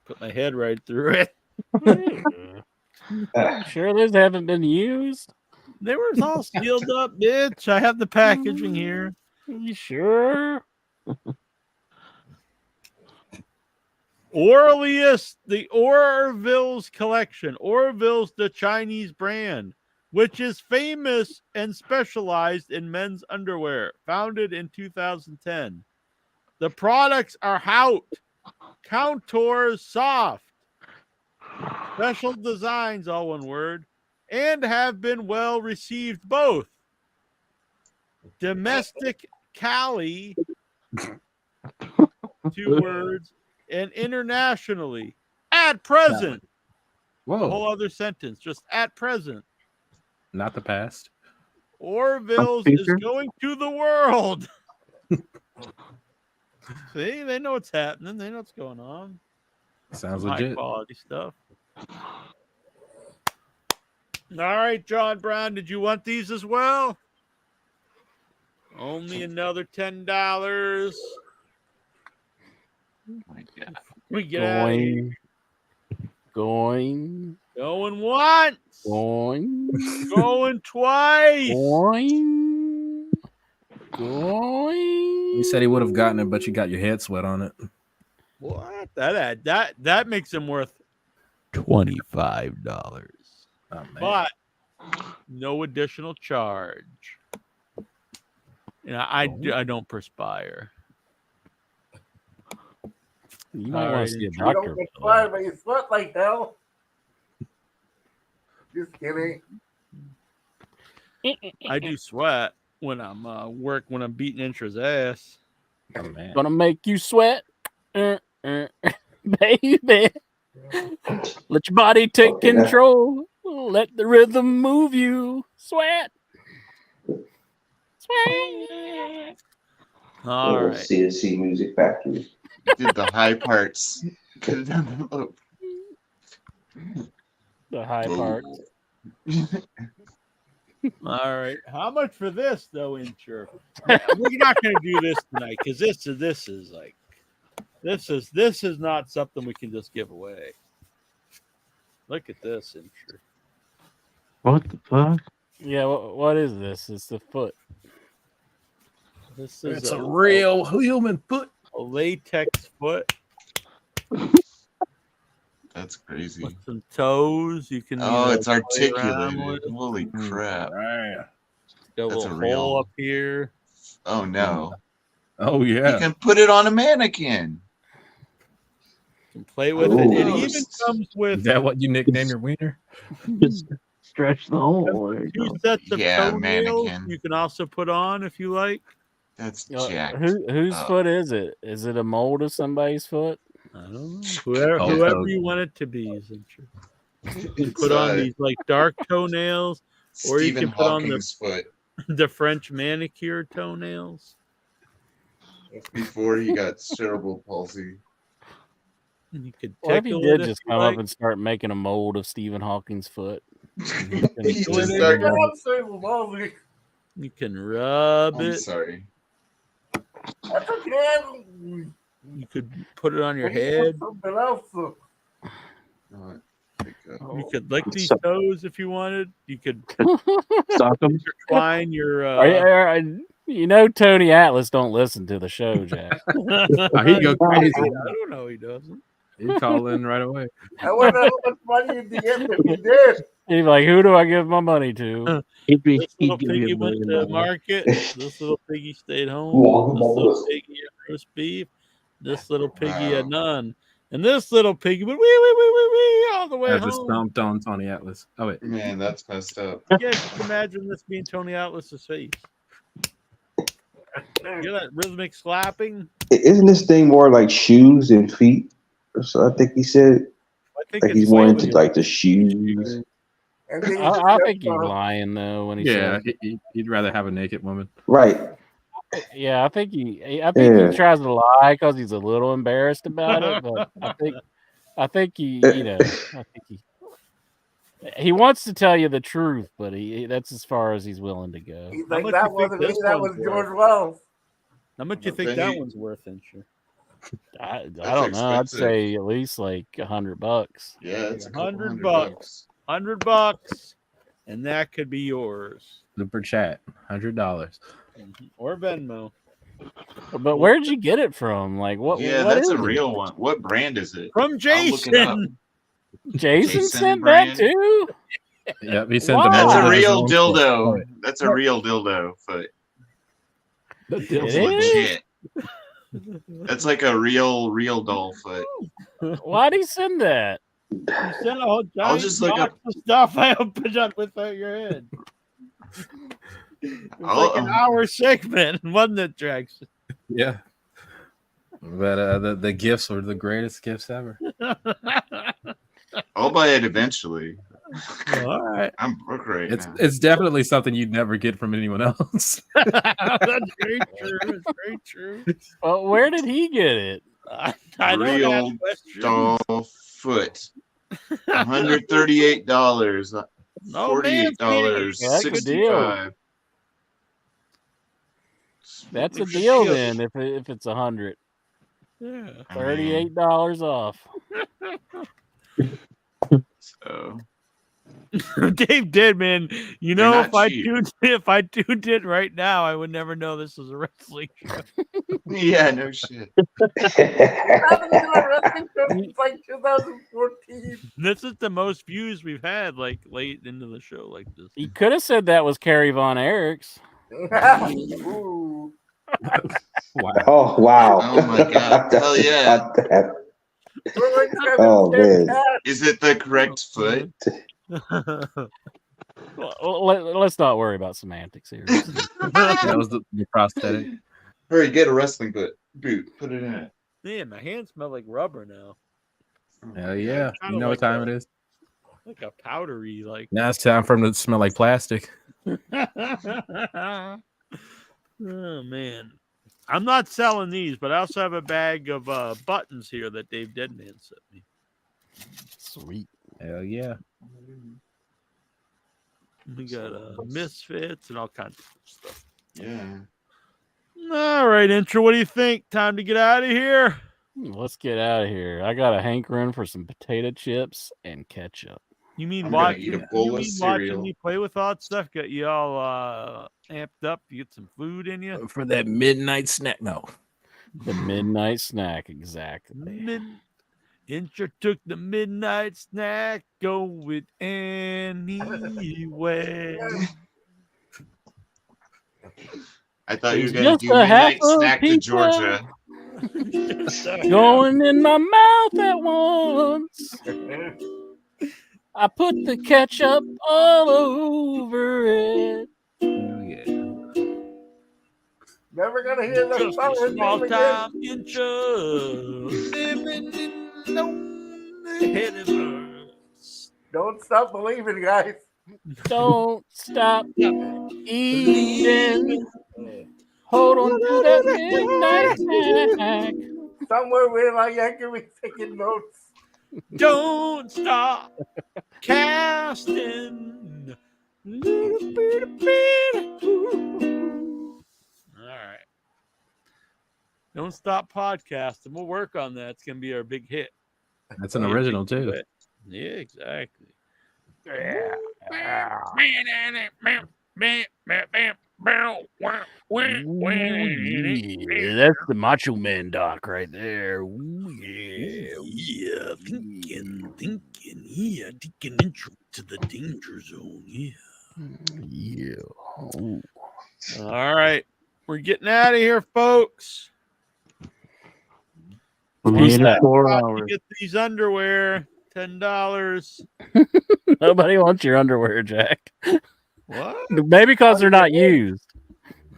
Put my head right through it. Sure, those haven't been used. They were all sealed up, bitch. I have the packaging here. You sure? Orleus, the Orville's collection. Orville's the Chinese brand, which is famous and specialized in men's underwear, founded in 2010. The products are Haut, Contour Soft, special designs, all one word, and have been well received both domestic Cali, 2 words, and internationally at present. Whoa. A whole other sentence, just at present. Not the past. Orville's is going to the world. See, they know what's happening. They know what's going on. Sounds High legit. quality stuff. All right, John Brown, did you want these as well? Only another $10. We get out of here. Going once. Going twice. Going. You said he would have gotten it, but you got your head sweat on it. What? That makes him worth $25. but no additional charge. I don't perspire. You might want to see a You doctor. don't perspire, but you sweat like hell. Just kidding. I do sweat when I'm when I'm beating Intra's ass. Oh, man. Gonna make you sweat, baby. Let your body take control. Let the rhythm move you. Sweat. Sweat. All right. CNC Music Factory. Did the high parts. Put it down the loop. The high part. All right. How much for this though, Incher? We're not going to do this tonight because this is not something we can just give away. Look at this, Incher. What the fuck? Yeah, what is this? It's the foot. This is It's a real human foot. A latex foot. That's crazy. With some toes. You can. It's play around articulated. with. Holy crap. Got a That's little a real hole up here. Oh no. Oh yeah. You can put it on a mannequin. You can play with it. It even comes with. Is that what you nickname your wiener? Just stretch the hole. There you Two go. sets of toenails mannequin. you can also put on if you like. That's jacked. Whose foot is it? Is it a mold of somebody's foot? I don't know. Whoever you want it to be. You can put on these like dark toenails, or you Stephen can put on Hawking's foot. the French manicure toenails. That's before he got cerebral palsy. And you could What if he tickle did it just if you come like. up and start making a mold of Stephen Hawking's foot? He just When started. You can rub I'm it. sorry. That's okay. You could put it on your head. Something else. You could lick these toes if you wanted. You could Sock 'em. intertwine your. You know, Tony Atlas don't listen to the show, Jack. He go crazy. I don't know. He doesn't. He'd call in right away. I wonder how much money you'd get if you did. He'd be like, "Who do I give my money to?" This little piggy went to the market. This little piggy stayed home. This little piggy had roast beef. This little piggy had none. And this little piggy went wee all the way I just home. stomped on Tony Atlas. Oh wait, Man, that's messed up. You guys can imagine this being Tony Atlas's face. You hear that rhythmic slapping? Isn't this thing more like shoes and feet? So I think he said. I think Like he's more into like the shoes. I think he's lying though when he says. he'd rather have a naked woman. Right. Yeah, I think he Yeah. tries to lie because he's a little embarrassed about it. But I think he, he wants to tell you the truth, but that's as far as he's willing to go. He's How like, much that you think wasn't me, this that one's was George worth? Wells. How much do you think that one's worth, Incher? I don't know. I'd say at least like $100. Yeah, it's $100. $100, and that could be yours. Super chat, $100. Or Venmo. But where'd you get it from? Like what? Yeah, what that's is a it? real one. What brand is it? From I'll look it up. Jason. Jason sent brand. that too. Yeah, he sent Wow. the That's mold a of his real own dildo. foot. That's a real dildo foot. It It's is? legit. That's like a real doll foot. Why'd he send that? You sent a whole I'll giant just look box up. of stuff I opened up without your head. It was I'll- like an hour segment, wasn't it, Jackson? Yeah. But the gifts were the greatest gifts ever. I'll buy it eventually. All right. I'm broke right It's now. it's definitely something you'd never get from anyone else. That's very true. That's very true. Well, where did he get it? I don't Real ask questions. doll foot. $138. No man's $48. Yeah, that's a deal. $65. That's a deal then. If it's 100, Yeah. $38 off. So Dave did, man. You They're know, not if I cheap. tuned in right now, I would never know this was a wrestling show. Yeah, no shit. Haven't been a wrestling show since like 2014. This is the most views we've had, like late into the show, like this. You could have said that was Kerry Von Erichs. Ooh. Oh wow! Oh my god! Hell yeah! Oh man! Is it the correct foot? Let's not worry about semantics here. That was the prosthetic. Hurry, get a wrestling boot. Put it in it. Man, my hands smell like rubber now. Hell yeah! Kinda You know like what time it is? Like a powdery, like. Now it's time for them to smell like plastic. Oh man, I'm not selling these, but I also have a bag of buttons here that Dave Deadman sent me. Sweet. Hell yeah! We got Misfits and all kinds of stuff. Yeah. All right, Intro, what do you think? Time to get out of here? Let's get out of here. I got a hankering for some potato chips and ketchup. You mean I'm gonna watching? eat a bowl You of mean cereal. watching me play with all that stuff? Got you all amped up? You get some food in you For that midnight snack. No. The midnight snack, exactly. Intro took the midnight snack. Go with anywhere. I thought you were It's gonna just do a half midnight of snack to pizza. Georgia. Going in my mouth at once. I put the ketchup all over it. Oh yeah. Never gonna hear the Just song a small again. time Intro. Living in the universe. Don't stop believing, guys. Don't stop eating. Hold on to that midnight snack. Somewhere where I can be taking notes. Don't stop casting. All right. Don't stop podcasting. We'll work on that. It's gonna be our big hit. That's an original too. Yeah, exactly. Yeah, that's the Macho Man Doc right there. Ooh, Yeah, thinking, yeah, taking intro to the danger zone. Yeah. yeah. Oh. All right, we're getting out of here, folks. Peace out. 4 About to hours. get these underwear, $10. Nobody wants your underwear, Jack. What? Maybe because they're not used.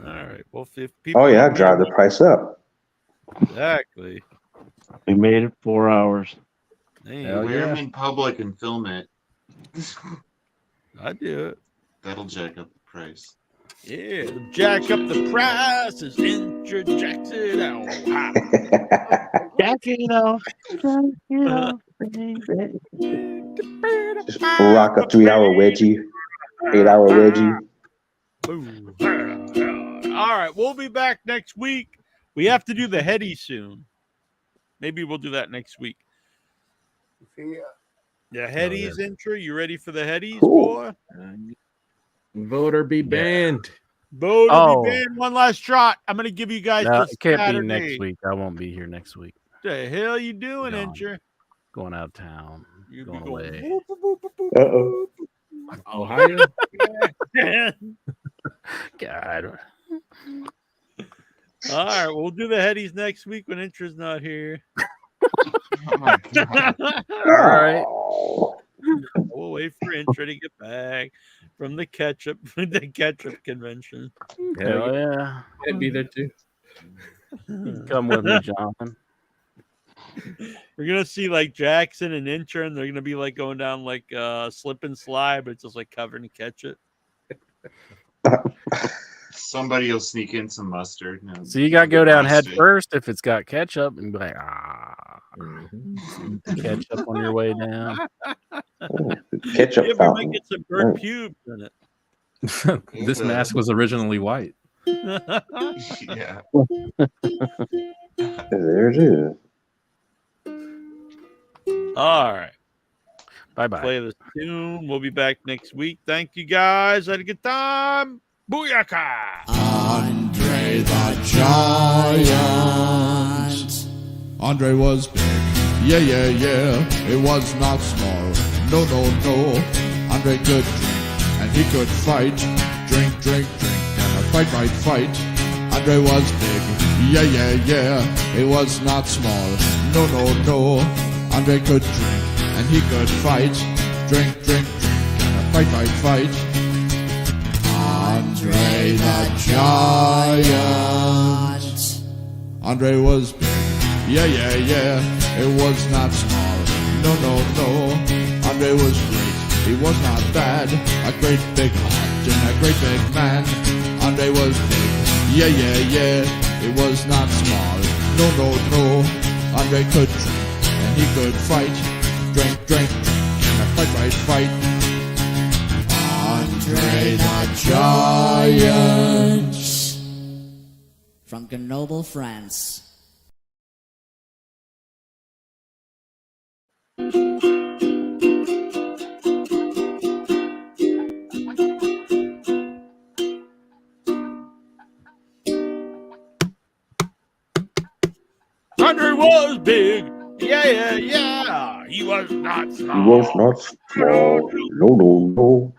All right. Well, if people. Oh yeah, drive the price up. Exactly. We made it 4 hours. Hey, Hell Wear yeah. them in public and film it. I do it. That'll jack up the price. Yeah, jack up the prices, interject it out. Jack it off. Just rock a 3-hour wedgie, 8-hour wedgie. Boom. All right, we'll be back next week. We have to do the heady soon. Maybe we'll do that next week. See, The headies intro. You ready for the headies, Cool. boy? Vote or be banned. Bo, Oh. be banned. One last shot. I'm gonna give you guys No, this it can't Saturday. be next week. I won't be here next week. The hell you doing, No. intro? Going out of town. You be Going going. away. boop, boop, boop, boop, boop, Uh-oh. Ohio. God. All right, we'll do the headies next week when Intra's not here. Oh my god. All right. We'll wait for Intra to get back from the ketchup convention. Hell yeah. I'd be there too. Come with me, Jonathan. We're gonna see like Jackson and Intra, and they're gonna be like going down like slip and slide, but it's just like covered in ketchup. Somebody will sneak in some mustard. No, So you got to go down head mustard. first if it's got ketchup and be like, ketchup on your way down. Ketchup Yeah, we might fountain. get some burnt pubes in it. This mask was originally white. Yeah. There it is. All right. Bye-bye. Play this tune. We'll be back next week. Thank you, guys. I had a good time. Booyaka! Andre the Giant. Andre was big. Yeah, yeah, yeah. It was not small. No, no, no. Andre could drink and he could fight. Drink, drink, drink. And a fight, fight, fight. Andre was big. Yeah, yeah, yeah. It was not small. No, no, no. Andre could drink and he could fight. Drink, drink, drink. And a fight, fight, fight. Andre the Giant. Andre was big. Yeah, yeah, yeah. It was not small. No, no, no. Andre was great. He was not bad. A great big heart and a great big man. Andre was big. Yeah, yeah, yeah. It was not small. No, no, no. Andre could drink and he could fight. Drink, drink, drink. And a fight, fight, fight. Andre the Giant. From Grenoble, France. Andre was big. Yeah, yeah, yeah. He was not small. He was not small. No, no, no.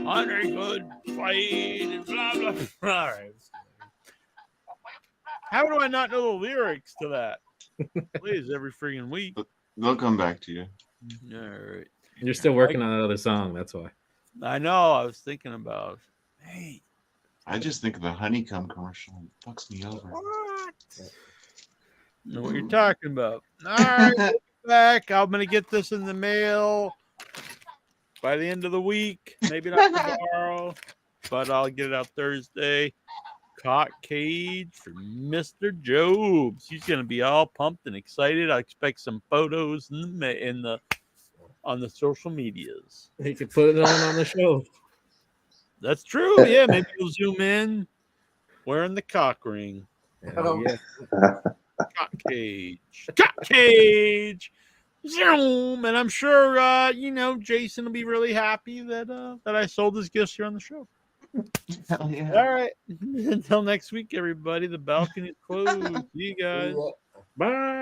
Andre could fight and blah, blah, blah. All right. How do I not know the lyrics to that? Please, every freaking week. They'll come back to you. All right. You're still working on another song. That's why. I know. I was thinking about. Hey. I just think of the honeycomb commercial. It fucks me over. Know what you're talking about. All right, we'll be back. I'm gonna get this in the mail by the end of the week. Maybe not tomorrow, but I'll get it out Thursday. Cock cage for Mr. Jobs. He's gonna be all pumped and excited. I expect some photos in the on the social medias. He could put it on the show. That's true. Yeah, maybe you'll zoom in wearing the cock ring. Yeah. Cock cage. Zoom. And I'm sure Jason will be really happy that I sold his gifts here on the show. Hell yeah. All right. Until next week, everybody. The balcony is closed. See you guys. Bye.